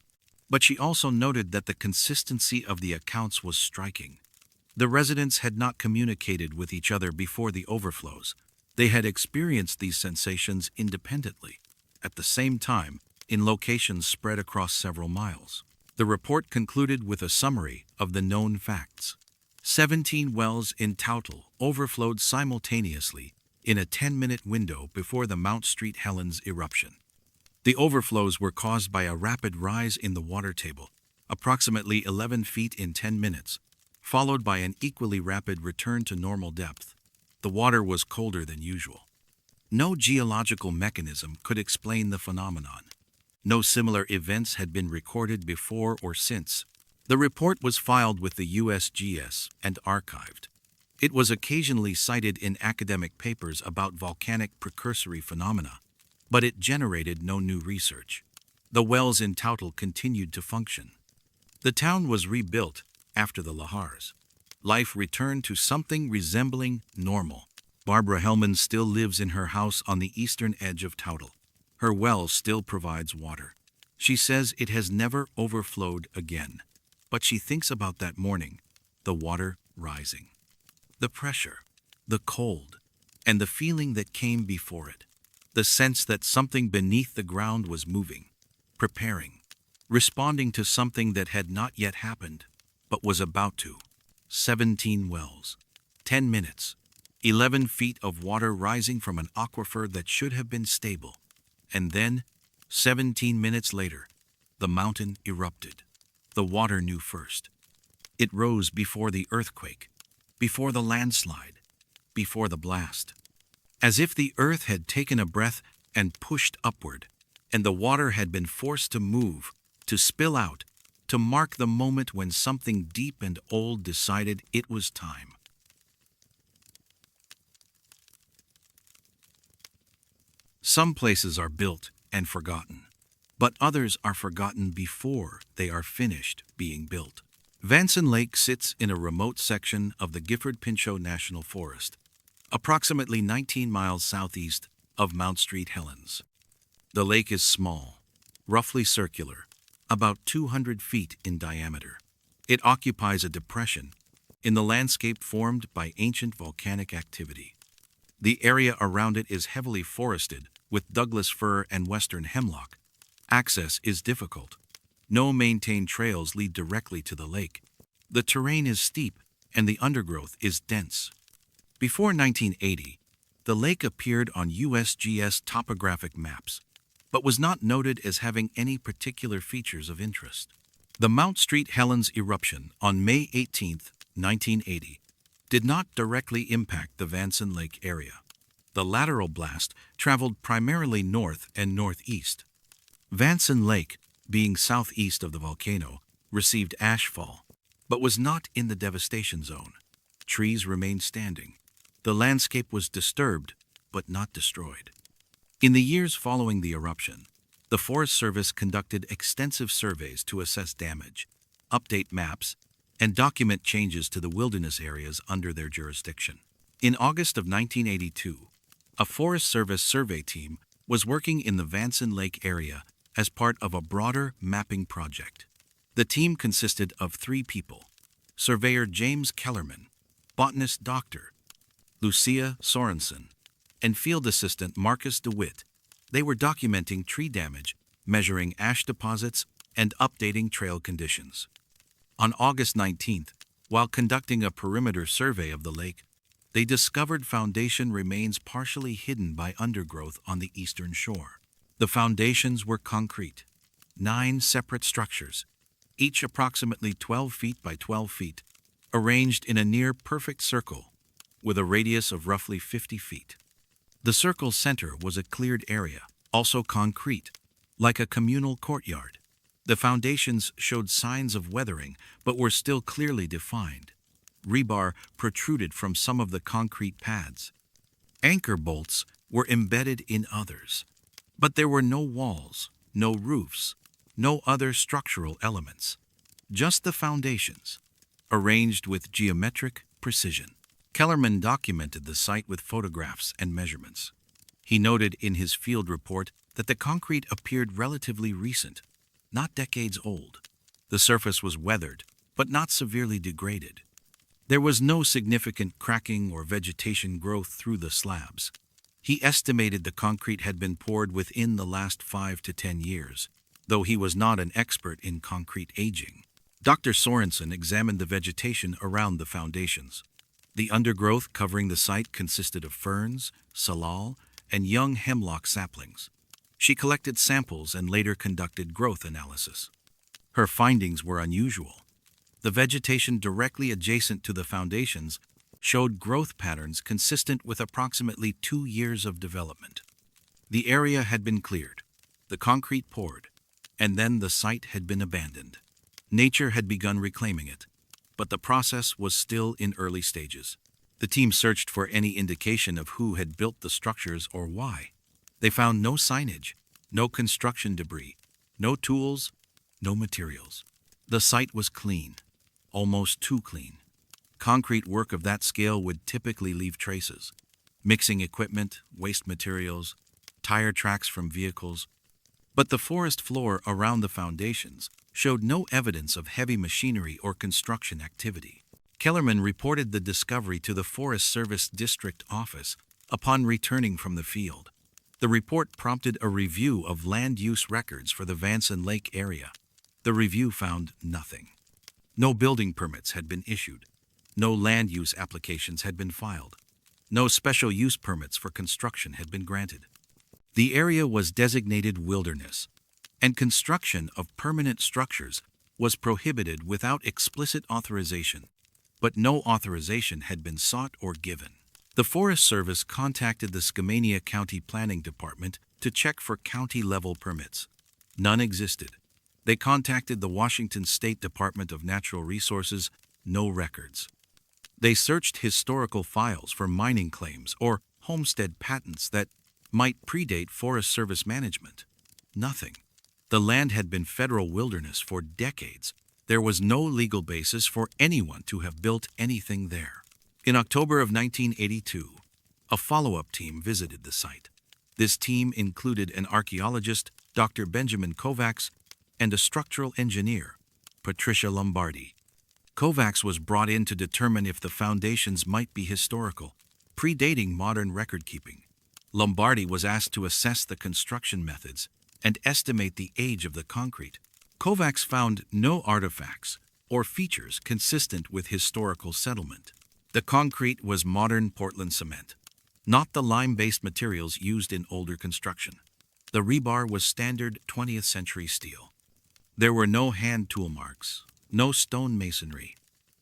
But she also noted that the consistency of the accounts was striking. The residents had not communicated with each other before the overflows. They had experienced these sensations independently, at the same time, in locations spread across several miles. The report concluded with a summary of the known facts. 17 wells in total overflowed simultaneously in a 10-minute window before the Mount St. Helens eruption. The overflows were caused by a rapid rise in the water table, approximately 11 feet in 10 minutes, followed by an equally rapid return to normal depth. The water was colder than usual. No geological mechanism could explain the phenomenon. No similar events had been recorded before or since. The report was filed with the USGS and archived. It was occasionally cited in academic papers about volcanic precursory phenomena, but it generated no new research. The wells in Toutle continued to function. The town was rebuilt after the Lahars. Life returned to something resembling normal. Barbara Hellman still lives in her house on the eastern edge of Toutle. Her well still provides water. She says it has never overflowed again. But she thinks about that morning, the water rising. The pressure, the cold, and the feeling that came before it. The sense that something beneath the ground was moving, preparing, responding to something that had not yet happened, but was about to. 17 wells, 10 minutes, 11 feet of water rising from an aquifer that should have been stable. And then, 17 minutes later, the mountain erupted. The water knew first. It rose before the earthquake, before the landslide, before the blast. As if the earth had taken a breath and pushed upward, and the water had been forced to move, to spill out, to mark the moment when something deep and old decided it was time. Some places are built and forgotten, but others are forgotten before they are finished being built. Vanson Lake sits in a remote section of the Gifford-Pinchot National Forest, approximately 19 miles southeast of Mount St. Helens. The lake is small, roughly circular, about 200 feet in diameter. It occupies a depression in the landscape formed by ancient volcanic activity. The area around it is heavily forested with Douglas fir and western hemlock. Access is difficult. No maintained trails lead directly to the lake. The terrain is steep and the undergrowth is dense. Before 1980, the lake appeared on USGS topographic maps, but was not noted as having any particular features of interest. The Mount St. Helens eruption on May 18, 1980, did not directly impact the Vanson Lake area. The lateral blast traveled primarily north and northeast. Vanson Lake, being southeast of the volcano, received ashfall, but was not in the devastation zone. Trees remained standing. The landscape was disturbed, but not destroyed. In the years following the eruption, the Forest Service conducted extensive surveys to assess damage, update maps, and document changes to the wilderness areas under their jurisdiction. In August of 1982, a Forest Service survey team was working in the Vanson Lake area as part of a broader mapping project. The team consisted of 3 people: surveyor James Kellerman, botanist Dr. Lucia Sorensen, and field assistant Marcus DeWitt. They were documenting tree damage, measuring ash deposits, and updating trail conditions. On August 19th, while conducting a perimeter survey of the lake, they discovered foundation remains partially hidden by undergrowth on the eastern shore. The foundations were concrete, 9 separate structures, each approximately 12 feet by 12 feet, arranged in a near-perfect circle, with a radius of roughly 50 feet. The circle's center was a cleared area, also concrete, like a communal courtyard. The foundations showed signs of weathering, but were still clearly defined. Rebar protruded from some of the concrete pads. Anchor bolts were embedded in others. But there were no walls, no roofs, no other structural elements. Just the foundations, arranged with geometric precision. Kellerman documented the site with photographs and measurements. He noted in his field report that the concrete appeared relatively recent, not decades old. The surface was weathered, but not severely degraded. There was no significant cracking or vegetation growth through the slabs. He estimated the concrete had been poured within the last 5 to 10 years, though he was not an expert in concrete aging. Dr. Sorensen examined the vegetation around the foundations. The undergrowth covering the site consisted of ferns, salal, and young hemlock saplings. She collected samples and later conducted growth analysis. Her findings were unusual. The vegetation directly adjacent to the foundations showed growth patterns consistent with approximately 2 years of development. The area had been cleared, the concrete poured, and then the site had been abandoned. Nature had begun reclaiming it, but the process was still in early stages. The team searched for any indication of who had built the structures or why. They found no signage, no construction debris, no tools, no materials. The site was clean, almost too clean. Concrete work of that scale would typically leave traces. Mixing equipment, waste materials, tire tracks from vehicles. But the forest floor around the foundations showed no evidence of heavy machinery or construction activity. Kellerman reported the discovery to the Forest Service District Office upon returning from the field. The report prompted a review of land use records for the Vanson Lake area. The review found nothing. No building permits had been issued. No land use applications had been filed. No special use permits for construction had been granted. The area was designated wilderness, and construction of permanent structures was prohibited without explicit authorization, but no authorization had been sought or given. The Forest Service contacted the Skamania County Planning Department to check for county-level permits. None existed. They contacted the Washington State Department of Natural Resources, no records. They searched historical files for mining claims or homestead patents that might predate Forest Service management. Nothing. The land had been federal wilderness for decades. There was no legal basis for anyone to have built anything there. In October of 1982, a follow-up team visited the site. This team included an archaeologist, Dr. Benjamin Kovacs, and a structural engineer, Patricia Lombardi. Kovacs was brought in to determine if the foundations might be historical, predating modern record-keeping. Lombardi was asked to assess the construction methods and estimate the age of the concrete. Kovacs found no artifacts or features consistent with historical settlement. The concrete was modern Portland cement, not the lime-based materials used in older construction. The rebar was standard 20th century steel. There were no hand tool marks, no stone masonry,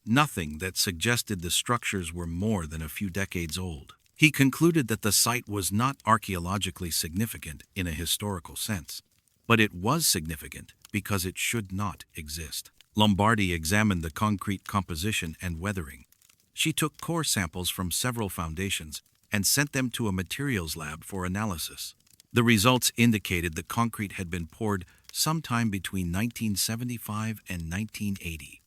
nothing that suggested the structures were more than a few decades old. He concluded that the site was not archaeologically significant in a historical sense, but it was significant because it should not exist. Lombardi examined the concrete composition and weathering. She took core samples from several foundations and sent them to a materials lab for analysis. The results indicated the concrete had been poured sometime between 1975 and 1980.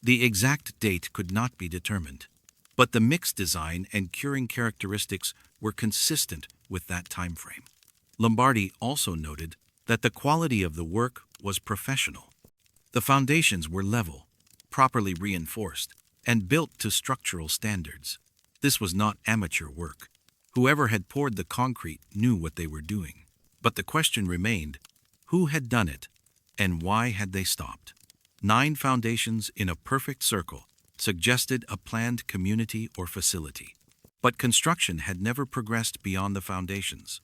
The exact date could not be determined, but the mix design and curing characteristics were consistent with that time frame. Lombardi also noted that the quality of the work was professional. The foundations were level, properly reinforced, and built to structural standards. This was not amateur work. Whoever had poured the concrete knew what they were doing. But the question remained, who had done it, and why had they stopped? 9 foundations in a perfect circle suggested a planned community or facility. But construction had never progressed beyond the foundations,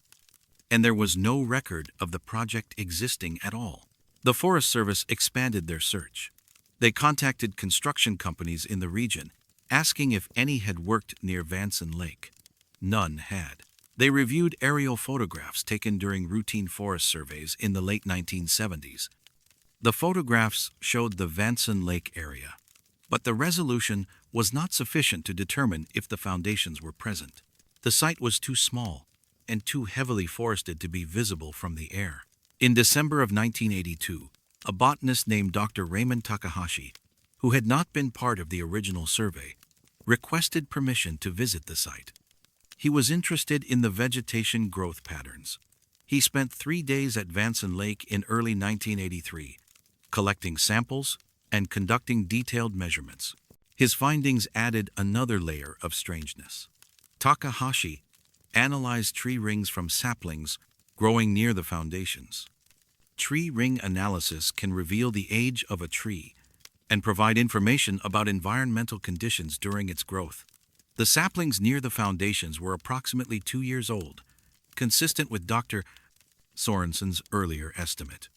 and there was no record of the project existing at all. The Forest Service expanded their search. They contacted construction companies in the region, asking if any had worked near Vanson Lake. None had. They reviewed aerial photographs taken during routine forest surveys in the late 1970s. The photographs showed the Vanson Lake area, but the resolution was not sufficient to determine if the foundations were present. The site was too small and too heavily forested to be visible from the air. In December of 1982, a botanist named Dr. Raymond Takahashi, who had not been part of the original survey, requested permission to visit the site. He was interested in the vegetation growth patterns. He spent 3 days at Vanson Lake in early 1983, collecting samples and conducting detailed measurements. His findings added another layer of strangeness. Takahashi analyzed tree rings from saplings growing near the foundations. Tree ring analysis can reveal the age of a tree and provide information about environmental conditions during its growth. The saplings near the foundations were approximately 2 years old, consistent with Dr. Sorensen's earlier estimate.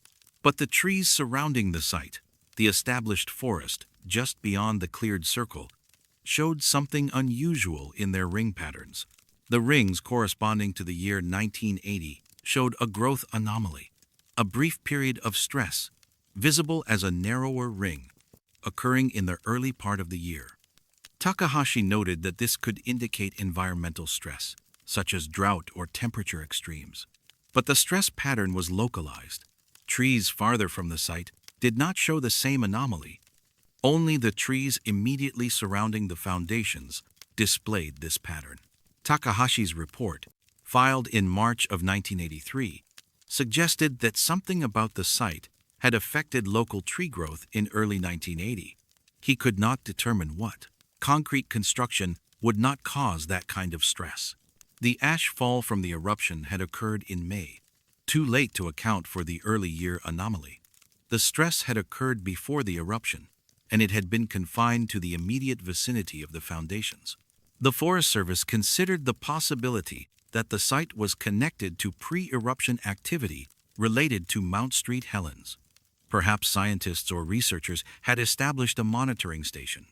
But the trees surrounding the site, the established forest just beyond the cleared circle, showed something unusual in their ring patterns. The rings corresponding to the year 1980 showed a growth anomaly, a brief period of stress, visible as a narrower ring, occurring in the early part of the year. Takahashi noted that this could indicate environmental stress, such as drought or temperature extremes. But the stress pattern was localized. Trees farther from the site did not show the same anomaly. Only the trees immediately surrounding the foundations displayed this pattern. Takahashi's report, filed in March of 1983, suggested that something about the site had affected local tree growth in early 1980. He could not determine what. Concrete construction would not cause that kind of stress. The ash fall from the eruption had occurred in May, too late to account for the early year anomaly. The stress had occurred before the eruption, and it had been confined to the immediate vicinity of the foundations. The Forest Service considered the possibility that the site was connected to pre-eruption activity related to Mount Street Helens. Perhaps scientists or researchers had established a monitoring station.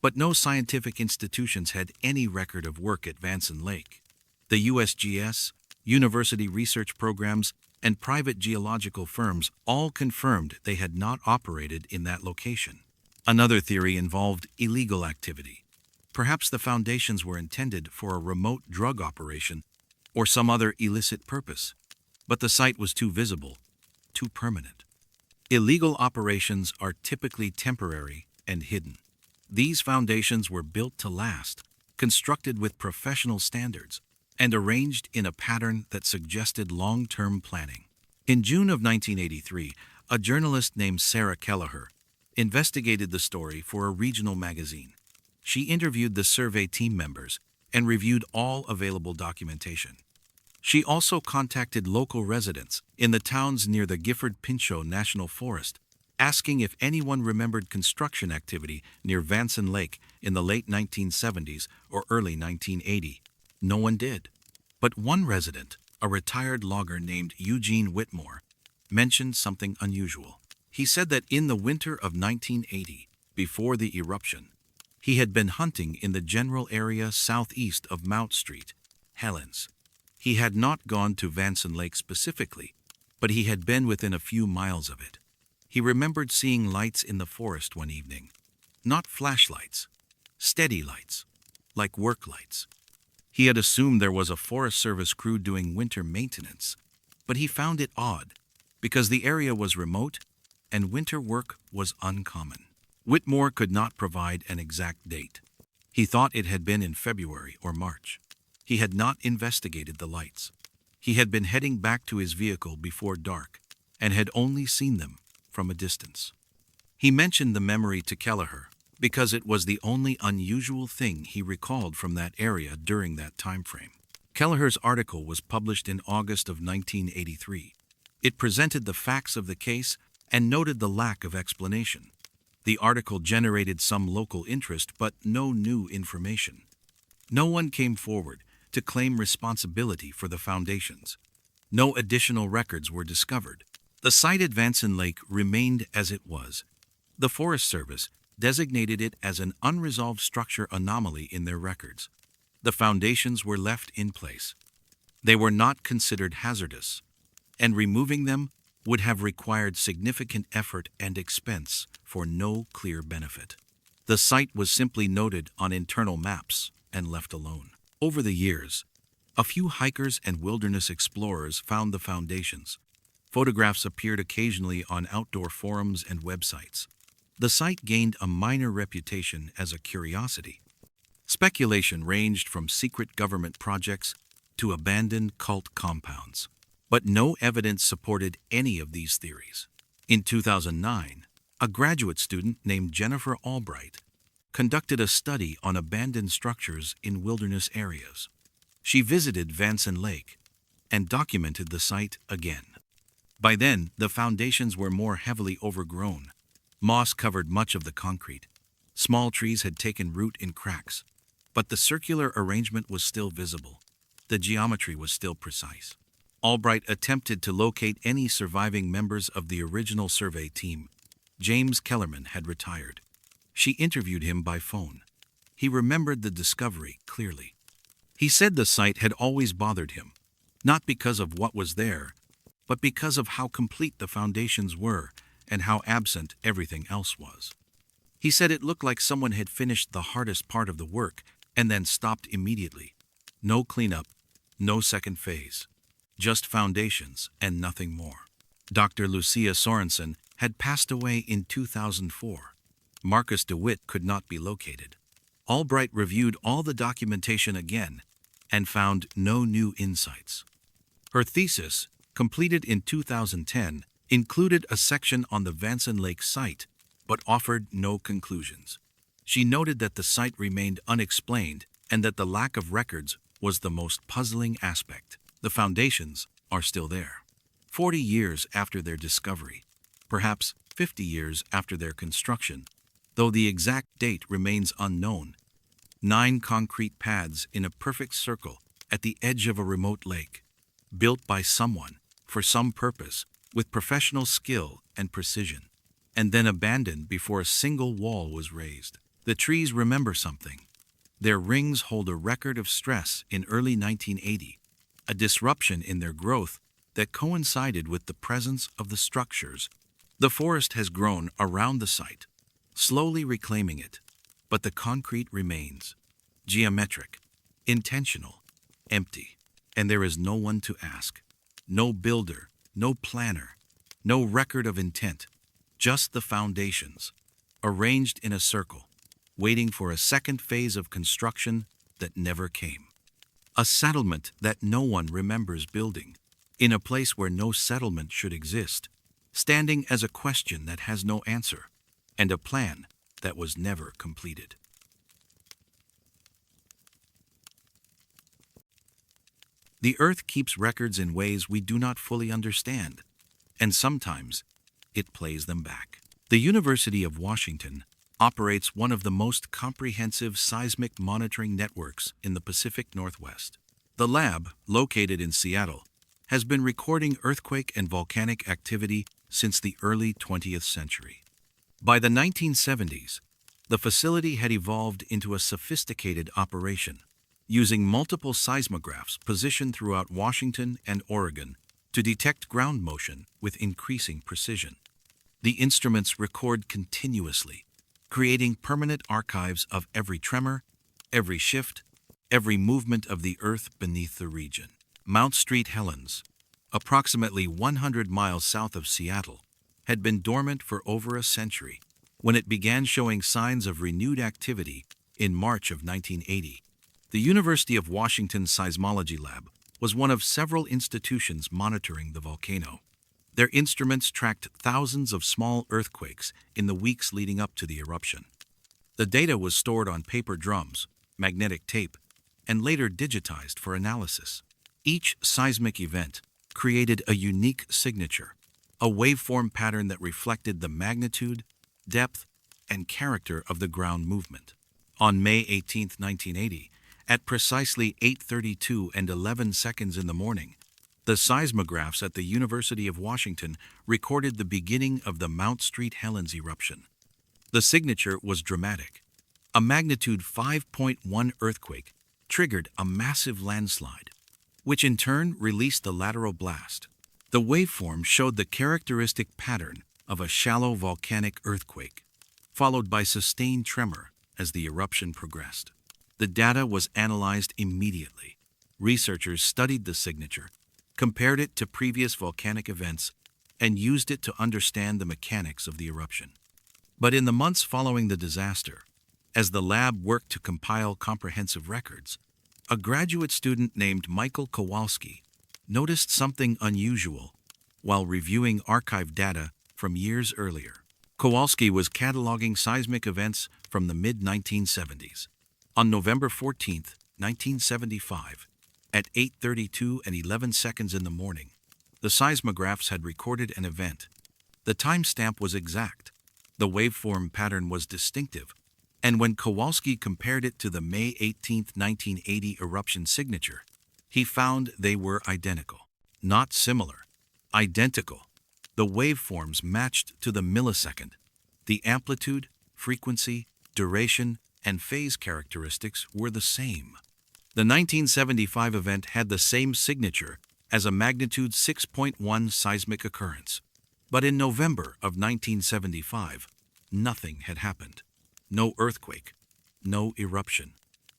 But no scientific institutions had any record of work at Vanson Lake. The USGS, university research programs, and private geological firms all confirmed they had not operated in that location. Another theory involved illegal activity. Perhaps the foundations were intended for a remote drug operation or some other illicit purpose, but the site was too visible, too permanent. Illegal operations are typically temporary and hidden. These foundations were built to last, constructed with professional standards, and arranged in a pattern that suggested long-term planning. In June of 1983, a journalist named Sarah Kelleher investigated the story for a regional magazine. She interviewed the survey team members and reviewed all available documentation. She also contacted local residents in the towns near the Gifford-Pinchot National Forest, asking if anyone remembered construction activity near Vanson Lake in the late 1970s or early 1980. No one did. But one resident, a retired logger named Eugene Whitmore, mentioned something unusual. He said that in the winter of 1980, before the eruption, he had been hunting in the general area southeast of Mount Street, Helens. He had not gone to Vanson Lake specifically, but he had been within a few miles of it. He remembered seeing lights in the forest one evening. Not flashlights, steady lights, like work lights. He had assumed there was a Forest Service crew doing winter maintenance, but he found it odd because the area was remote and winter work was uncommon. Whitmore could not provide an exact date. He thought it had been in February or March. He had not investigated the lights. He had been heading back to his vehicle before dark and had only seen them from a distance. He mentioned the memory to Kelleher because it was the only unusual thing he recalled from that area during that time frame. Kelleher's article was published in August of 1983. It presented the facts of the case and noted the lack of explanation. The article generated some local interest but no new information. No one came forward to claim responsibility for the foundations. No additional records were discovered. The site at Vanson Lake remained as it was. The Forest Service designated it as an unresolved structure anomaly in their records. The foundations were left in place. They were not considered hazardous, and removing them would have required significant effort and expense for no clear benefit. The site was simply noted on internal maps and left alone. Over the years, a few hikers and wilderness explorers found the foundations. Photographs appeared occasionally on outdoor forums and websites. The site gained a minor reputation as a curiosity. Speculation ranged from secret government projects to abandoned cult compounds. But no evidence supported any of these theories. In 2009, a graduate student named Jennifer Albright conducted a study on abandoned structures in wilderness areas. She visited Vanson Lake and documented the site again. By then, the foundations were more heavily overgrown. Moss covered much of the concrete. Small trees had taken root in cracks, but the circular arrangement was still visible. The geometry was still precise. Albright attempted to locate any surviving members of the original survey team. James Kellerman had retired. She interviewed him by phone. He remembered the discovery clearly. He said the site had always bothered him, not because of what was there, but because of how complete the foundations were and how absent everything else was. He said it looked like someone had finished the hardest part of the work and then stopped immediately. No cleanup, no second phase. Just foundations and nothing more. Dr. Lucia Sorensen had passed away in 2004. Marcus DeWitt could not be located. Albright reviewed all the documentation again and found no new insights. Her thesis, completed in 2010, included a section on the Vanson Lake site, but offered no conclusions. She noted that the site remained unexplained and that the lack of records was the most puzzling aspect. The foundations are still there. 40 years after their discovery, perhaps 50 years after their construction, though the exact date remains unknown. 9 concrete pads in a perfect circle at the edge of a remote lake, built by someone, for some purpose, with professional skill and precision, and then abandoned before a single wall was raised. The trees remember something. Their rings hold a record of stress in early 1980, a disruption in their growth that coincided with the presence of the structures. The forest has grown around the site, slowly reclaiming it, but the concrete remains, geometric, intentional, empty, and there is no one to ask. No builder, no planner, no record of intent, just the foundations, arranged in a circle, waiting for a second phase of construction that never came. A settlement that no one remembers building, in a place where no settlement should exist, standing as a question that has no answer, and a plan that was never completed. The Earth keeps records in ways we do not fully understand, and sometimes it plays them back. The University of Washington operates one of the most comprehensive seismic monitoring networks in the Pacific Northwest. The lab, located in Seattle, has been recording earthquake and volcanic activity since the early 20th century. By the 1970s, the facility had evolved into a sophisticated operation, using multiple seismographs positioned throughout Washington and Oregon to detect ground motion with increasing precision. The instruments record continuously, creating permanent archives of every tremor, every shift, every movement of the Earth beneath the region. Mount Street Helens, approximately 100 miles south of Seattle, had been dormant for over a century when it began showing signs of renewed activity in March of 1980. The University of Washington Seismology Lab was one of several institutions monitoring the volcano. Their instruments tracked thousands of small earthquakes in the weeks leading up to the eruption. The data was stored on paper drums, magnetic tape, and later digitized for analysis. Each seismic event created a unique signature, a waveform pattern that reflected the magnitude, depth, and character of the ground movement. On May 18, 1980, at precisely 8:32 and 11 seconds in the morning, the seismographs at the University of Washington recorded the beginning of the Mount Street Helens eruption. The signature was dramatic. A magnitude 5.1 earthquake triggered a massive landslide, which in turn released the lateral blast. The waveform showed the characteristic pattern of a shallow volcanic earthquake, followed by sustained tremor as the eruption progressed. The data was analyzed immediately. Researchers studied the signature, compared it to previous volcanic events, and used it to understand the mechanics of the eruption. But in the months following the disaster, as the lab worked to compile comprehensive records, a graduate student named Michael Kowalski noticed something unusual while reviewing archived data from years earlier. Kowalski was cataloging seismic events from the mid-1970s. On November 14, 1975, at 8:32 and 11 seconds in the morning, the seismographs had recorded an event. The timestamp was exact, the waveform pattern was distinctive, and when Kowalski compared it to the May 18, 1980 eruption signature, he found they were identical. Not similar, identical. The waveforms matched to the millisecond. The amplitude, frequency, duration, and phase characteristics were the same. The 1975 event had the same signature as a magnitude 6.1 seismic occurrence. But in November of 1975, nothing had happened. No earthquake, no eruption.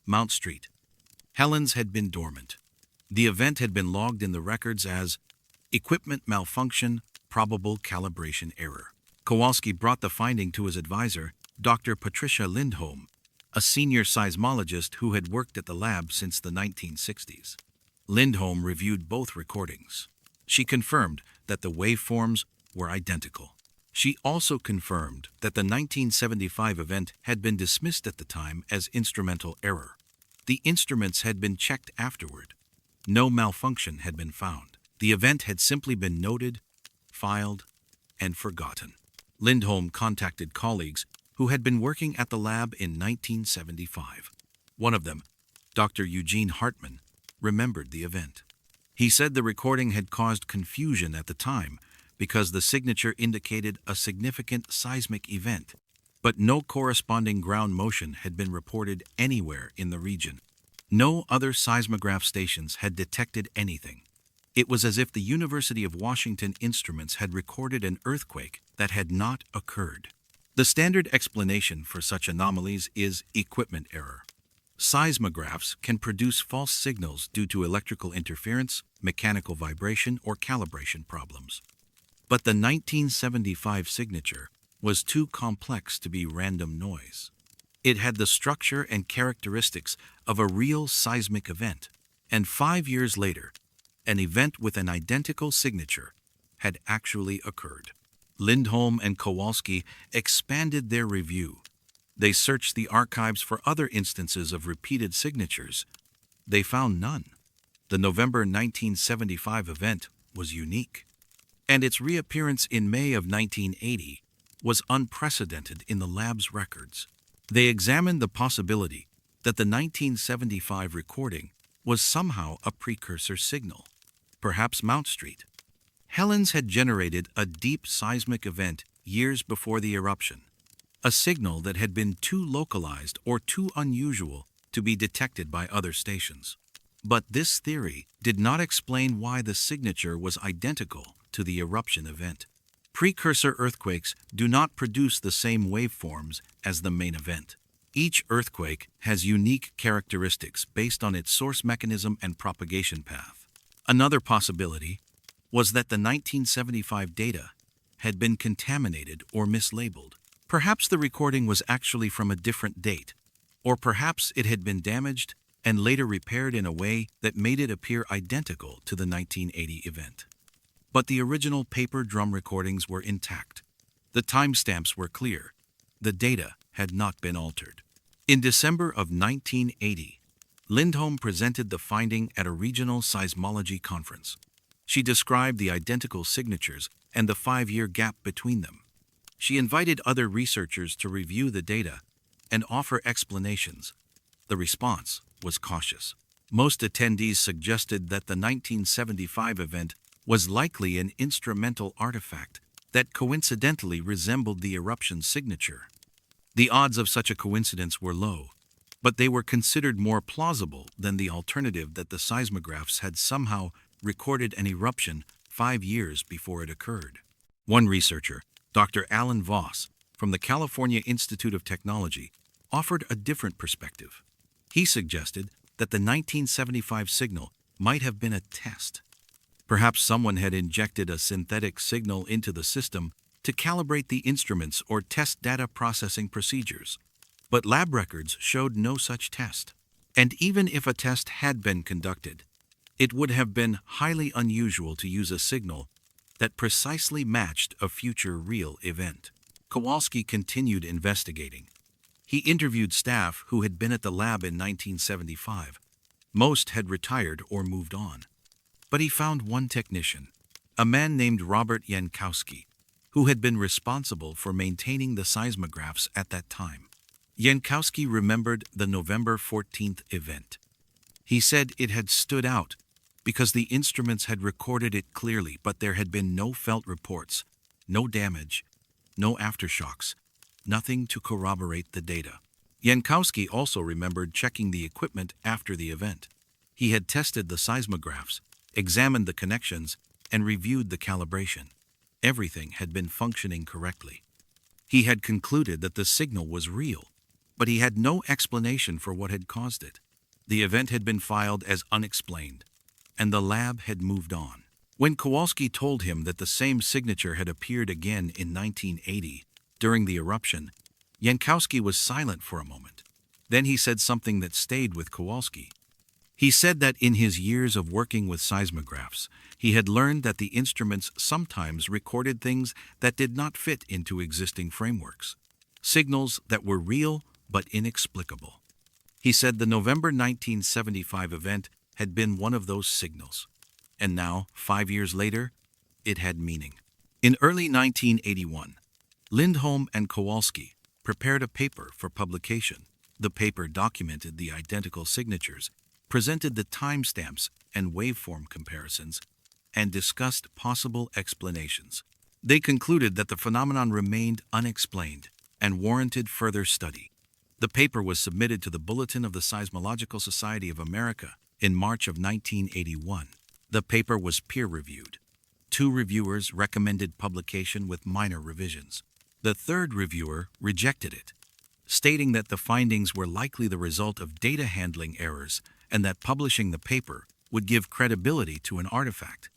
Mount Street Helens had been dormant. The event had been logged in the records as equipment malfunction, probable calibration error. Kowalski brought the finding to his advisor, Dr. Patricia Lindholm, a senior seismologist who had worked at the lab since the 1960s. Lindholm reviewed both recordings. She confirmed that the waveforms were identical. She also confirmed that the 1975 event had been dismissed at the time as instrumental error. The instruments had been checked afterward. No malfunction had been found. The event had simply been noted, filed, and forgotten. Lindholm contacted colleagues who had been working at the lab in 1975. One of them, Dr. Eugene Hartman, remembered the event. He said the recording had caused confusion at the time because the signature indicated a significant seismic event, but no corresponding ground motion had been reported anywhere in the region. No other seismograph stations had detected anything. It was as if the University of Washington instruments had recorded an earthquake that had not occurred. The standard explanation for such anomalies is equipment error. Seismographs can produce false signals due to electrical interference, mechanical vibration, or calibration problems. But the 1975 signature was too complex to be random noise. It had the structure and characteristics of a real seismic event, and 5 years later, an event with an identical signature had actually occurred. Lindholm and Kowalski expanded their review. They searched the archives for other instances of repeated signatures. They found none. The November 1975 event was unique, and its reappearance in May of 1980 was unprecedented in the lab's records. They examined the possibility that the 1975 recording was somehow a precursor signal, perhaps Mount Street. Helens had generated a deep seismic event years before the eruption, a signal that had been too localized or too unusual to be detected by other stations. But this theory did not explain why the signature was identical to the eruption event. Precursor earthquakes do not produce the same waveforms as the main event. Each earthquake has unique characteristics based on its source mechanism and propagation path. Another possibility was that the 1975 data had been contaminated or mislabeled. Perhaps the recording was actually from a different date, or perhaps it had been damaged and later repaired in a way that made it appear identical to the 1980 event. But the original paper drum recordings were intact. The timestamps were clear. The data had not been altered. In December of 1980, Lindholm presented the finding at a regional seismology conference. She described the identical signatures and the 5-year gap between them. She invited other researchers to review the data and offer explanations. The response was cautious. Most attendees suggested that the 1975 event was likely an instrumental artifact that coincidentally resembled the eruption signature. The odds of such a coincidence were low, but they were considered more plausible than the alternative that the seismographs had somehow recorded an eruption 5 years before it occurred. One researcher, Dr. Alan Voss, from the California Institute of Technology, offered a different perspective. He suggested that the 1975 signal might have been a test. Perhaps someone had injected a synthetic signal into the system to calibrate the instruments or test data processing procedures. But lab records showed no such test. And even if a test had been conducted, it would have been highly unusual to use a signal that precisely matched a future real event. Kowalski continued investigating. He interviewed staff who had been at the lab in 1975. Most had retired or moved on. But he found one technician, a man named Robert Jankowski, who had been responsible for maintaining the seismographs at that time. Jankowski remembered the November 14th event. He said it had stood out because the instruments had recorded it clearly, but there had been no felt reports, no damage, no aftershocks, nothing to corroborate the data. Jankowski also remembered checking the equipment after the event. He had tested the seismographs, examined the connections, and reviewed the calibration. Everything had been functioning correctly. He had concluded that the signal was real, but he had no explanation for what had caused it. The event had been filed as unexplained, and the lab had moved on. When Kowalski told him that the same signature had appeared again in 1980 during the eruption, Jankowski was silent for a moment. Then he said something that stayed with Kowalski. He said that in his years of working with seismographs, he had learned that the instruments sometimes recorded things that did not fit into existing frameworks, signals that were real but inexplicable. He said the November 1975 event had been one of those signals, and now, 5 years later, it had meaning. In early 1981, Lindholm and Kowalski prepared a paper for publication. The paper documented the identical signatures, presented the timestamps and waveform comparisons, and discussed possible explanations. They concluded that the phenomenon remained unexplained and warranted further study. The paper was submitted to the Bulletin of the Seismological Society of America in March of 1981. The paper was peer-reviewed. 2 reviewers recommended publication with minor revisions. The third reviewer rejected it, stating that the findings were likely the result of data handling errors and that publishing the paper would give credibility to an artifact.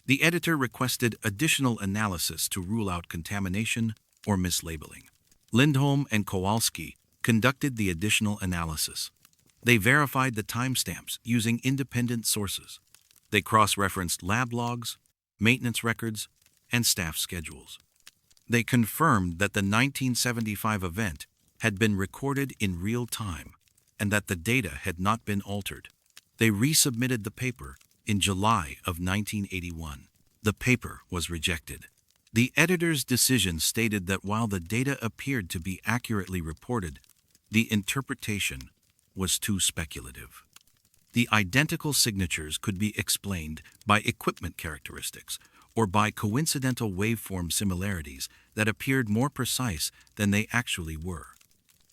The editor requested additional analysis to rule out contamination or mislabeling. Lindholm and Kowalski conducted the additional analysis. They verified the timestamps using independent sources. They cross-referenced lab logs, maintenance records, and staff schedules. They confirmed that the 1975 event had been recorded in real time and that the data had not been altered. They resubmitted the paper in July of 1981. The paper was rejected. The editor's decision stated that while the data appeared to be accurately reported, the interpretation was too speculative. The identical signatures could be explained by equipment characteristics or by coincidental waveform similarities that appeared more precise than they actually were.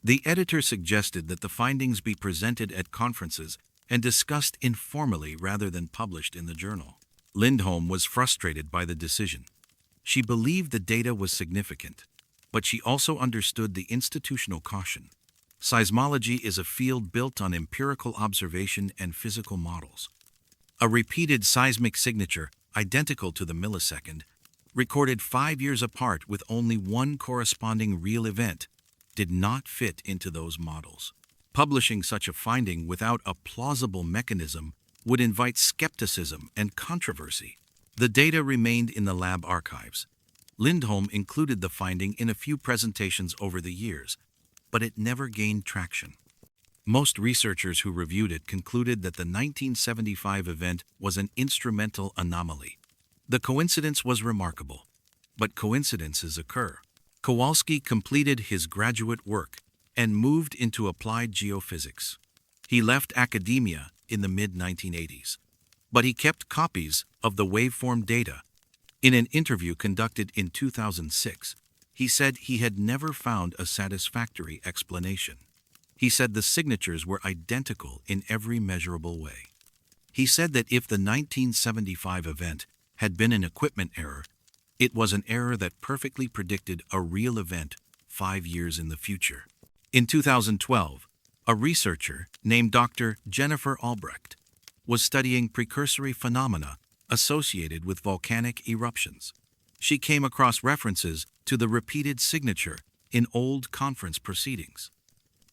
The editor suggested that the findings be presented at conferences and discussed informally rather than published in the journal. Lindholm was frustrated by the decision. She believed the data was significant, but she also understood the institutional caution. Seismology is a field built on empirical observation and physical models. A repeated seismic signature, identical to the millisecond, recorded 5 years apart with only one corresponding real event, did not fit into those models. Publishing such a finding without a plausible mechanism would invite skepticism and controversy. The data remained in the lab archives. Lindholm included the finding in a few presentations over the years, but it never gained traction. Most researchers who reviewed it concluded that the 1975 event was an instrumental anomaly. The coincidence was remarkable, but coincidences occur. Kowalski completed his graduate work and moved into applied geophysics. He left academia in the mid-1980s, but he kept copies of the waveform data. In an interview conducted in 2006, he said he had never found a satisfactory explanation. He said the signatures were identical in every measurable way. He said that if the 1975 event had been an equipment error, it was an error that perfectly predicted a real event 5 years in the future. In 2012, a researcher named Dr. Jennifer Albrecht was studying precursory phenomena associated with volcanic eruptions. She came across references to the repeated signature in old conference proceedings.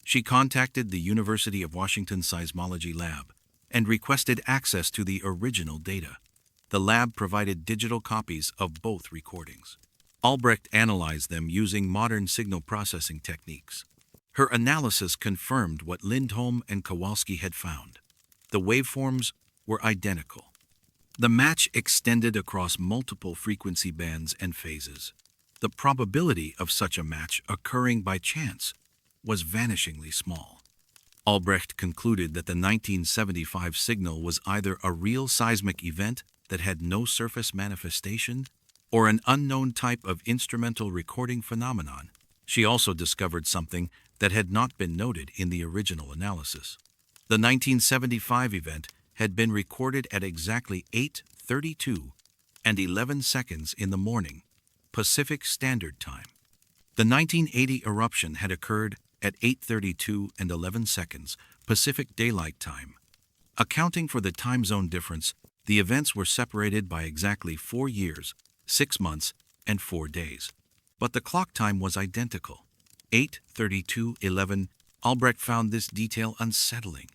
She contacted the University of Washington Seismology Lab and requested access to the original data. The lab provided digital copies of both recordings. Albrecht analyzed them using modern signal processing techniques. Her analysis confirmed what Lindholm and Kowalski had found. The waveforms were identical. The match extended across multiple frequency bands and phases. The probability of such a match occurring by chance was vanishingly small. Albrecht concluded that the 1975 signal was either a real seismic event that had no surface manifestation or an unknown type of instrumental recording phenomenon. She also discovered something that had not been noted in the original analysis. The 1975 event had been recorded at exactly 8:32 and 11 seconds in the morning, Pacific Standard Time. The 1980 eruption had occurred at 8:32 and 11 seconds, Pacific Daylight Time. Accounting for the time zone difference, the events were separated by exactly 4 years, 6 months, and 4 days. But the clock time was identical. 8:32:11. Albrecht found this detail unsettling.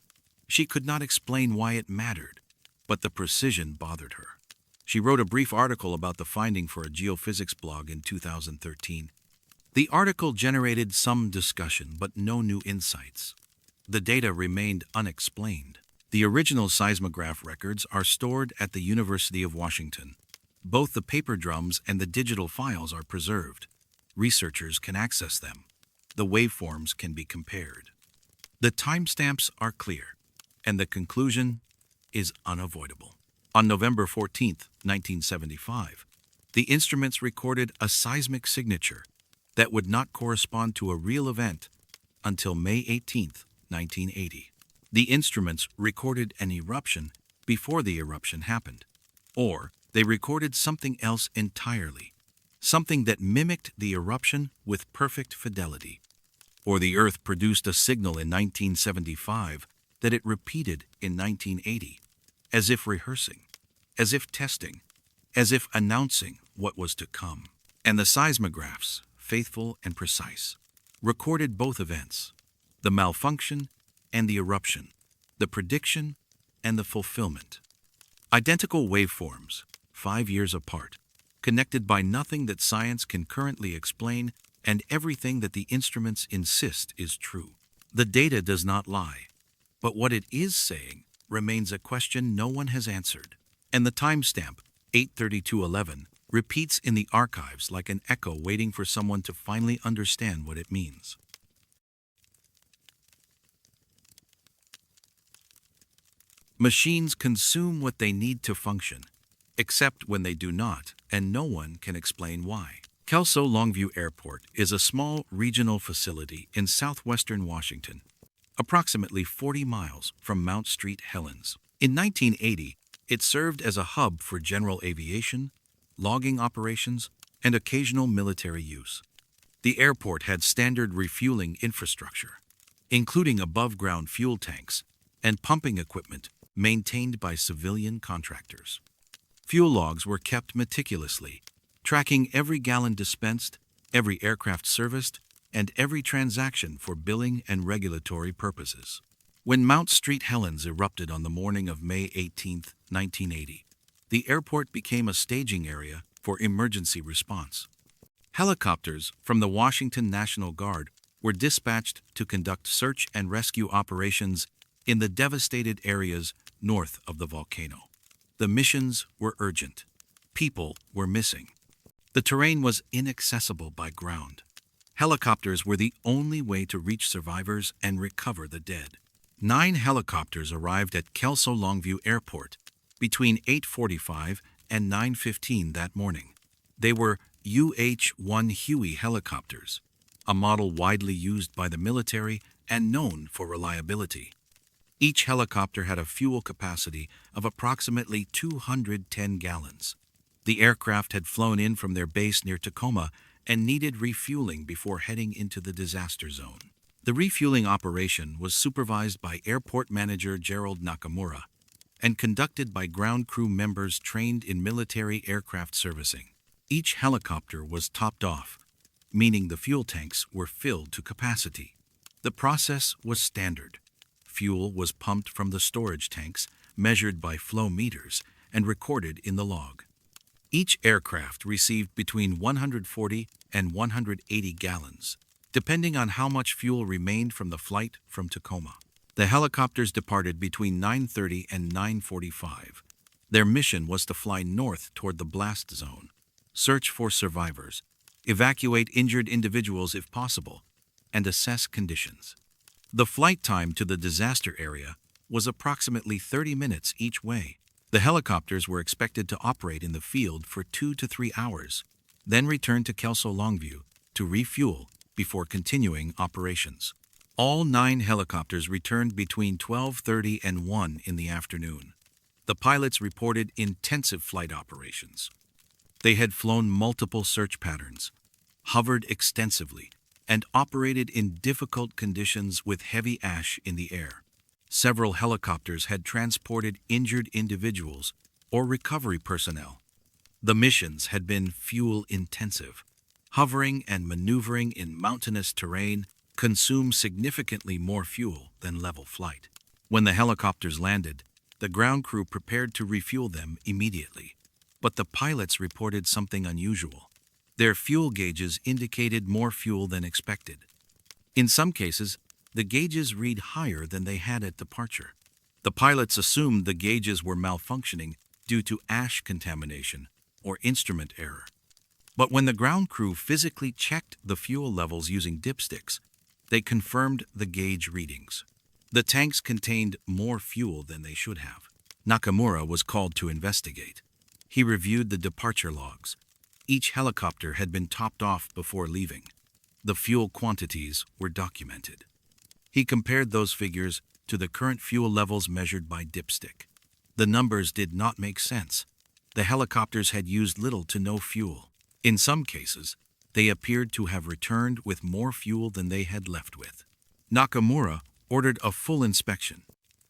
She could not explain why it mattered, but the precision bothered her. She wrote a brief article about the finding for a geophysics blog in 2013. The article generated some discussion, but no new insights. The data remained unexplained. The original seismograph records are stored at the University of Washington. Both the paper drums and the digital files are preserved. Researchers can access them. The waveforms can be compared. The timestamps are clear, and the conclusion is unavoidable. On November 14, 1975, the instruments recorded a seismic signature that would not correspond to a real event until May 18, 1980. The instruments recorded an eruption before the eruption happened, or they recorded something else entirely, something that mimicked the eruption with perfect fidelity. Or the Earth produced a signal in 1975 that it repeated in 1980, as if rehearsing, as if testing, as if announcing what was to come. And the seismographs, faithful and precise, recorded both events, the malfunction and the eruption, the prediction and the fulfillment. Identical waveforms, 5 years apart, connected by nothing that science can currently explain and everything that the instruments insist is true. The data does not lie, but what it is saying remains a question no one has answered. And the timestamp, 8:32:11, repeats in the archives like an echo waiting for someone to finally understand what it means. Machines consume what they need to function, except when they do not, and no one can explain why. Kelso Longview Airport is a small regional facility in southwestern Washington, approximately 40 miles from Mount Street, Helens. In 1980, it served as a hub for general aviation, logging operations, and occasional military use. The airport had standard refueling infrastructure, including above-ground fuel tanks and pumping equipment maintained by civilian contractors. Fuel logs were kept meticulously, tracking every gallon dispensed, every aircraft serviced, and every transaction for billing and regulatory purposes. When Mount Street Helens erupted on the morning of May 18, 1980, the airport became a staging area for emergency response. Helicopters from the Washington National Guard were dispatched to conduct search and rescue operations in the devastated areas north of the volcano. The missions were urgent. People were missing. The terrain was inaccessible by ground. Helicopters were the only way to reach survivors and recover the dead. 9 helicopters arrived at Kelso Longview Airport between 8:45 and 9:15 that morning. They were UH-1 Huey helicopters, a model widely used by the military and known for reliability. Each helicopter had a fuel capacity of approximately 210 gallons. The aircraft had flown in from their base near Tacoma and needed refueling before heading into the disaster zone. The refueling operation was supervised by Airport Manager Gerald Nakamura and conducted by ground crew members trained in military aircraft servicing. Each helicopter was topped off, meaning the fuel tanks were filled to capacity. The process was standard. Fuel was pumped from the storage tanks, measured by flow meters, and recorded in the log. Each aircraft received between 140 and 180 gallons, depending on how much fuel remained from the flight from Tacoma. The helicopters departed between 9:30 and 9:45. Their mission was to fly north toward the blast zone, search for survivors, evacuate injured individuals if possible, and assess conditions. The flight time to the disaster area was approximately 30 minutes each way. The helicopters were expected to operate in the field for 2 to 3 hours, then return to Kelso Longview to refuel before continuing operations. All 9 helicopters returned between 12:30 and 1 in the afternoon. The pilots reported intensive flight operations. They had flown multiple search patterns, hovered extensively, and operated in difficult conditions with heavy ash in the air. Several helicopters had transported injured individuals or recovery personnel. The missions had been fuel-intensive. Hovering and maneuvering in mountainous terrain consumed significantly more fuel than level flight. When the helicopters landed, the ground crew prepared to refuel them immediately. But the pilots reported something unusual. Their fuel gauges indicated more fuel than expected. In some cases, the gauges read higher than they had at departure. The pilots assumed the gauges were malfunctioning due to ash contamination or instrument error. But when the ground crew physically checked the fuel levels using dipsticks, they confirmed the gauge readings. The tanks contained more fuel than they should have. Nakamura was called to investigate. He reviewed the departure logs. Each helicopter had been topped off before leaving. The fuel quantities were documented. He compared those figures to the current fuel levels measured by dipstick. The numbers did not make sense. The helicopters had used little to no fuel. In some cases, they appeared to have returned with more fuel than they had left with. Nakamura ordered a full inspection.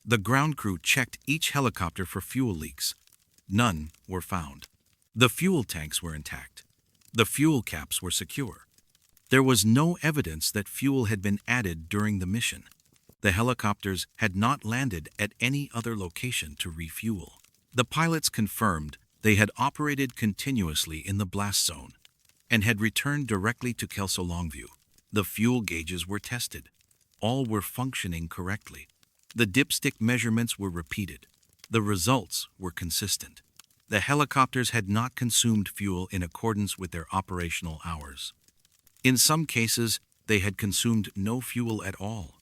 The ground crew checked each helicopter for fuel leaks. None were found. The fuel tanks were intact. The fuel caps were secure. There was no evidence that fuel had been added during the mission. The helicopters had not landed at any other location to refuel. The pilots confirmed they had operated continuously in the blast zone and had returned directly to Kelso Longview. The fuel gauges were tested. All were functioning correctly. The dipstick measurements were repeated. The results were consistent. The helicopters had not consumed fuel in accordance with their operational hours. In some cases, they had consumed no fuel at all.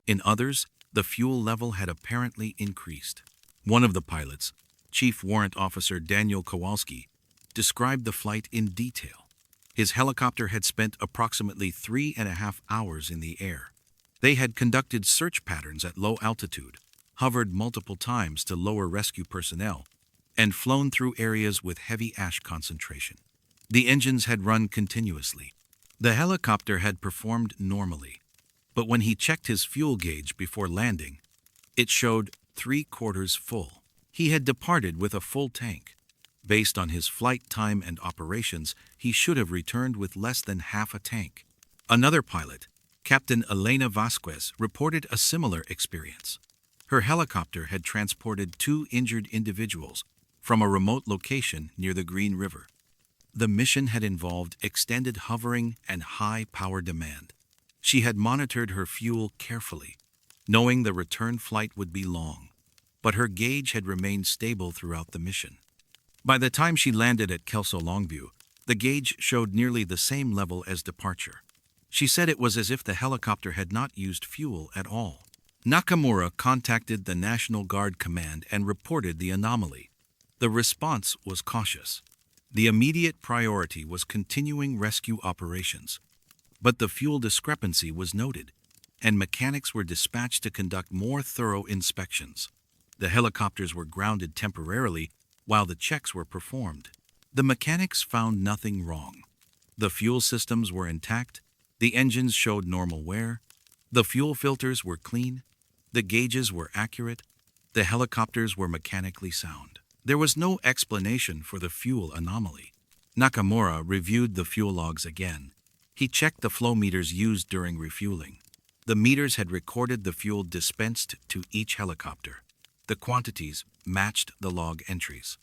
In others, the fuel level had apparently increased. One of the pilots, Chief Warrant Officer Daniel Kowalski, described the flight in detail. His helicopter had spent approximately 3.5 hours in the air. They had conducted search patterns at low altitude, hovered multiple times to lower rescue personnel, and flown through areas with heavy ash concentration. The engines had run continuously. The helicopter had performed normally, but when he checked his fuel gauge before landing, it showed 3/4 full. He had departed with a full tank. Based on his flight time and operations, he should have returned with less than half a tank. Another pilot, Captain Elena Vasquez, reported a similar experience. Her helicopter had transported 2 injured individuals from a remote location near the Green River. The mission had involved extended hovering and high power demand. She had monitored her fuel carefully, knowing the return flight would be long, but her gauge had remained stable throughout the mission. By the time she landed at Kelso Longview, the gauge showed nearly the same level as departure. She said it was as if the helicopter had not used fuel at all. Nakamura contacted the National Guard Command and reported the anomaly. The response was cautious. The immediate priority was continuing rescue operations. But the fuel discrepancy was noted, and mechanics were dispatched to conduct more thorough inspections. The helicopters were grounded temporarily while the checks were performed. The mechanics found nothing wrong. The fuel systems were intact, the engines showed normal wear, the fuel filters were clean, the gauges were accurate, the helicopters were mechanically sound. There was no explanation for the fuel anomaly. Nakamura reviewed the fuel logs again. He checked the flow meters used during refueling. The meters had recorded the fuel dispensed to each helicopter. The quantities matched the log entries.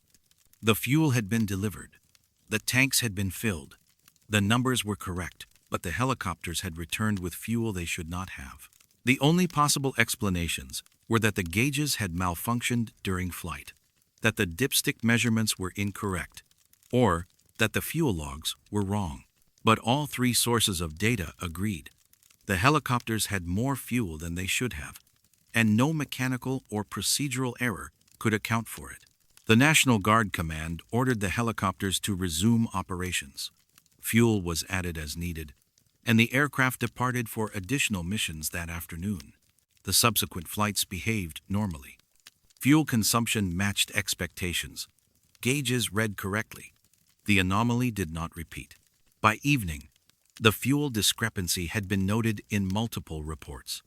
The fuel had been delivered. The tanks had been filled. The numbers were correct, but the helicopters had returned with fuel they should not have. The only possible explanations were that the gauges had malfunctioned during flight, that the dipstick measurements were incorrect, or that the fuel logs were wrong. But all three sources of data agreed. The helicopters had more fuel than they should have, and no mechanical or procedural error could account for it. The National Guard Command ordered the helicopters to resume operations. Fuel was added as needed, and the aircraft departed for additional missions that afternoon. The subsequent flights behaved normally. Fuel consumption matched expectations. Gauges read correctly. The anomaly did not repeat. By evening, the fuel discrepancy had been noted in multiple reports.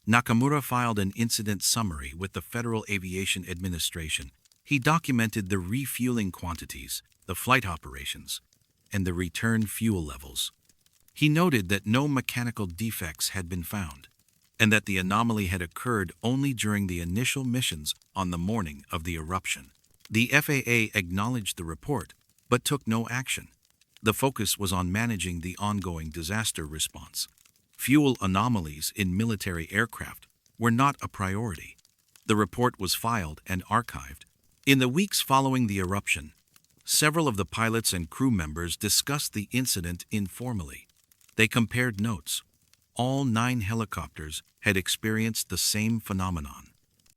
Nakamura filed an incident summary with the Federal Aviation Administration. He documented the refueling quantities, the flight operations, and the return fuel levels. He noted that no mechanical defects had been found, and that the anomaly had occurred only during the initial missions on the morning of the eruption. The FAA acknowledged the report, but took no action. The focus was on managing the ongoing disaster response. Fuel anomalies in military aircraft were not a priority. The report was filed and archived. In the weeks following the eruption, several of the pilots and crew members discussed the incident informally. They compared notes. All 9 helicopters had experienced the same phenomenon.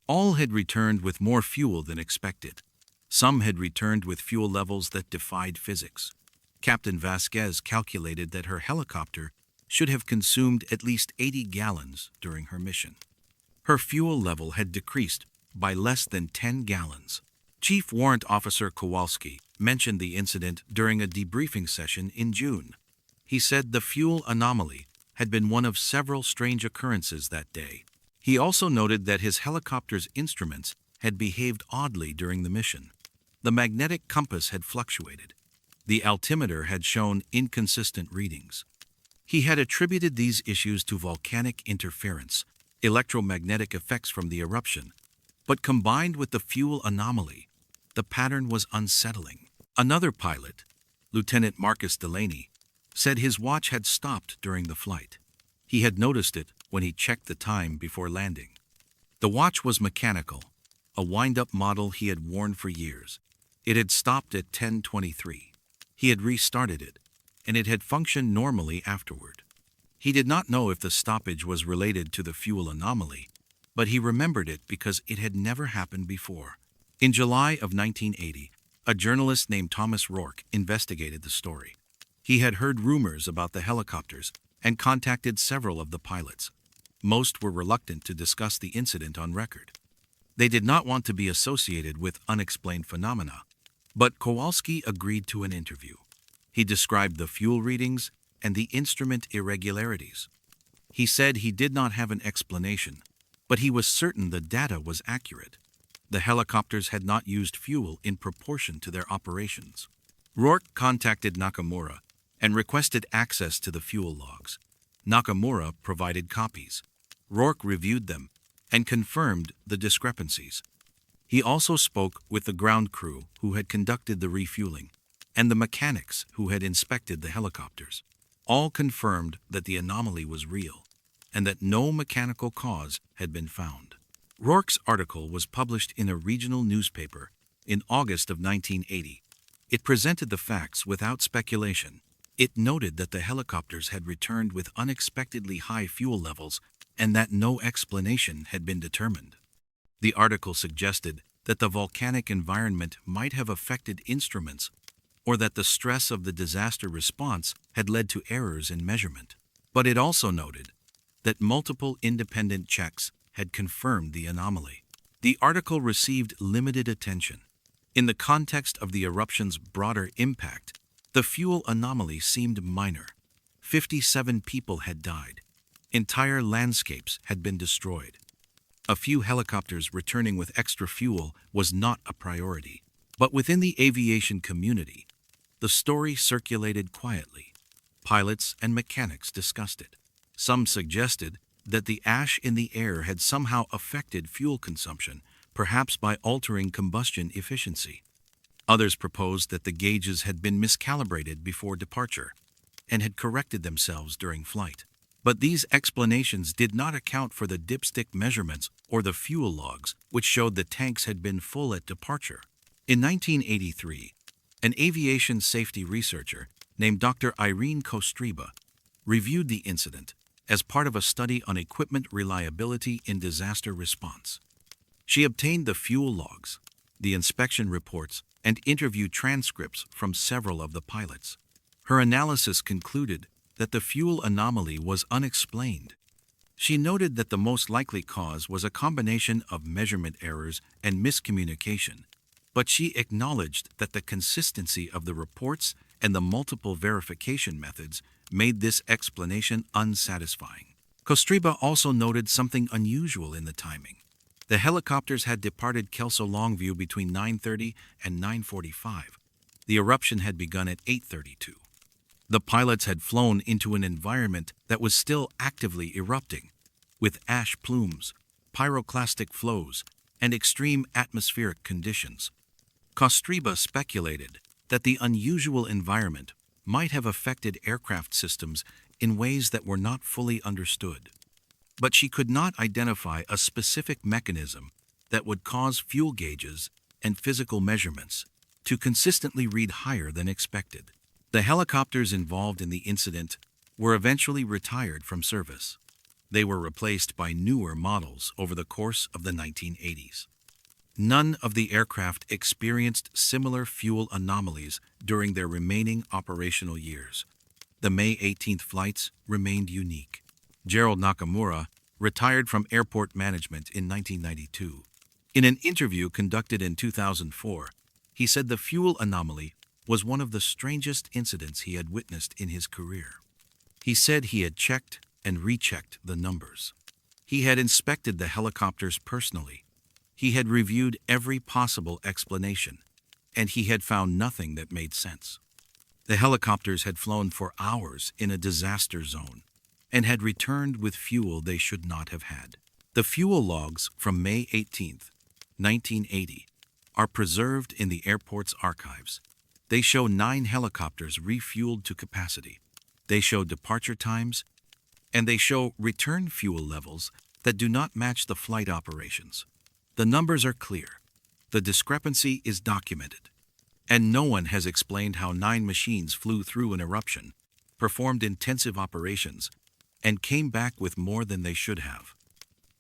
All had returned with more fuel than expected. Some had returned with fuel levels that defied physics. Captain Vasquez calculated that her helicopter should have consumed at least 80 gallons during her mission. Her fuel level had decreased by less than 10 gallons. Chief Warrant Officer Kowalski mentioned the incident during a debriefing session in June. He said the fuel anomaly had been one of several strange occurrences that day. He also noted that his helicopter's instruments had behaved oddly during the mission. The magnetic compass had fluctuated. The altimeter had shown inconsistent readings. He had attributed these issues to volcanic interference, electromagnetic effects from the eruption, but combined with the fuel anomaly, the pattern was unsettling. Another pilot, Lieutenant Marcus Delaney, said his watch had stopped during the flight. He had noticed it when he checked the time before landing. The watch was mechanical, a wind-up model he had worn for years. It had stopped at 10:23. He had restarted it, and it had functioned normally afterward. He did not know if the stoppage was related to the fuel anomaly, but he remembered it because it had never happened before. In July of 1980, a journalist named Thomas Rourke investigated the story. He had heard rumors about the helicopters and contacted several of the pilots. Most were reluctant to discuss the incident on record. They did not want to be associated with unexplained phenomena, but Kowalski agreed to an interview. He described the fuel readings and the instrument irregularities. He said he did not have an explanation, but he was certain the data was accurate. The helicopters had not used fuel in proportion to their operations. Rourke contacted Nakamura and requested access to the fuel logs. Nakamura provided copies. Rourke reviewed them and confirmed the discrepancies. He also spoke with the ground crew who had conducted the refueling and the mechanics who had inspected the helicopters. All confirmed that the anomaly was real and that no mechanical cause had been found. Rourke's article was published in a regional newspaper in August of 1980. It presented the facts without speculation. It noted that the helicopters had returned with unexpectedly high fuel levels and that no explanation had been determined. The article suggested that the volcanic environment might have affected instruments or that the stress of the disaster response had led to errors in measurement. But it also noted that multiple independent checks had confirmed the anomaly. The article received limited attention. In the context of the eruption's broader impact, the fuel anomaly seemed minor. 57 people had died. Entire landscapes had been destroyed. A few helicopters returning with extra fuel was not a priority. But within the aviation community, the story circulated quietly. Pilots and mechanics discussed it. Some suggested that the ash in the air had somehow affected fuel consumption, perhaps by altering combustion efficiency. Others proposed that the gauges had been miscalibrated before departure and had corrected themselves during flight. But these explanations did not account for the dipstick measurements or the fuel logs, which showed the tanks had been full at departure. In 1983, an aviation safety researcher named Dr. Irene Kostreba reviewed the incident as part of a study on equipment reliability in disaster response. She obtained the fuel logs, the inspection reports, and interview transcripts from several of the pilots. Her analysis concluded that the fuel anomaly was unexplained. She noted that the most likely cause was a combination of measurement errors and miscommunication, but she acknowledged that the consistency of the reports and the multiple verification methods made this explanation unsatisfying. Kostreba also noted something unusual in the timing. The helicopters had departed Kelso Longview between 9:30 and 9:45. The eruption had begun at 8:32. The pilots had flown into an environment that was still actively erupting, with ash plumes, pyroclastic flows, and extreme atmospheric conditions. Kostreba speculated that the unusual environment might have affected aircraft systems in ways that were not fully understood. But she could not identify a specific mechanism that would cause fuel gauges and physical measurements to consistently read higher than expected. The helicopters involved in the incident were eventually retired from service. They were replaced by newer models over the course of the 1980s. None of the aircraft experienced similar fuel anomalies during their remaining operational years. The May 18th flights remained unique. Gerald Nakamura retired from airport management in 1992. In an interview conducted in 2004, he said the fuel anomaly was one of the strangest incidents he had witnessed in his career. He said he had checked and rechecked the numbers. He had inspected the helicopters personally. He had reviewed every possible explanation, and he had found nothing that made sense. The helicopters had flown for hours in a disaster zone and had returned with fuel they should not have had. The fuel logs from May 18, 1980, are preserved in the airport's archives. They show 9 helicopters refueled to capacity. They show departure times, and they show return fuel levels that do not match the flight operations. The numbers are clear. The discrepancy is documented. And no one has explained how 9 machines flew through an eruption, performed intensive operations, and came back with more than they should have.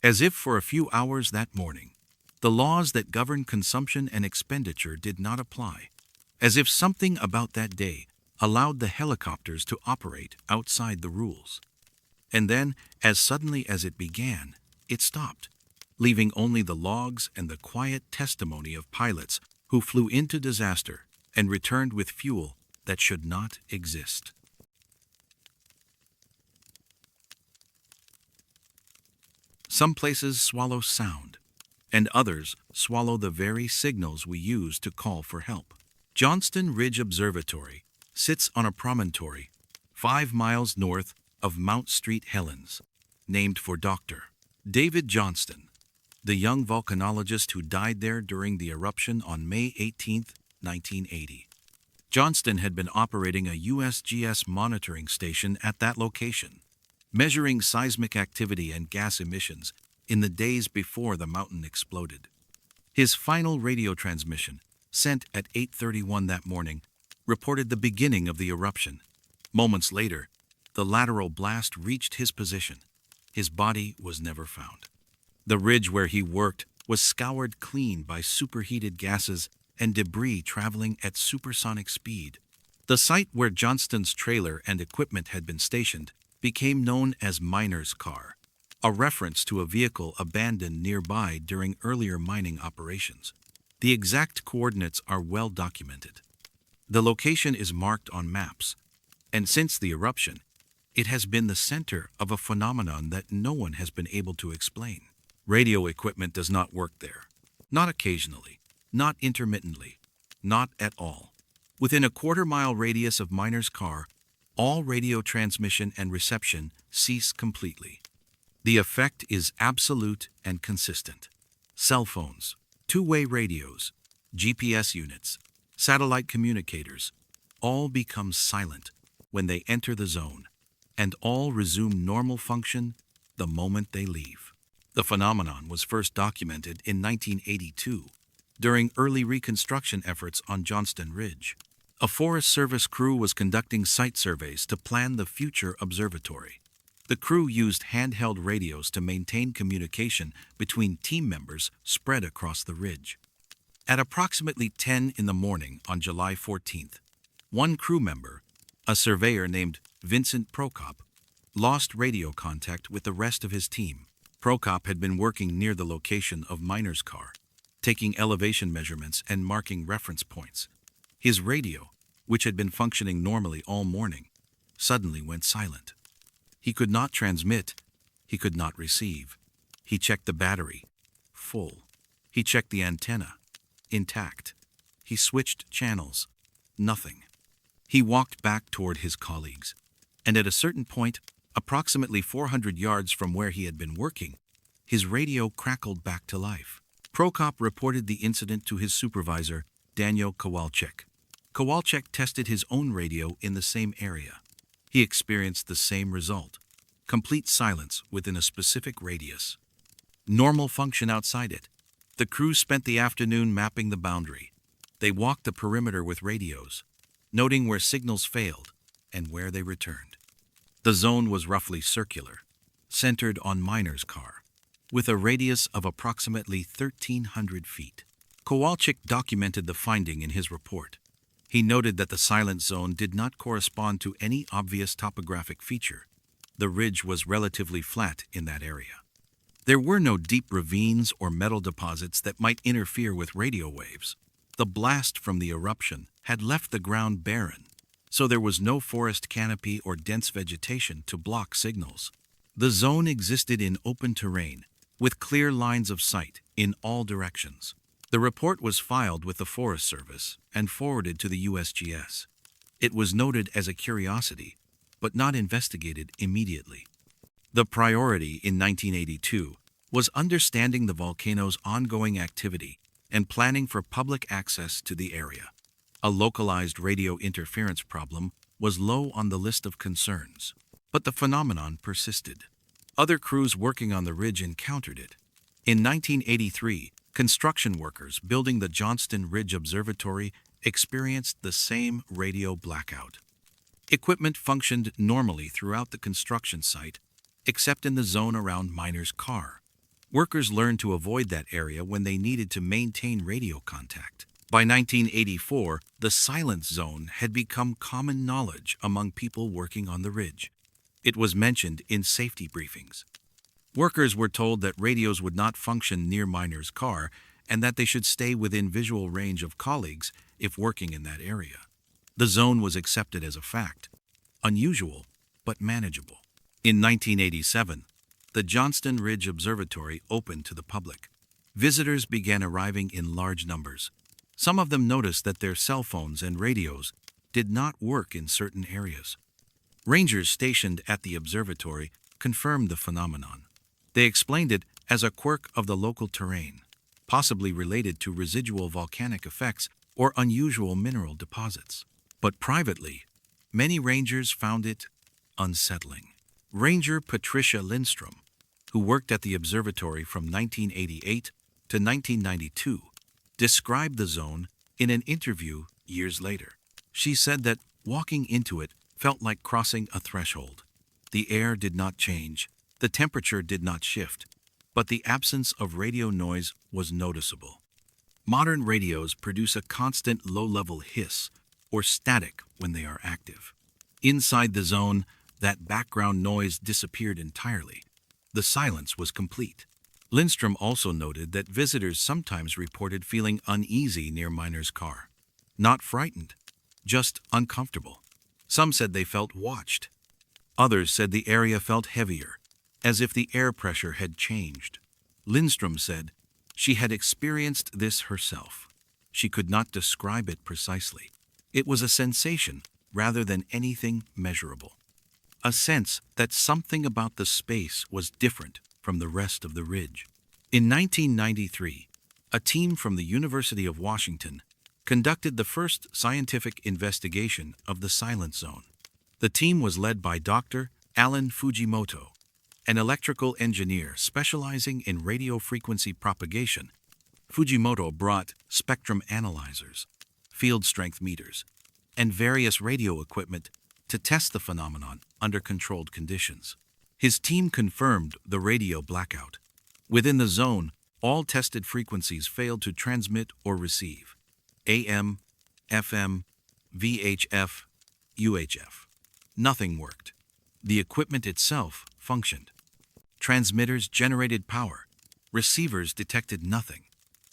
As if for a few hours that morning, the laws that govern consumption and expenditure did not apply. As if something about that day allowed the helicopters to operate outside the rules. And then, as suddenly as it began, it stopped, leaving only the logs and the quiet testimony of pilots who flew into disaster and returned with fuel that should not exist. Some places swallow sound, and others swallow the very signals we use to call for help. Johnston Ridge Observatory sits on a promontory 5 miles north of Mount St. Helens, named for Dr. David Johnston, the young volcanologist who died there during the eruption on May 18, 1980. Johnston had been operating a USGS monitoring station at that location, measuring seismic activity and gas emissions in the days before the mountain exploded. His final radio transmission, sent at 8:31 that morning, reported the beginning of the eruption. Moments later, the lateral blast reached his position. His body was never found. The ridge where he worked was scoured clean by superheated gases and debris traveling at supersonic speed. The site where Johnston's trailer and equipment had been stationed became known as Miner's Car, a reference to a vehicle abandoned nearby during earlier mining operations. The exact coordinates are well documented. The location is marked on maps, and since the eruption, it has been the center of a phenomenon that no one has been able to explain. Radio equipment does not work there. Not occasionally, not intermittently, not at all. Within a quarter-mile radius of Miner's Car, all radio transmission and reception cease completely. The effect is absolute and consistent. Cell phones, two-way radios, GPS units, satellite communicators, all become silent when they enter the zone, and all resume normal function the moment they leave. The phenomenon was first documented in 1982 during early reconstruction efforts on Johnston Ridge. A Forest Service crew was conducting site surveys to plan the future observatory. The crew used handheld radios to maintain communication between team members spread across the ridge. At approximately 10 in the morning on July 14th, one crew member, a surveyor named Vincent Prokop, lost radio contact with the rest of his team. Prokop had been working near the location of Miner's Car, taking elevation measurements and marking reference points. His radio, which had been functioning normally all morning, suddenly went silent. He could not transmit. He could not receive. He checked the battery. Full. He checked the antenna. Intact. He switched channels. Nothing. He walked back toward his colleagues, and at a certain point, approximately 400 yards from where he had been working, his radio crackled back to life. Prokop reported the incident to his supervisor, Daniel Kowalczyk. Kowalczyk tested his own radio in the same area. He experienced the same result: complete silence within a specific radius. Normal function outside it. The crew spent the afternoon mapping the boundary. They walked the perimeter with radios, noting where signals failed and where they returned. The zone was roughly circular, centered on Miner's Car, with a radius of approximately 1,300 feet. Kowalczyk documented the finding in his report. He noted that the silent zone did not correspond to any obvious topographic feature. The ridge was relatively flat in that area. There were no deep ravines or metal deposits that might interfere with radio waves. The blast from the eruption had left the ground barren, so there was no forest canopy or dense vegetation to block signals. The zone existed in open terrain, with clear lines of sight in all directions. The report was filed with the Forest Service and forwarded to the USGS. It was noted as a curiosity, but not investigated immediately. The priority in 1982 was understanding the volcano's ongoing activity and planning for public access to the area. A localized radio interference problem was low on the list of concerns, but the phenomenon persisted. Other crews working on the ridge encountered it. In 1983, construction workers building the Johnston Ridge Observatory experienced the same radio blackout. Equipment functioned normally throughout the construction site, except in the zone around Miner's Car. Workers learned to avoid that area when they needed to maintain radio contact. By 1984, the silent zone had become common knowledge among people working on the ridge. It was mentioned in safety briefings. Workers were told that radios would not function near Miner's Car and that they should stay within visual range of colleagues if working in that area. The zone was accepted as a fact, unusual but manageable. In 1987, the Johnston Ridge Observatory opened to the public. Visitors began arriving in large numbers. Some of them noticed that their cell phones and radios did not work in certain areas. Rangers stationed at the observatory confirmed the phenomenon. They explained it as a quirk of the local terrain, possibly related to residual volcanic effects or unusual mineral deposits. But privately, many rangers found it unsettling. Ranger Patricia Lindstrom, who worked at the observatory from 1988 to 1992, described the zone in an interview years later. She said that walking into it felt like crossing a threshold. The air did not change, the temperature did not shift, but the absence of radio noise was noticeable. Modern radios produce a constant low-level hiss or static when they are active. Inside the zone, that background noise disappeared entirely. The silence was complete. Lindstrom also noted that visitors sometimes reported feeling uneasy near Miner's car. Not frightened, just uncomfortable. Some said they felt watched. Others said the area felt heavier, as if the air pressure had changed. Lindstrom said she had experienced this herself. She could not describe it precisely. It was a sensation rather than anything measurable. A sense that something about the space was different from the rest of the ridge. In 1993, a team from the University of Washington conducted the first scientific investigation of the silent zone. The team was led by Dr. Alan Fujimoto, an electrical engineer specializing in radio frequency propagation. Fujimoto brought spectrum analyzers, field strength meters, and various radio equipment to test the phenomenon under controlled conditions. His team confirmed the radio blackout. Within the zone, all tested frequencies failed to transmit or receive. AM, FM, VHF, UHF. Nothing worked. The equipment itself functioned. Transmitters generated power. Receivers detected nothing.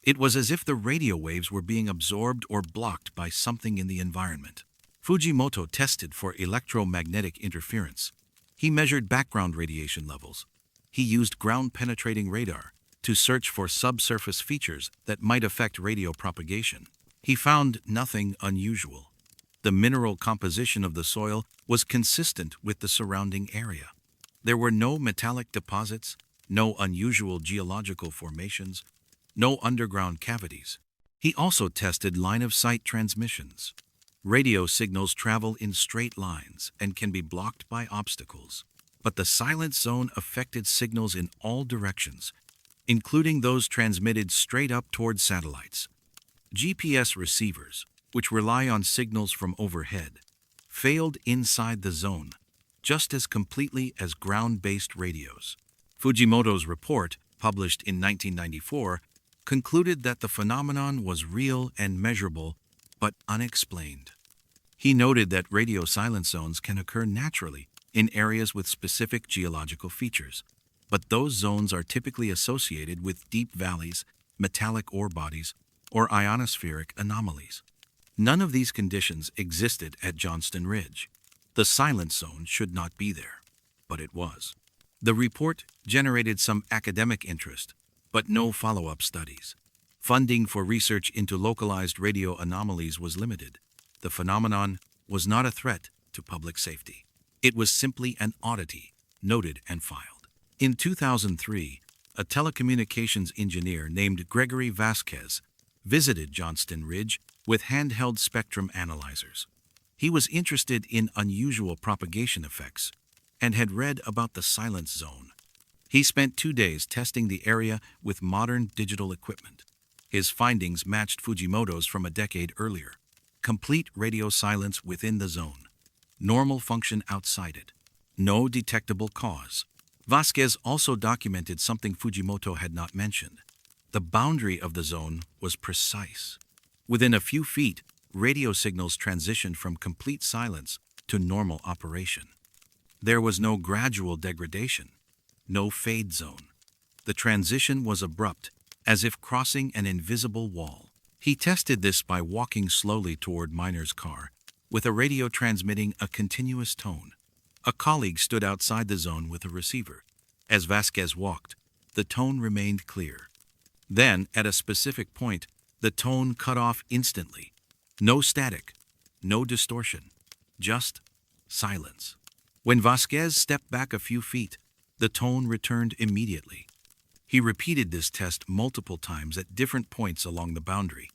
It was as if the radio waves were being absorbed or blocked by something in the environment. Fujimoto tested for electromagnetic interference. He measured background radiation levels. He used ground-penetrating radar to search for subsurface features that might affect radio propagation. He found nothing unusual. The mineral composition of the soil was consistent with the surrounding area. There were no metallic deposits, no unusual geological formations, no underground cavities. He also tested line-of-sight transmissions. Radio signals travel in straight lines and can be blocked by obstacles. But the silent zone affected signals in all directions, including those transmitted straight up toward satellites. GPS receivers, which rely on signals from overhead, failed inside the zone, just as completely as ground-based radios. Fujimoto's report, published in 1994, concluded that the phenomenon was real and measurable, but unexplained. He noted that radio silent zones can occur naturally in areas with specific geological features, but those zones are typically associated with deep valleys, metallic ore bodies, or ionospheric anomalies. None of these conditions existed at Johnston Ridge. The silent zone should not be there, but it was. The report generated some academic interest, but no follow-up studies. Funding for research into localized radio anomalies was limited. The phenomenon was not a threat to public safety. It was simply an oddity, noted and filed. In 2003, a telecommunications engineer named Gregory Vasquez visited Johnston Ridge with handheld spectrum analyzers. He was interested in unusual propagation effects and had read about the silence zone. He spent 2 days testing the area with modern digital equipment. His findings matched Fujimoto's from a decade earlier. Complete radio silence within the zone. Normal function outside it. No detectable cause. Vasquez also documented something Fujimoto had not mentioned. The boundary of the zone was precise. Within a few feet, radio signals transitioned from complete silence to normal operation. There was no gradual degradation, no fade zone. The transition was abrupt, as if crossing an invisible wall. He tested this by walking slowly toward Miner's car, with a radio transmitting a continuous tone. A colleague stood outside the zone with a receiver. As Vasquez walked, the tone remained clear. Then, at a specific point, the tone cut off instantly. No static, no distortion, just silence. When Vasquez stepped back a few feet, the tone returned immediately. He repeated this test multiple times at different points along the boundary.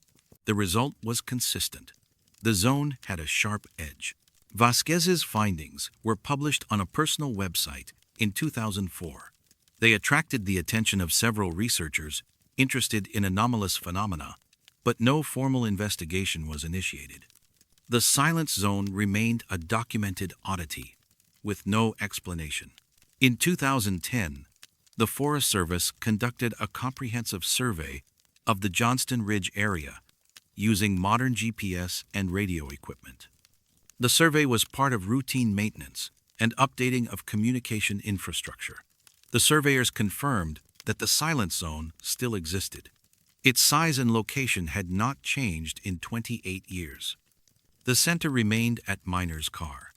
The result was consistent. The zone had a sharp edge. Vasquez's findings were published on a personal website in 2004. They attracted the attention of several researchers interested in anomalous phenomena, but no formal investigation was initiated. The silence zone remained a documented oddity, with no explanation. In 2010, the Forest Service conducted a comprehensive survey of the Johnston Ridge area using modern GPS and radio equipment. The survey was part of routine maintenance and updating of communication infrastructure. The surveyors confirmed that the silence zone still existed. Its size and location had not changed in 28 years. The center remained at Miner's Car.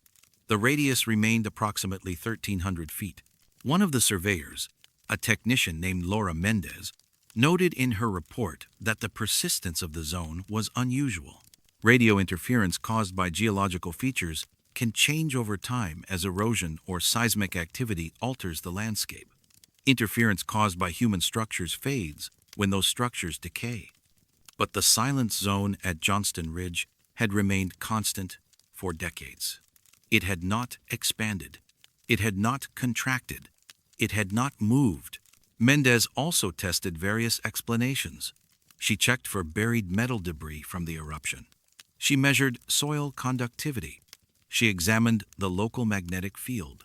The radius remained approximately 1,300 feet. One of the surveyors, a technician named Laura Mendez, noted in her report that the persistence of the zone was unusual. Radio interference caused by geological features can change over time as erosion or seismic activity alters the landscape. Interference caused by human structures fades when those structures decay. But the silence zone at Johnston Ridge had remained constant for decades. It had not expanded. It had not contracted. It had not moved. Mendez also tested various explanations. She checked for buried metal debris from the eruption. She measured soil conductivity. She examined the local magnetic field.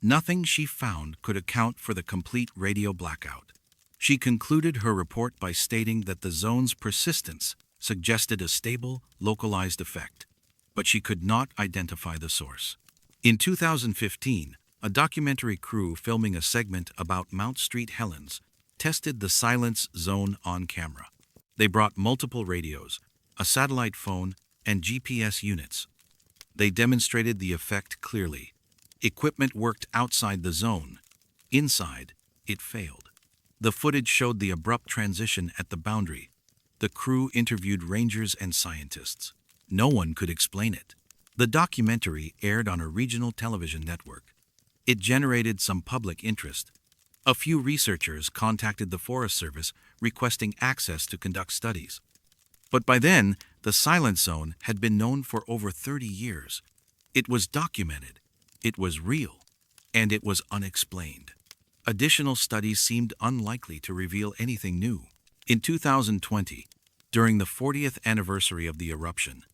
Nothing she found could account for the complete radio blackout. She concluded her report by stating that the zone's persistence suggested a stable, localized effect, but she could not identify the source. In 2015, a documentary crew filming a segment about Mount Street Helens tested the silence zone on camera. They brought multiple radios, a satellite phone, and GPS units. They demonstrated the effect clearly. Equipment worked outside the zone. Inside, it failed. The footage showed the abrupt transition at the boundary. The crew interviewed rangers and scientists. No one could explain it. The documentary aired on a regional television network. It generated some public interest. A few researchers contacted the Forest Service requesting access to conduct studies. But by then, the silence zone had been known for over 30 years. It was documented, it was real, and it was unexplained. Additional studies seemed unlikely to reveal anything new. In 2020, during the 40th anniversary of the eruption,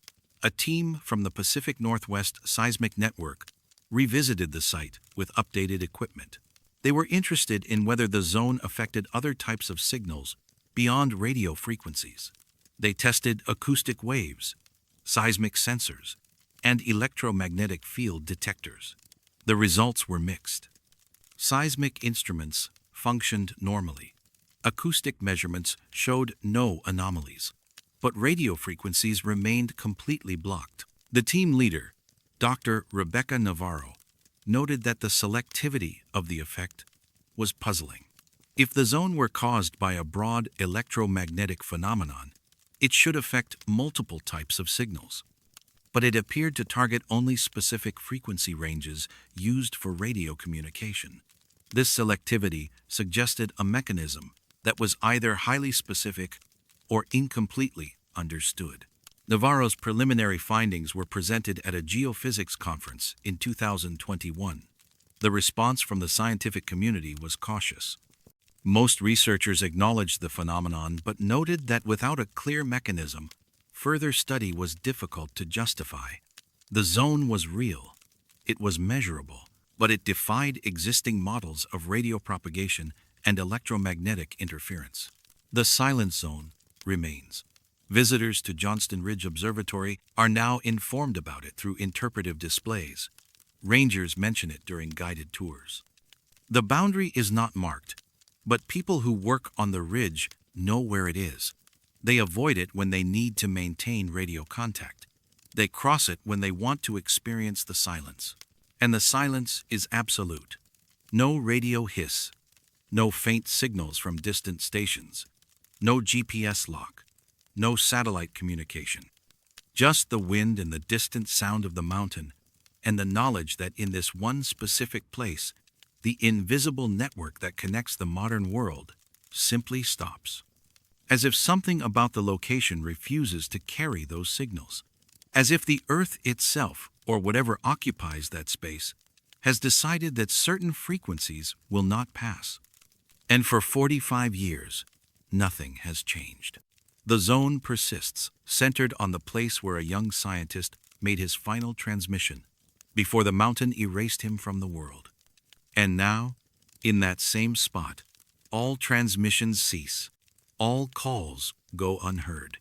a team from the Pacific Northwest Seismic Network revisited the site with updated equipment. They were interested in whether the zone affected other types of signals beyond radio frequencies. They tested acoustic waves, seismic sensors, and electromagnetic field detectors. The results were mixed. Seismic instruments functioned normally. Acoustic measurements showed no anomalies, but radio frequencies remained completely blocked. The team leader, Dr. Rebecca Navarro, noted that the selectivity of the effect was puzzling. If the zone were caused by a broad electromagnetic phenomenon, it should affect multiple types of signals. But it appeared to target only specific frequency ranges used for radio communication. This selectivity suggested a mechanism that was either highly specific or incompletely understood. Navarro's preliminary findings were presented at a geophysics conference in 2021. The response from the scientific community was cautious. Most researchers acknowledged the phenomenon but noted that without a clear mechanism, further study was difficult to justify. The zone was real, it was measurable, but it defied existing models of radio propagation and electromagnetic interference. The silence zone remains. Visitors to Johnston Ridge Observatory are now informed about it through interpretive displays. Rangers mention it during guided tours. The boundary is not marked, but people who work on the ridge know where it is. They avoid it when they need to maintain radio contact. They cross it when they want to experience the silence. And the silence is absolute. No radio hiss, no faint signals from distant stations, no GPS lock, no satellite communication. Just the wind and the distant sound of the mountain, and the knowledge that in this one specific place, the invisible network that connects the modern world simply stops. As if something about the location refuses to carry those signals. As if the Earth itself, or whatever occupies that space, has decided that certain frequencies will not pass. And for 45 years, nothing has changed. The zone persists, centered on the place where a young scientist made his final transmission, before the mountain erased him from the world. And now, in that same spot, all transmissions cease, all calls go unheard,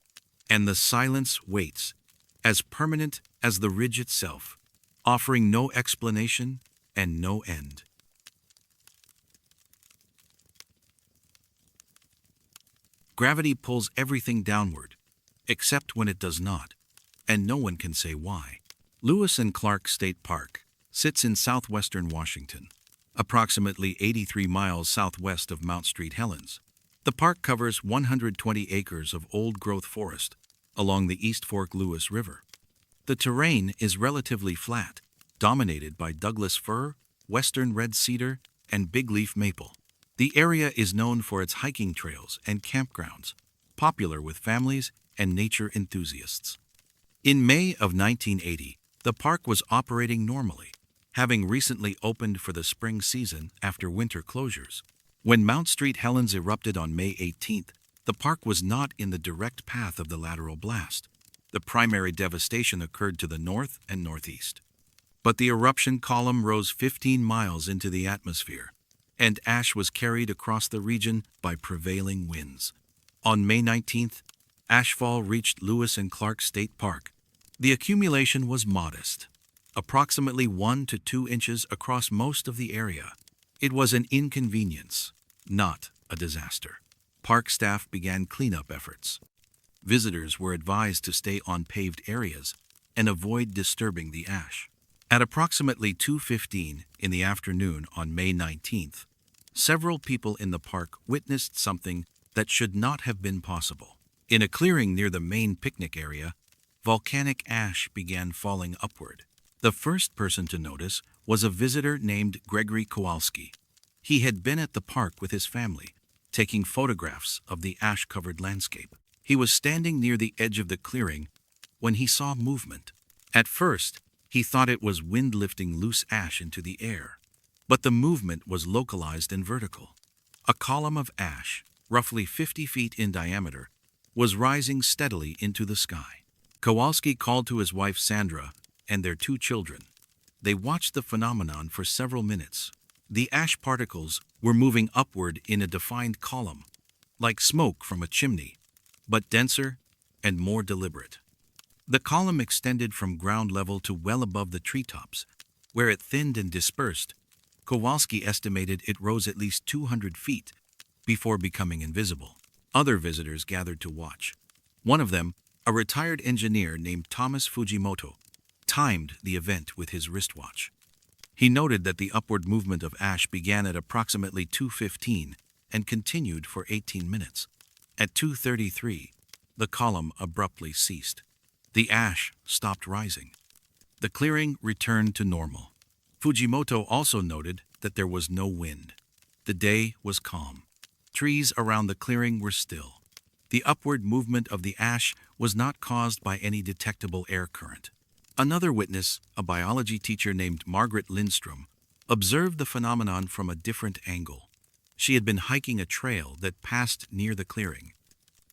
and the silence waits, as permanent as the ridge itself, offering no explanation and no end. Gravity pulls everything downward, except when it does not, and no one can say why. Lewis and Clark State Park sits in southwestern Washington, approximately 83 miles southwest of Mount St. Helens. The park covers 120 acres of old-growth forest along the East Fork Lewis River. The terrain is relatively flat, dominated by Douglas fir, western red cedar, and bigleaf maple. The area is known for its hiking trails and campgrounds, popular with families and nature enthusiasts. In May of 1980, the park was operating normally, having recently opened for the spring season after winter closures. When Mount St. Helens erupted on May 18th, the park was not in the direct path of the lateral blast. The primary devastation occurred to the north and northeast. But the eruption column rose 15 miles into the atmosphere, and ash was carried across the region by prevailing winds. On May 19th, ashfall reached Lewis and Clark State Park. The accumulation was modest, approximately 1 to 2 inches across most of the area. It was an inconvenience, not a disaster. Park staff began cleanup efforts. Visitors were advised to stay on paved areas and avoid disturbing the ash. At approximately 2:15 in the afternoon on May 19th, several people in the park witnessed something that should not have been possible. In a clearing near the main picnic area, volcanic ash began falling upward. The first person to notice was a visitor named Gregory Kowalski. He had been at the park with his family, taking photographs of the ash-covered landscape. He was standing near the edge of the clearing when he saw movement. At first, he thought it was wind lifting loose ash into the air, but the movement was localized and vertical. A column of ash, roughly 50 feet in diameter, was rising steadily into the sky. Kowalski called to his wife Sandra and their 2 children. They watched the phenomenon for several minutes. The ash particles were moving upward in a defined column, like smoke from a chimney, but denser and more deliberate. The column extended from ground level to well above the treetops. Where it thinned and dispersed, Kowalski estimated it rose at least 200 feet before becoming invisible. Other visitors gathered to watch. One of them, a retired engineer named Thomas Fujimoto, timed the event with his wristwatch. He noted that the upward movement of ash began at approximately 2:15 and continued for 18 minutes. At 2:33, the column abruptly ceased. The ash stopped rising. The clearing returned to normal. Fujimoto also noted that there was no wind. The day was calm. Trees around the clearing were still. The upward movement of the ash was not caused by any detectable air current. Another witness, a biology teacher named Margaret Lindstrom, observed the phenomenon from a different angle. She had been hiking a trail that passed near the clearing.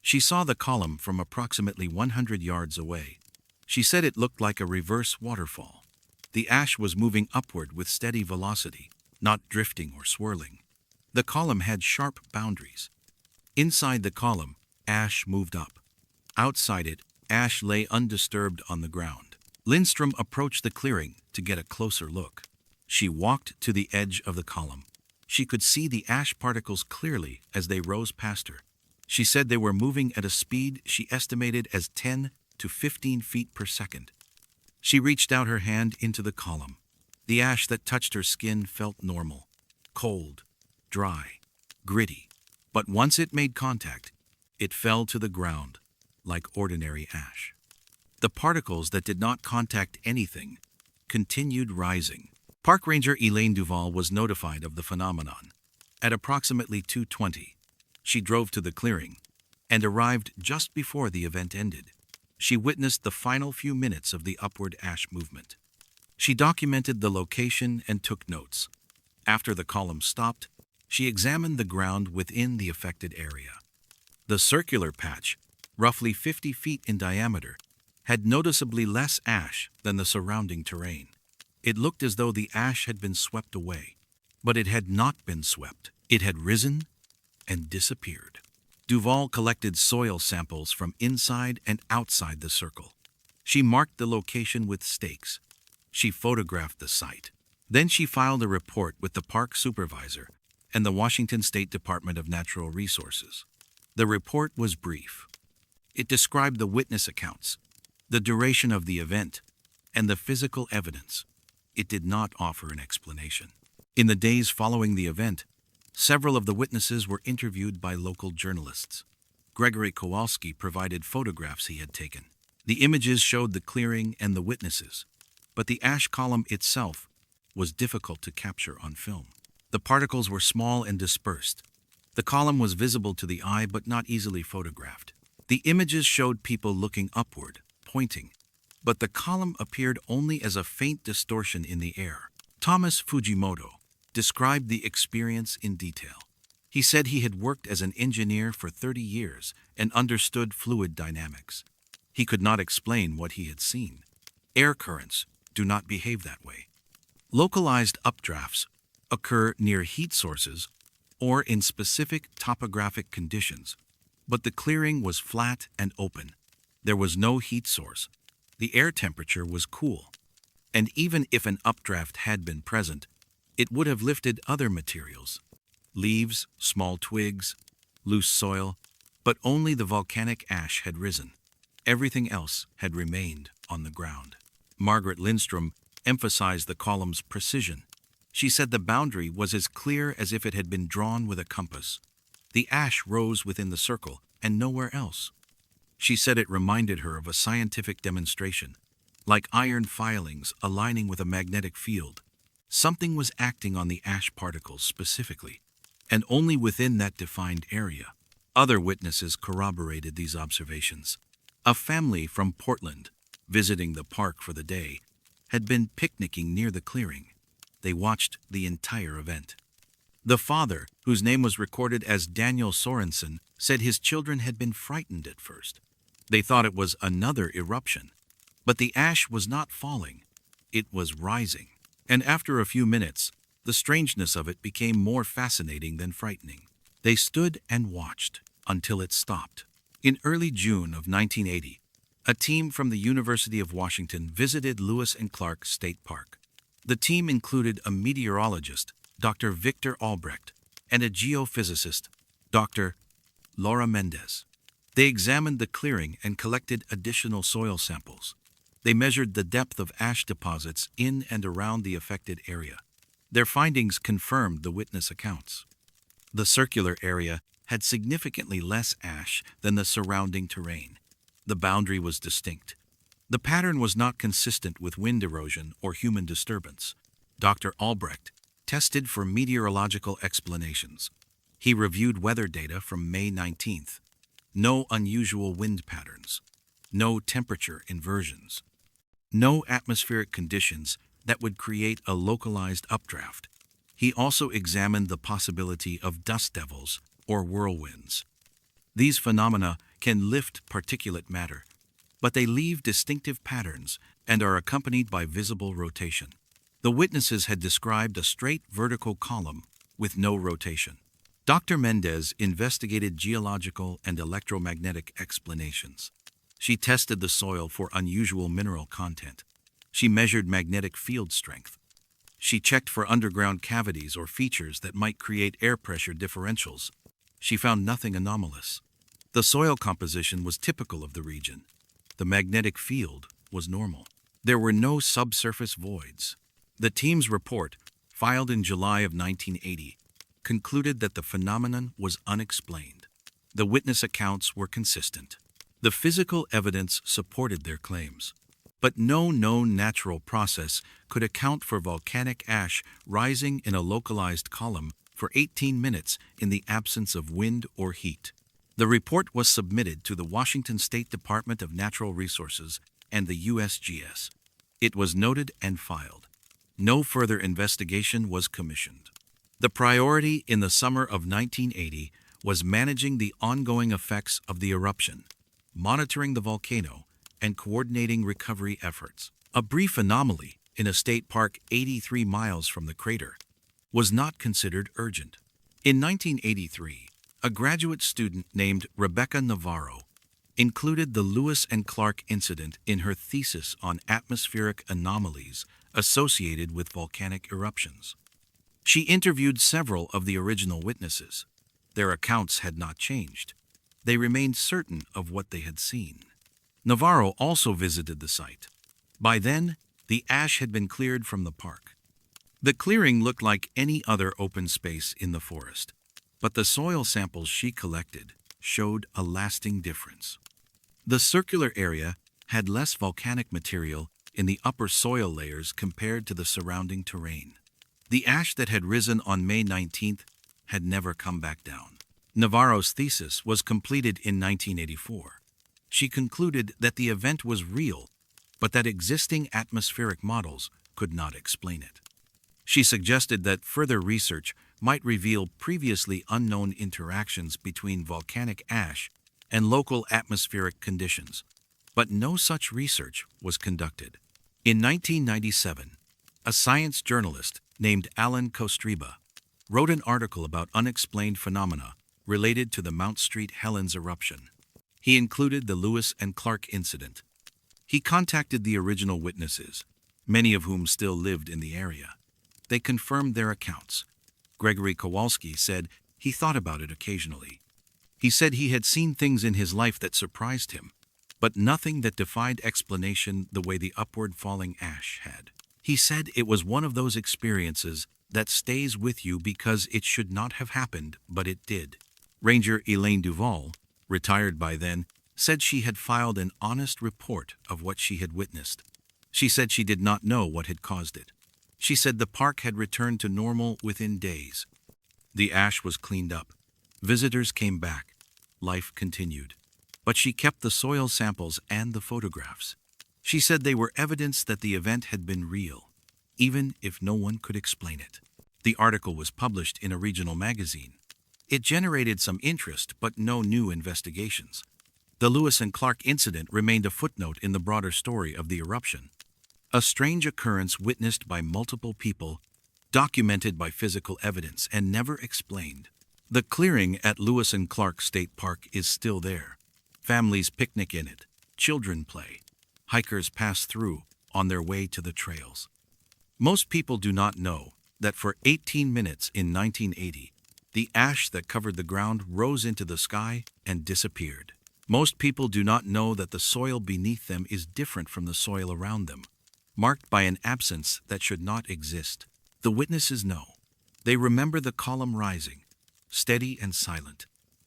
She saw the column from approximately 100 yards away. She said it looked like a reverse waterfall. The ash was moving upward with steady velocity, not drifting or swirling. The column had sharp boundaries. Inside the column, ash moved up. Outside it, ash lay undisturbed on the ground. Lindstrom approached the clearing to get a closer look. She walked to the edge of the column. She could see the ash particles clearly as they rose past her. She said they were moving at a speed she estimated as 10 to 15 feet per second. She reached out her hand into the column. The ash that touched her skin felt normal, cold, dry, gritty. But once it made contact, it fell to the ground like ordinary ash. The particles that did not contact anything continued rising. Park Ranger Elaine Duval was notified of the phenomenon. At approximately 2:20, She drove to the clearing and arrived just before the event ended. She witnessed the final few minutes of the upward ash movement. She documented the location and took notes. After the column stopped, she examined the ground within the affected area. The circular patch, roughly 50 feet in diameter, had noticeably less ash than the surrounding terrain. It looked as though the ash had been swept away, but it had not been swept. It had risen and disappeared. Duval collected soil samples from inside and outside the circle. She marked the location with stakes. She photographed the site. Then she filed a report with the park supervisor and the Washington State Department of Natural Resources. The report was brief. It described the witness accounts, the duration of the event, and the physical evidence. It did not offer an explanation. In the days following the event, several of the witnesses were interviewed by local journalists. Gregory Kowalski provided photographs he had taken. The images showed the clearing and the witnesses, but the ash column itself was difficult to capture on film. The particles were small and dispersed. The column was visible to the eye but not easily photographed. The images showed people looking upward, pointing, but the column appeared only as a faint distortion in the air. Thomas Fujimoto described the experience in detail. He said he had worked as an engineer for 30 years and understood fluid dynamics. He could not explain what he had seen. Air currents do not behave that way. Localized updrafts occur near heat sources or in specific topographic conditions, but the clearing was flat and open. There was no heat source. The air temperature was cool, and even if an updraft had been present, it would have lifted other materials, leaves, small twigs, loose soil, but only the volcanic ash had risen. Everything else had remained on the ground. Margaret Lindstrom emphasized the column's precision. She said the boundary was as clear as if it had been drawn with a compass. The ash rose within the circle and nowhere else. She said it reminded her of a scientific demonstration, like iron filings aligning with a magnetic field. Something was acting on the ash particles specifically, and only within that defined area. Other witnesses corroborated these observations. A family from Portland, visiting the park for the day, had been picnicking near the clearing. They watched the entire event. The father, whose name was recorded as Daniel Sorensen, said his children had been frightened at first. They thought it was another eruption. But the ash was not falling. It was rising. And after a few minutes, the strangeness of it became more fascinating than frightening. They stood and watched until it stopped. In early June of 1980, a team from the University of Washington visited Lewis and Clark State Park. The team included a meteorologist, Dr. Victor Albrecht, and a geophysicist, Dr. Laura Mendez. They examined the clearing and collected additional soil samples. They measured the depth of ash deposits in and around the affected area. Their findings confirmed the witness accounts. The circular area had significantly less ash than the surrounding terrain. The boundary was distinct. The pattern was not consistent with wind erosion or human disturbance. Dr. Albrecht tested for meteorological explanations. He reviewed weather data from May 19th. No unusual wind patterns. No temperature inversions. No atmospheric conditions that would create a localized updraft. He also examined the possibility of dust devils or whirlwinds. These phenomena can lift particulate matter, but they leave distinctive patterns and are accompanied by visible rotation. The witnesses had described a straight vertical column with no rotation. Dr. Mendez investigated geological and electromagnetic explanations. She tested the soil for unusual mineral content. She measured magnetic field strength. She checked for underground cavities or features that might create air pressure differentials. She found nothing anomalous. The soil composition was typical of the region. The magnetic field was normal. There were no subsurface voids. The team's report, filed in July of 1980, concluded that the phenomenon was unexplained. The witness accounts were consistent. The physical evidence supported their claims. But no known natural process could account for volcanic ash rising in a localized column for 18 minutes in the absence of wind or heat. The report was submitted to the Washington State Department of Natural Resources and the USGS. It was noted and filed. No further investigation was commissioned. The priority in the summer of 1980 was managing the ongoing effects of the eruption, monitoring the volcano, and coordinating recovery efforts. A brief anomaly in a state park 83 miles from the crater was not considered urgent. In 1983, a graduate student named Rebecca Navarro included the Lewis and Clark incident in her thesis on atmospheric anomalies associated with volcanic eruptions. She interviewed several of the original witnesses. Their accounts had not changed. They remained certain of what they had seen. Navarro also visited the site. By then, the ash had been cleared from the park. The clearing looked like any other open space in the forest, but the soil samples she collected showed a lasting difference. The circular area had less volcanic material in the upper soil layers compared to the surrounding terrain. The ash that had risen on May 19th had never come back down. Navarro's thesis was completed in 1984. She concluded that the event was real, but that existing atmospheric models could not explain it. She suggested that further research might reveal previously unknown interactions between volcanic ash and local atmospheric conditions, but no such research was conducted. In 1997, a science journalist named Alan Kostreba wrote an article about unexplained phenomena related to the Mount Street Helens eruption. He included the Lewis and Clark incident. He contacted the original witnesses, many of whom still lived in the area. They confirmed their accounts. Gregory Kowalski said he thought about it occasionally. He said he had seen things in his life that surprised him, but nothing that defied explanation the way the upward falling ash had. He said it was one of those experiences that stays with you because it should not have happened, but it did. Ranger Elaine Duval, retired by then, said she had filed an honest report of what she had witnessed. She said she did not know what had caused it. She said the park had returned to normal within days. The ash was cleaned up. Visitors came back. Life continued. But she kept the soil samples and the photographs. She said they were evidence that the event had been real, even if no one could explain it. The article was published in a regional magazine. It generated some interest, but no new investigations. The Lewis and Clark incident remained a footnote in the broader story of the eruption. A strange occurrence witnessed by multiple people, documented by physical evidence, and never explained. The clearing at Lewis and Clark State Park is still there. Families picnic in it. Children play. Hikers pass through on their way to the trails. Most people do not know that for 18 minutes in 1980, the ash that covered the ground rose into the sky and disappeared. Most people do not know that the soil beneath them is different from the soil around them, marked by an absence that should not exist. The witnesses know. They remember the column rising, steady and silent,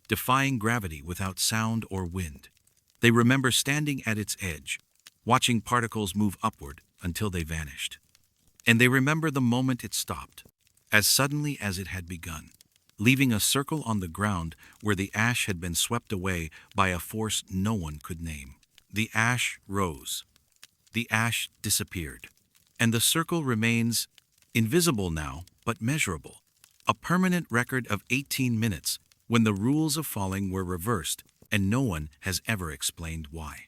defying gravity without sound or wind. They remember standing at its edge, watching particles move upward until they vanished. And they remember the moment it stopped, as suddenly as it had begun, leaving a circle on the ground where the ash had been swept away by a force no one could name. The ash rose. The ash disappeared. And the circle remains invisible now, but measurable. A permanent record of 18 minutes when the rules of falling were reversed, and no one has ever explained why.